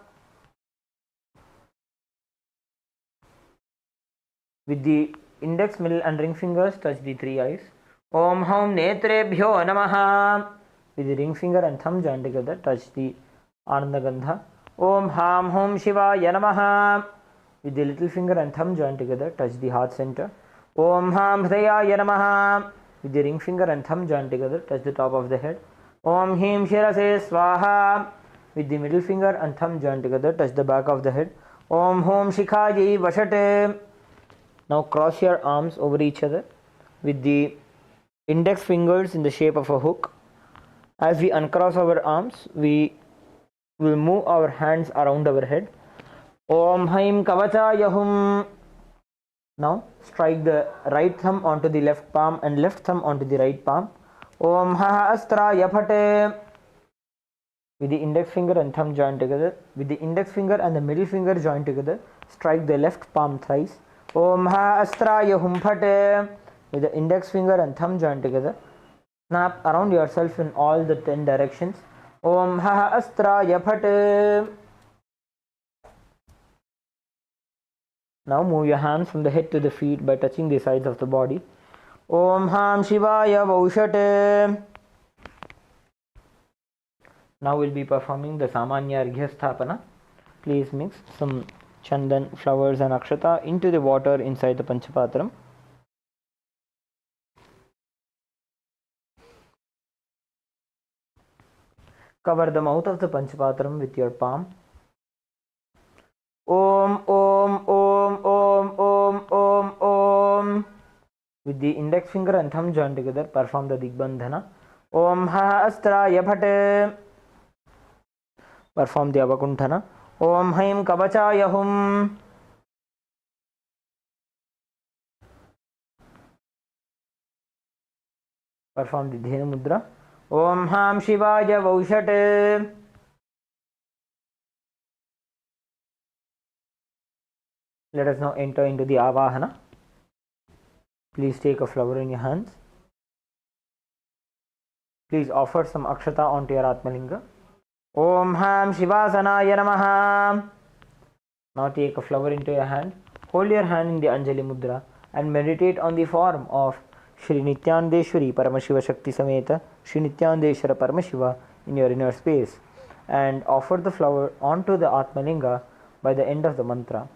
With the index, middle and ring fingers, touch the three eyes. Om Hom Netrebhyo Namaha. With the ring finger and thumb joined together, touch the Ananda Gandha. Om Ham Hom Shivaya Namaha. With the little finger and thumb joined together, touch the heart center. Om Ham Hridayaya Namaha. With the ring finger and thumb joined together, touch the top of the head. Om Him Shirase Swaha. With the middle finger and thumb joined together, touch the back of the head. Om Hom Shikhaji Vashate. Now cross your arms over each other with the index fingers in the shape of a hook. As we uncross our arms, we will move our hands around our head. Om Haim Kavachaya Hum. Now strike the right thumb onto the left palm and left thumb onto the right palm. Om Haha Astraya Phate. With the index finger and thumb joined together, with the index finger and the middle finger joined together, strike the left palm thrice. Om Ha Astraya Hum Phate. With the index finger and thumb joined together, snap around yourself in all the 10 directions. Om Ha Astraya Phate. Now move your hands from the head to the feet by touching the sides of the body. Om Ham Shivaya Vaushate. Now we'll be performing the Samanya Arghya Sthapana. Please mix some chandan, flowers and akshata into the water inside the Panchapatram. Cover the mouth of the Panchapatram with your palm. Om Om Om Om Om Om Om. With the index finger and thumb joined together, perform the Digbandhana. Om Ha Astraya Phate. Perform the Avakunthana. Om Haim Kavachaya Hum. Perform the Dhenu Mudra. Om Ham Shivaya Vaushate. Let us now enter into the Avahana. Please take a flower in your hands. Please offer some akshata onto your Atmalinga. Om Ham Shivasana Namaha. Now take a flower into your hand. Hold your hand in the Anjali Mudra and meditate on the form of Shri Nithyanandeshwari Paramashiva Shakti Sameta Shri Nithyanandeshwara Paramashiva in your inner space and offer the flower onto the Atmalinga by the end of the mantra.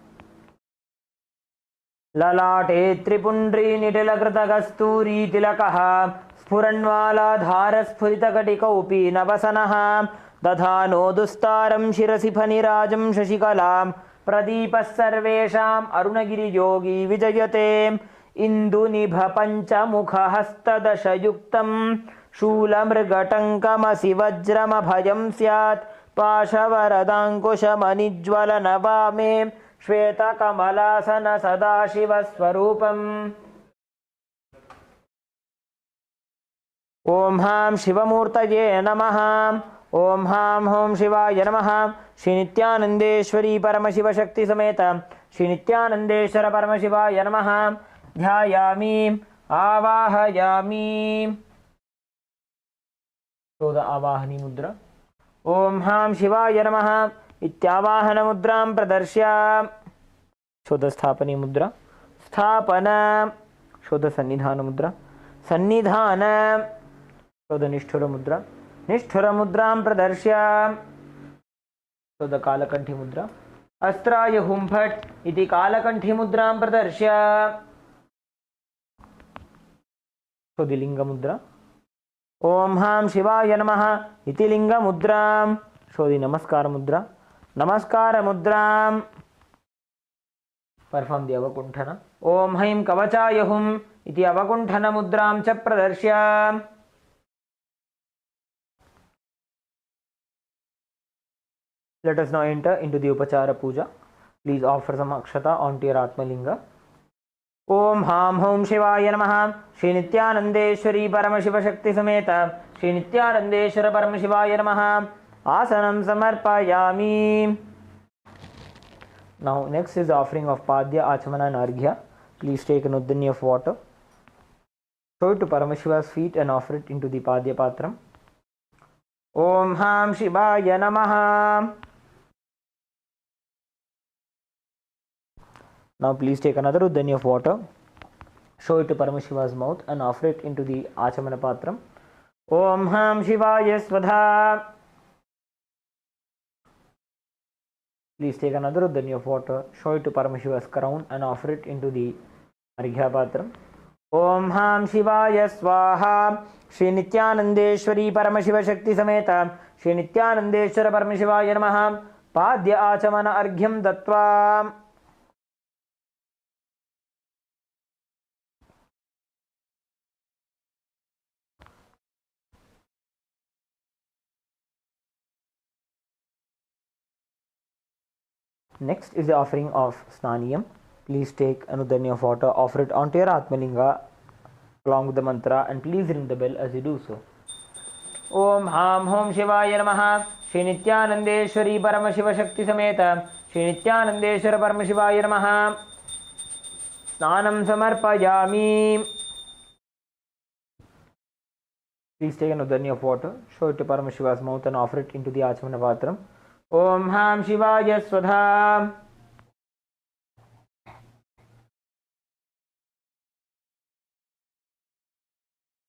Lalate Tripundri Nitila Kasturi Tilakaha Spuranwala Dhara Spurita Katikaupi Navasanaha दधानो दुस्तारं शिरसि फनिराजं शशिकलां प्रदीपः सर्वेषाम् अरुणगिरियोगी विजयते इन्दुनिभपञ्चमुखहस्तदशयुक्तं शूलमृगटङ्कमसि वज्रमभयं स्यात् पाशवरदाङ्कुशमनिज्वलनवामे श्वेतकमलासन सदाशिवस्वरूपम् ॐ हां शिवमूर्तये नमः। ॐ हां हों शिवाय नमः। श्री नित्यानंदेश्वरी परमशिवशक्ति समेत श्री नित्यानंदेश्वर परमशिवाय नमः। ध्यायामि आवाहयामि। शोध आवाहनी मुद्रा। ॐ हां शिवाय नमः इत्यावाहन मुद्रां प्रदर्श्य शोध स्थापनी मुद्रा। स्थापन शोध सन्निधान मुद्रा। सन्निधान शोध निष्ठुर मुद्रा। निष्ठुर मुद्रां प्रदर्श्य शोध कालकंठी मुद्रा। अस्त्राय हुंफट इति कालकंठी मुद्रां प्रदर्श्य शोध लिंग मुद्रा। ॐ हां शिवाय नमः इति लिंग मुद्रां शोधि नमस्कार मुद्रा। नमस्कार मुद्रां परफॉर्म द अवकुंठन। ॐ हैं कवचाय हुं इति अवकुंठन मुद्रां च प्रदर्श्य let us now enter into the upachara puja. Please offer some akshata onto your atmalinga. Om Ham Hom Shivaya Namaha. Shri Nithyanandeshwari Paramashiva Samaet Shri Nithyanandeshwara Paramashivoham Namaha. Asanam Samarpayami. Now next is the offering of Padya, Achamana and Arghya. Please take an uddani of water. Throw it to Paramashiva's feet and offer it into the Padya Patram. Om Ham Shivaya Namaha. Now please take another uddani of water, show it to Paramashiva's mouth and offer it into the Achamana Patram. Om Ham Shivaya Svadha. Please take another uddani of water, show it to Paramashiva's crown and offer it into the Arghya Patram. Om Ham Shivaya Swaha. Shri Nithyanandeshwari Paramashiva Shakti Sameta Shri Nithyanandeshwara Paramashivoham Namaha. Padya Achamana Arghyam Dattva. Next is the offering of Snaniyam. Please take an uddani of water, offer it onto your Atmalinga along with the mantra and please ring the bell as you do so. Om Ham Hom Shivaya Namaha. Shri Nithyanandeshwari Paramashiva Shakti Sameta Shri Nithyanandeshwara Paramashivoham Namaha. Snanam Samarpayami. Please take an uddani of water, show it to Paramashiva's mouth and offer it into the Achamana Patram. Om Ham Shivaya Svadha.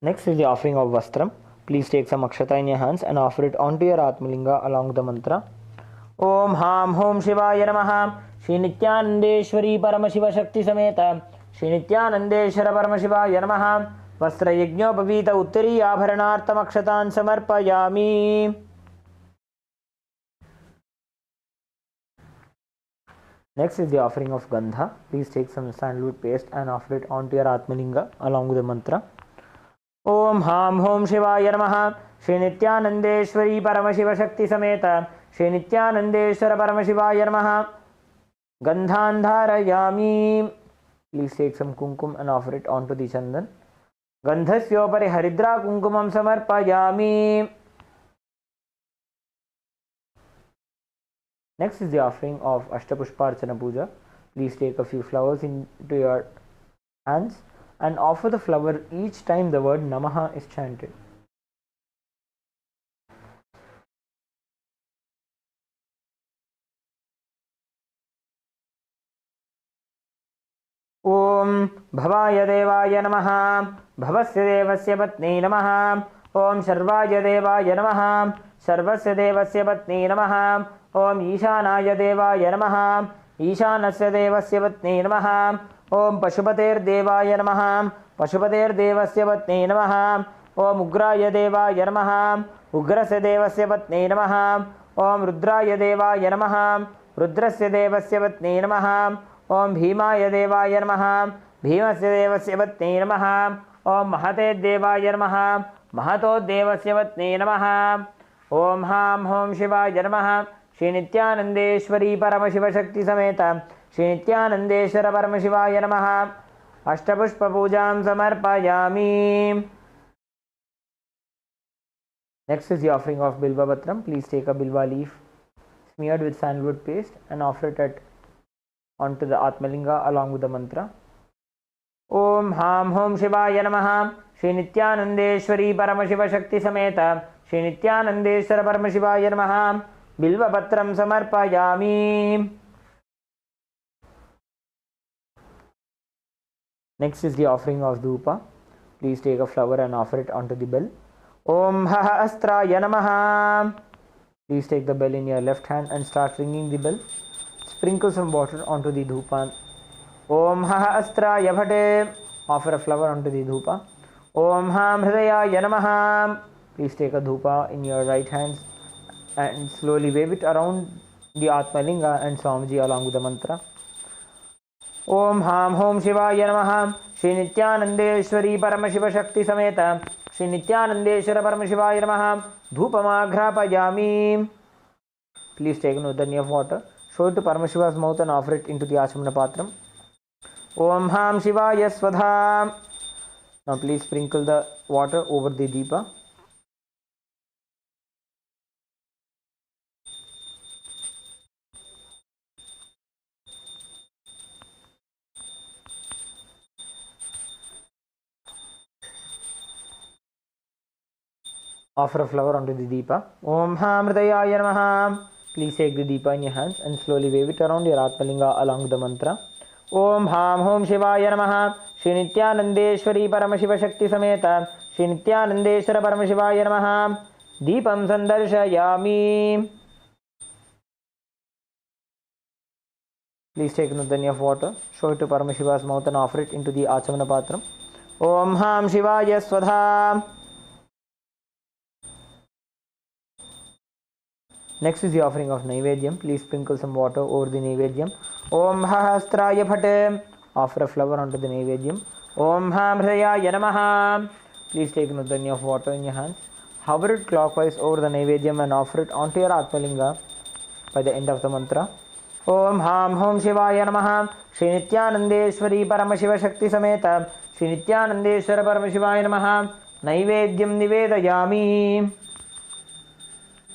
Next is the offering of Vastram. Please take some akshata in your hands and offer it onto your Atmalinga along with the mantra. Om Ham Hom Shivaya Namaha. Shri Nithyanandeshwari Paramashiva Shakti Sameta Shri Nithyanandeshwara Paramashivoham Namaha. Vastra Yajñopavita Uttari Abharanartam Akshatan Samarpayami. Next is the offering of Gandha. Please take some sandalwood paste and offer it onto your Atmalinga along with the mantra. Om Ham Hom Shivaya Namaha. Shri Nithyanandeshwari Paramashiva Shakti Sameta Shri Nithyanandeshwara Paramashivoham Namaha. Gandhan Dharayami. Please take some kumkum and offer it onto the chandan. Gandhasyopari Haridra Kumkumam Samarpayami. Next is the offering of Ashtapushparchana Puja. Please take a few flowers into your hands and offer the flower each time the word Namaha is chanted. Om Bhavaya Devaya Namaha. Bhavasya Devasya Patni Namaha. Om Sharvaya Devaya Namaha. Sarvasya Devasya Patni Namaha. Om Ishanaya Devaya Namaha. Ishanasya Devasya Patni Namaha. Om Pashupater Devaya Namaha. Pashupater Devasya Patni Namaha. ॐ उग्राय देवाय नमः उग्रस्य देवस्य पत्न्यै नमः ॐ रुद्राय देवाय नमः रुद्रस्य देवस्य पत्न्यै नमः ॐ भीमाय देवाय नमः भीमस्य देवस्य पत्न्यै नमः ॐ महते देवाय नमः महतो देवस्य पत्न्यै नमः ॐ हां हों शिवाय नमः श्री नित्यानंदेश्वरी परमशिवशक्ति समेत श्री नित्यानंदेश्वर परमशिवाय नमः अष्टपुष्पपूजां समर्पयामि. Next is the offering of Bilva Patram. Please take a Bilva leaf smeared with sandalwood paste and offer it onto the Atmalinga along with the mantra. Om Ham Hom Shivaya Namaha Shri Nithyanandeshwari Paramashiva Shakti Sameta Shri Nithyanandeshwara Paramashivaya Namaha Bilva Patram Samarpayami. Next is the offering of Dhupa. Please take a flower and offer it onto the bell. Om Haha Astraya Namaha. Please take the bell in your left hand and start ringing the bell. Sprinkle some water onto the dhupa. Om Haha Astraya Bhate. Offer a flower onto the dhupa. Om Ham Hridayaya Namaha. Please take a dhupa in your right hand and slowly wave it around the Atmalinga and Swamiji along with the mantra. Om Ham Hom Shivaya Namaha Shri Nithyanandeshwari Paramashiva Shakti Sameta Shri Nithyanandeshwara Paramashivaya Namaha Dhupamagrapayami. Please take an udani of water, show it to Paramashiva's mouth and offer it into the Achamana Patram. Om Ham Shivaya Swadha. Now please sprinkle the water over the Deepa. Offer a flower onto the Deepa. Om Ham Hridayaya Namaha. Please take the Deepa in your hands and slowly wave it around your Atmalinga along with the mantra. Om Ham Hom Shivaya Namaha Shri Nithyanandeshwari Paramashiva Shakti Sameta Shri Nithyanandeshwara Paramashivaya Namaha Deepam Sandarshayami. Please take an udani of water, show it to Paramashiva's mouth and offer it into the Achamana Patram. Om Ham Shivaya Swadha. Next is the offering of Naivedyam. Please sprinkle some water over the Naivedyam. Om Hahastraya Bhate. Offer a flower onto the Naivedyam. Om Ham Hridayaya Namaha. Please take an udani of water in your hands. Hover it clockwise over the Naivedyam and offer it onto your Atmalinga by the end of the mantra. Om Ham Hom Shivaya Namaha Shri Nithyanandeshwari Paramashiva Shakti Sameta Shri Nithyanandeshwara Paramashivaya Namaha Naivedyam Nivedayami.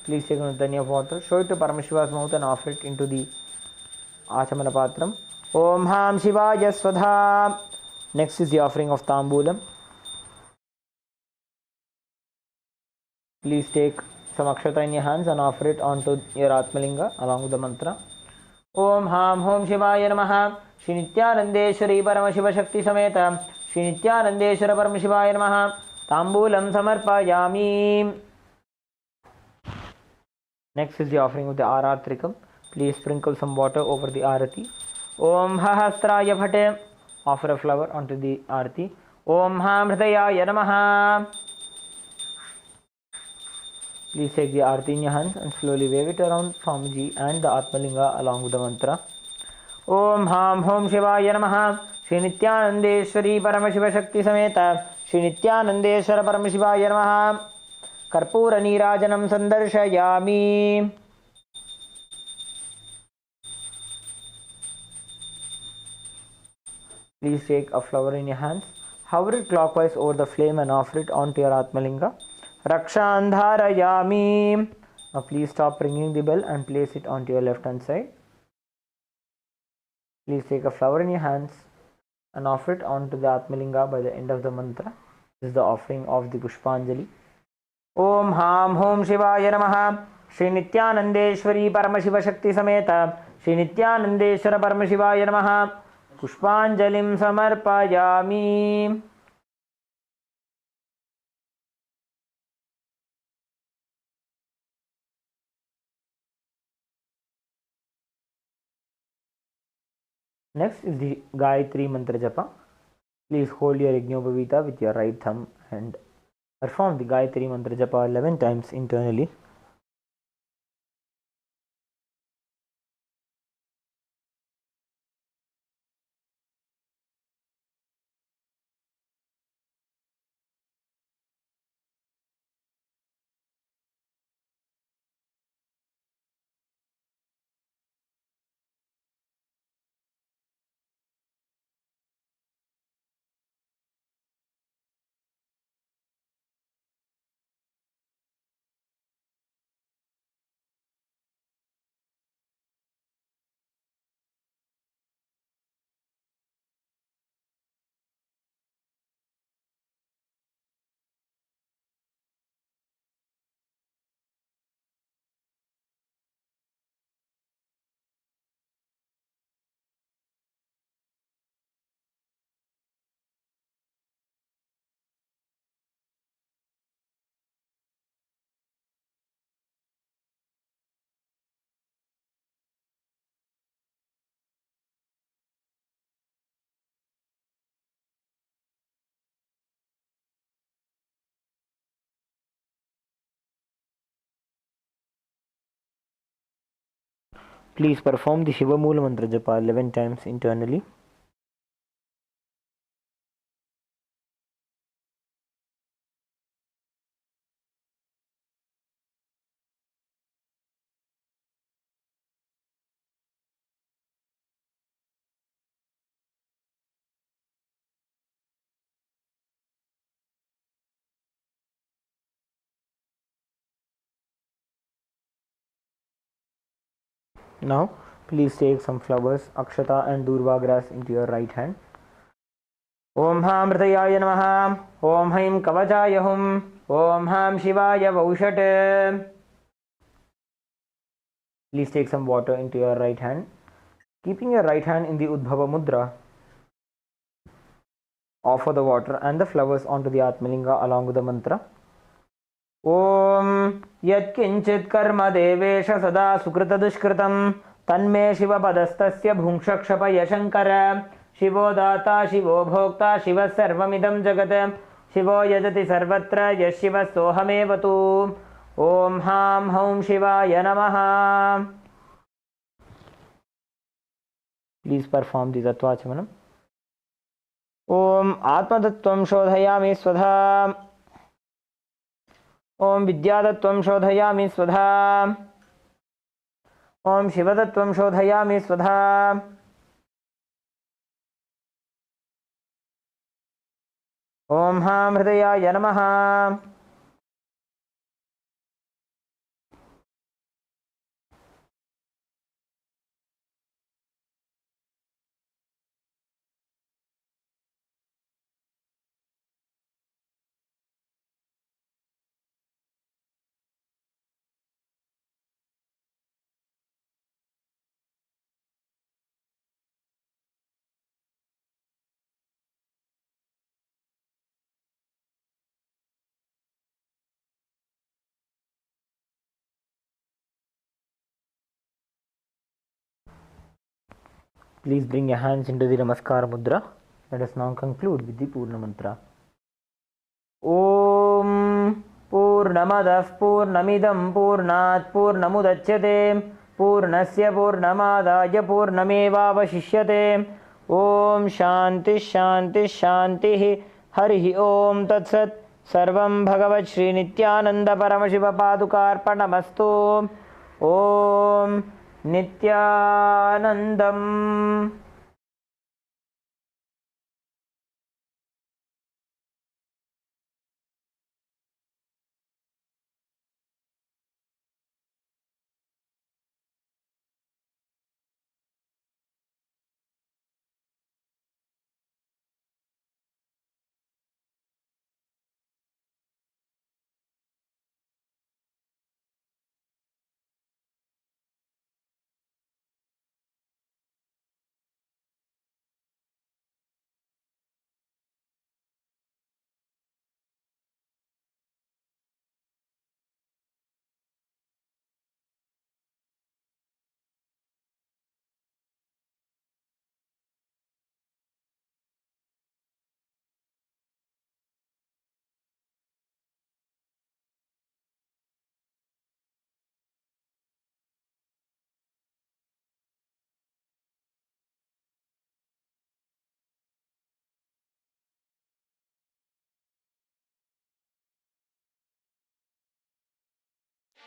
Please take an udani of water, show it to Paramashiva's mouth and offer it into the Achamana Patram. Om Ham Shivaya Swadha. Next is the offering of Tambulam. Please take some akshata in your hands and offer it onto your Atmalinga along with the mantra. Om Ham Hom Shivaya Namaha Shri Nithyanandeshwari Paramashiva Shakti Sameta Shri Nithyanandeshwara Paramashivaya Namaha Tambulam Samarpayami. Next is the offering of the Aratrikam. Please sprinkle some water over the Arati. Om Hahastraya Bhate. Offer a flower onto the Arati. Om Ham Hridayaya Namaha. Please take the Arati in your hands and slowly wave it around Swamiji and the Atmalinga along with the mantra. Om Ham Hom Shivaya Namaha Shri Nithyanandeshwari Paramashiva Shakti Sameta Shri Nithyanandeshwara Paramashivaya Namaha Karpura Nirajanam Sandarshayami. Please take a flower in your hands, hover it clockwise over the flame and offer it onto your Atmalinga. Rakshandharayami. Now please stop ringing the bell and place it onto your left hand side. Please take a flower in your hands and offer it onto the Atmalinga by the end of the mantra. This is the offering of the Pushpanjali. Om Ham Hom Shivaya Namaha Shri Nithyanandeshwari Paramashiva Shakti Sameta Shri Nithyanandeshwara Paramashivaya Namaha Pushpanjalim Samarpayami. Next is the Gayatri Mantra Japa. Please hold your Yajnopavita with your right thumb and Perform the Gayatri Mantra Japa 11 times internally. Please perform the Shiva Mula Mantra Japa 11 times internally. Now, please take some flowers, akshata and durva grass into your right hand. Om Ham Hridayaya Namaha. Om Haim Kavachaya Hum. Om Ham Shivaya Vaushat. Please take some water into your right hand. Keeping your right hand in the Udbhava Mudra, offer the water and the flowers onto the Atmalinga along with the mantra. Om Yat Kinchit Karma Devesha Sada Sukrita Dushkritam Tanme Shiva Padastasya Bhungshakshapa Yashankara Shivo Data Shivo Bhokta Shiva Sarvamidam Jagat Shivo Yajati Sarvatra Yashiva Sohamevatu. Om Ham Haum Shivaya Namaha. Please perform the Tattvachamanam. Om Atmatattvam Shodhayami Swadha. Om Vidyatattvam Shodhayami Swadha. Om Shivatattvam Shodhayami Swadha. Om Ham Hridayaya Namaha. Please bring your hands into the Namaskar Mudra. Let us now conclude with the Purna Mantra. Om Purnamadah Purnamidam Purnat Purnamudachyate Purnasya Purnamadaya Purnamevavashishyate. Om Shanti Shanti Shanti Harihi Om Tat Sat. Sarvam Bhagavat Shri Nithyananda Paramashiva Padukarpanamastu. Om Nithyanandam.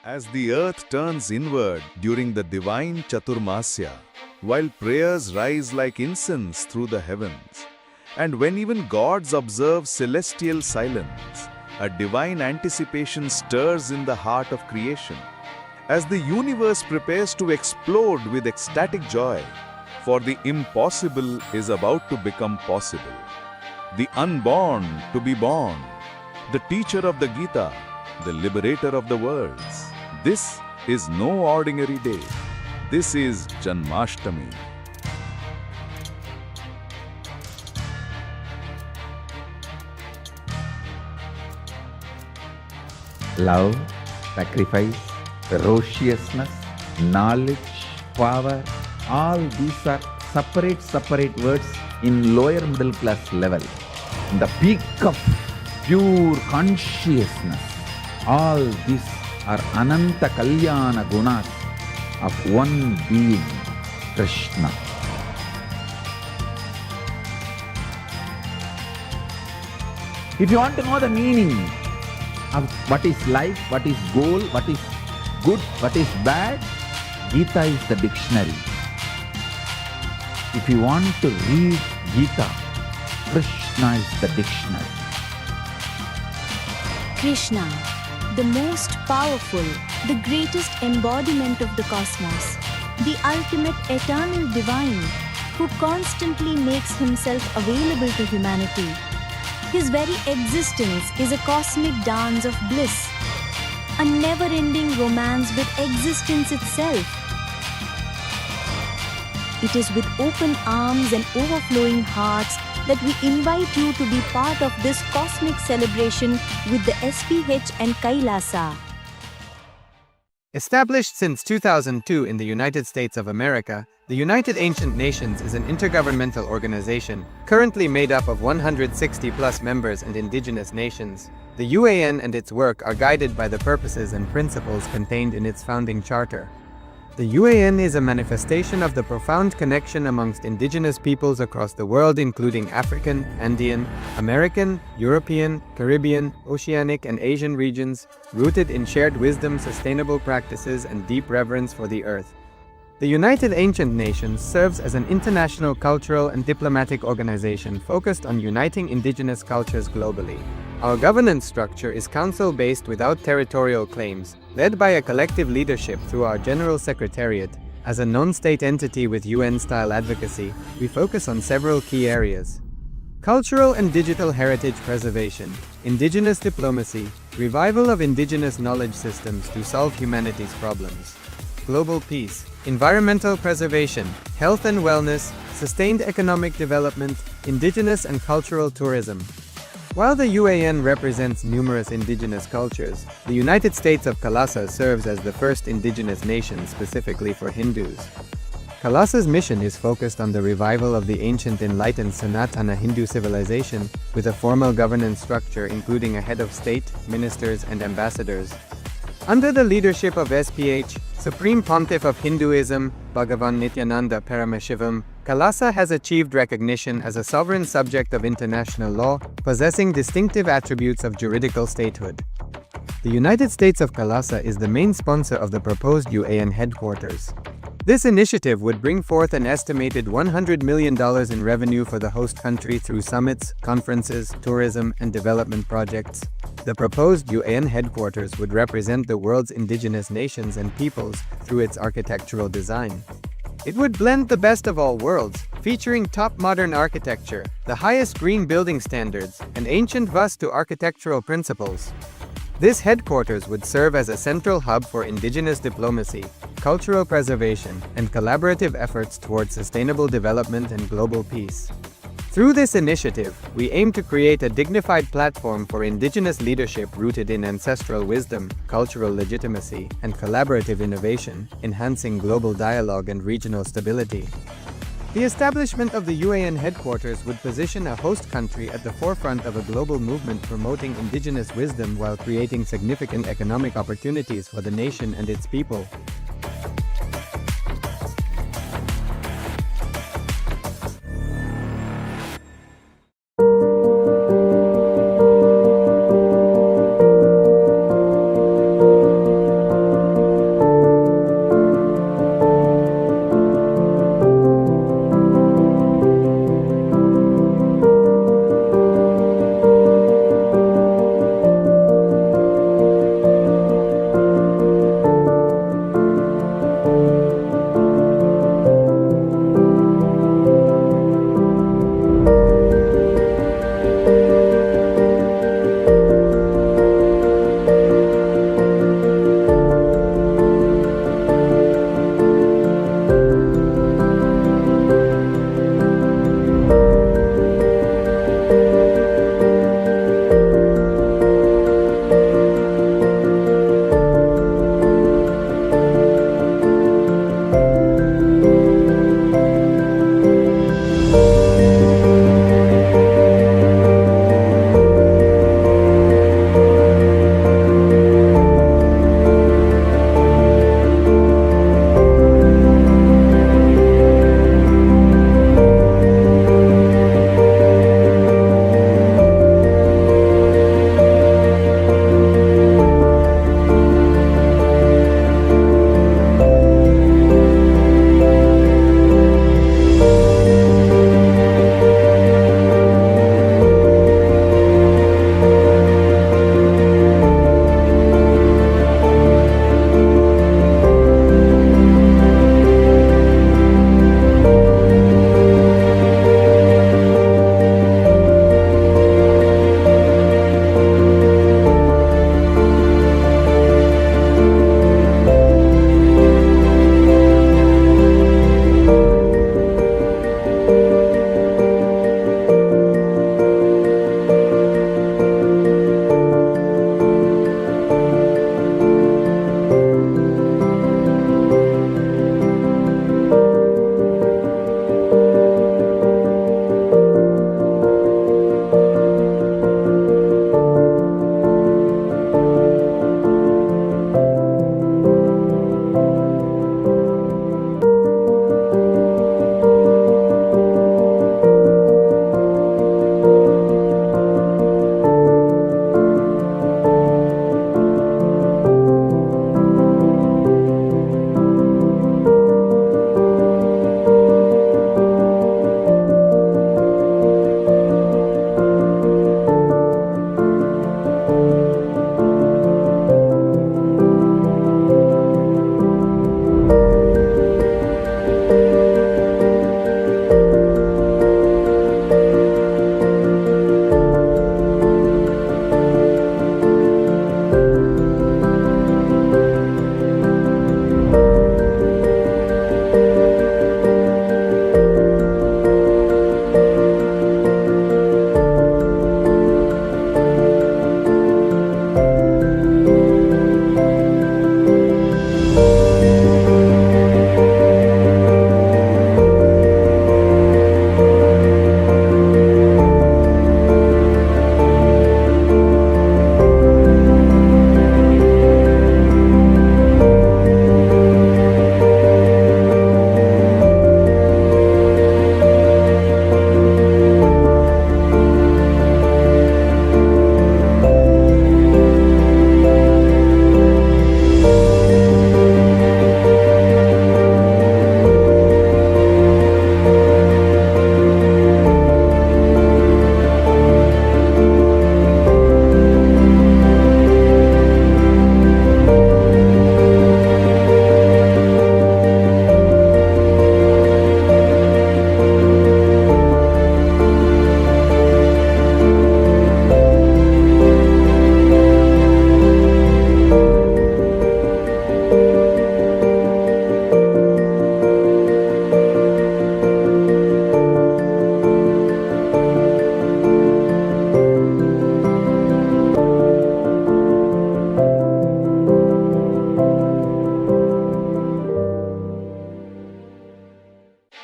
As the earth turns inward during the divine Chaturmasya, while prayers rise like incense through the heavens, and when even gods observe celestial silence, a divine anticipation stirs in the heart of creation. As the universe prepares to explode with ecstatic joy, for the impossible is about to become possible. The unborn to be born, the teacher of the Gita, the liberator of the worlds. This is no ordinary day. This is Janmashtami. Love, sacrifice, ferociousness, knowledge, power, all these are separate words in lower middle class level. In the peak of pure consciousness, all these are Ananta Kalyana Gunas of one being, Krishna. If you want to know the meaning of what is life, what is goal, what is good, what is bad, Gita is the dictionary. If you want to read Gita, Krishna is the dictionary. Krishna, the most powerful, the greatest embodiment of the cosmos, the ultimate eternal divine, who constantly makes himself available to humanity. His very existence is a cosmic dance of bliss, a never-ending romance with existence itself. It is with open arms and overflowing hearts that we invite you to be part of this cosmic celebration with the SPH and Kailasa. Established since 2002 in the United States of America, the United Ancient Nations is an intergovernmental organization currently made up of 160+ members and indigenous nations. The UAN and its work are guided by the purposes and principles contained in its founding charter. The UAN is a manifestation of the profound connection amongst indigenous peoples across the world, including African, Andean, American, European, Caribbean, Oceanic, and Asian regions, rooted in shared wisdom, sustainable practices, and deep reverence for the earth. The United Ancient Nations serves as an international cultural and diplomatic organization focused on uniting indigenous cultures globally. Our governance structure is council-based without territorial claims, led by a collective leadership through our General Secretariat. As a non-state entity with UN-style advocacy, we focus on several key areas: cultural and digital heritage preservation, indigenous diplomacy, revival of indigenous knowledge systems to solve humanity's problems, global peace, environmental preservation, health and wellness, sustained economic development, indigenous and cultural tourism. While the UAN represents numerous indigenous cultures, the United States of Kailasa serves as the first indigenous nation specifically for Hindus. Kailasa's mission is focused on the revival of the ancient enlightened Sanatana Hindu civilization with a formal governance structure including a head of state, ministers, and ambassadors. Under the leadership of SPH, Supreme Pontiff of Hinduism, Bhagavan Nithyananda Paramashivoham, Kailasa has achieved recognition as a sovereign subject of international law, possessing distinctive attributes of juridical statehood. The United States of Kailasa is the main sponsor of the proposed UAN headquarters. This initiative would bring forth an estimated $100 million in revenue for the host country through summits, conferences, tourism, and development projects. The proposed UAN headquarters would represent the world's indigenous nations and peoples through its architectural design. It would blend the best of all worlds, featuring top modern architecture, the highest green building standards, and ancient Vastu architectural principles. This headquarters would serve as a central hub for indigenous diplomacy, cultural preservation, and collaborative efforts towards sustainable development and global peace. Through this initiative, we aim to create a dignified platform for indigenous leadership rooted in ancestral wisdom, cultural legitimacy, and collaborative innovation, enhancing global dialogue and regional stability. The establishment of the UAN headquarters would position a host country at the forefront of a global movement promoting indigenous wisdom while creating significant economic opportunities for the nation and its people.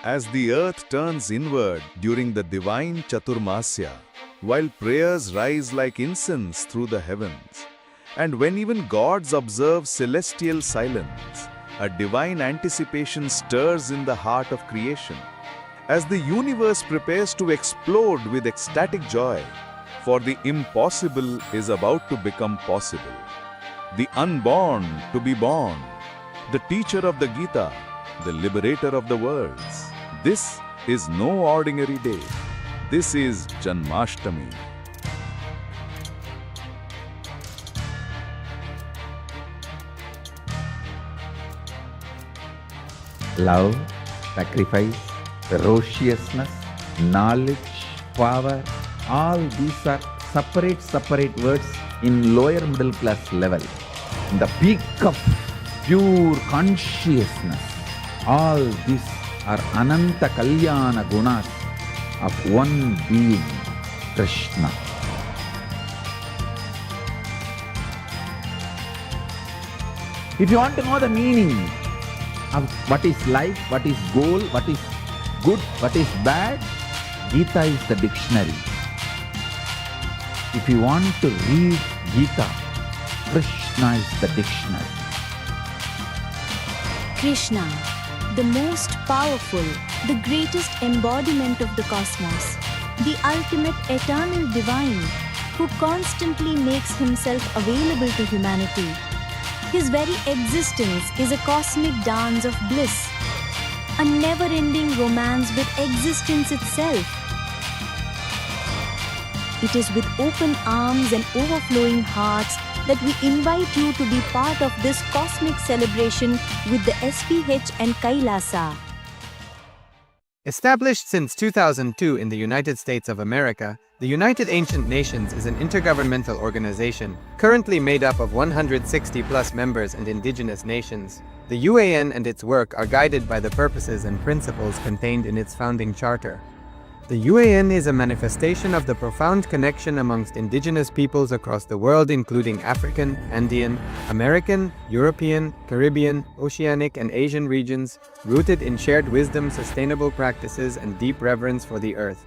As the earth turns inward during the divine Chaturmasya, while prayers rise like incense through the heavens, and when even gods observe celestial silence, a divine anticipation stirs in the heart of creation. As the universe prepares to explode with ecstatic joy, for the impossible is about to become possible. The unborn to be born, the teacher of the Gita, the liberator of the worlds. This is no ordinary day. This is Janmashtami. Love, sacrifice, ferociousness, knowledge, power, all these are separate words in lower middle class level. In the peak of pure consciousness, all these are Ananta Kalyana Gunas of one being, Krishna. If you want to know the meaning of what is life, what is goal, what is good, what is bad, Gita is the dictionary. If you want to read Gita, Krishna is the dictionary. Krishna, the most powerful, the greatest embodiment of the cosmos, the ultimate eternal divine, who constantly makes himself available to humanity. His very existence is a cosmic dance of bliss, a never-ending romance with existence itself. It is with open arms and overflowing hearts that we invite you to be part of this cosmic celebration with the SPH and Kailasa. Established since 2002 in the United States of America, the United Ancient Nations is an intergovernmental organization currently made up of 160+ members and indigenous nations. The UAN and its work are guided by the purposes and principles contained in its founding charter. The UAN is a manifestation of the profound connection amongst indigenous peoples across the world, including African, Andean, American, European, Caribbean, Oceanic, and Asian regions, rooted in shared wisdom, sustainable practices, and deep reverence for the earth.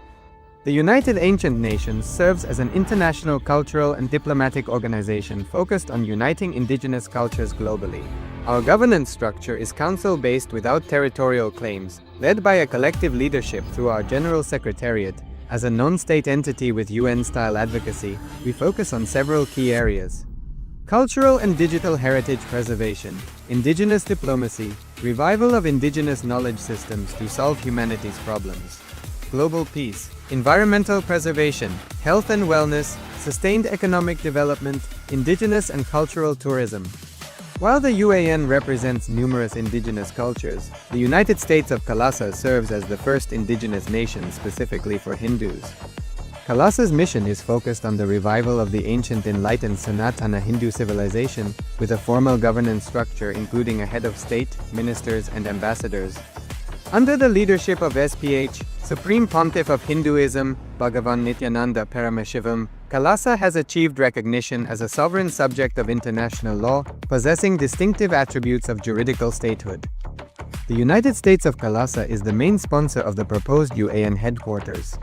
The United Ancient Nations serves as an international cultural and diplomatic organization focused on uniting indigenous cultures globally. Our governance structure is council-based without territorial claims, led by a collective leadership through our General Secretariat. As a non-state entity with UN-style advocacy, we focus on several key areas: cultural and digital heritage preservation, indigenous diplomacy, revival of indigenous knowledge systems to solve humanity's problems, global peace, environmental preservation, health and wellness, sustained economic development, indigenous and cultural tourism. While the UAN represents numerous indigenous cultures, the United States of Kailasa serves as the first indigenous nation specifically for Hindus. Kailasa's mission is focused on the revival of the ancient enlightened Sanatana Hindu civilization with a formal governance structure including a head of state, ministers, and ambassadors. Under the leadership of SPH, Supreme Pontiff of Hinduism, Bhagavan Nithyananda Paramashivoham, Kailasa has achieved recognition as a sovereign subject of international law, possessing distinctive attributes of juridical statehood. The United States of Kailasa is the main sponsor of the proposed UAN headquarters.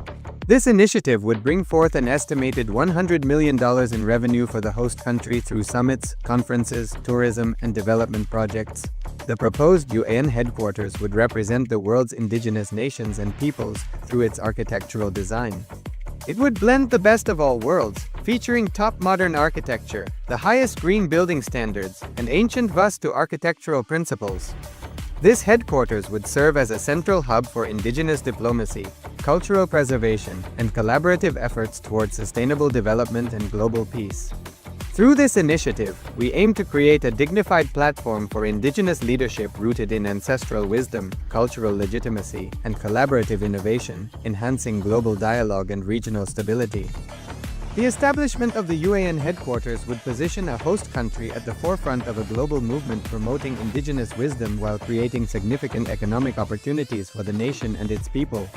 This initiative would bring forth an estimated $100 million in revenue for the host country through summits, conferences, tourism, and development projects. The proposed UAN headquarters would represent the world's indigenous nations and peoples through its architectural design. It would blend the best of all worlds, featuring top modern architecture, the highest green building standards, and ancient Vastu architectural principles. This headquarters would serve as a central hub for indigenous diplomacy, cultural preservation, and collaborative efforts towards sustainable development and global peace. Through this initiative, we aim to create a dignified platform for indigenous leadership rooted in ancestral wisdom, cultural legitimacy, and collaborative innovation, enhancing global dialogue and regional stability. The establishment of the UAN headquarters would position a host country at the forefront of a global movement promoting indigenous wisdom while creating significant economic opportunities for the nation and its people.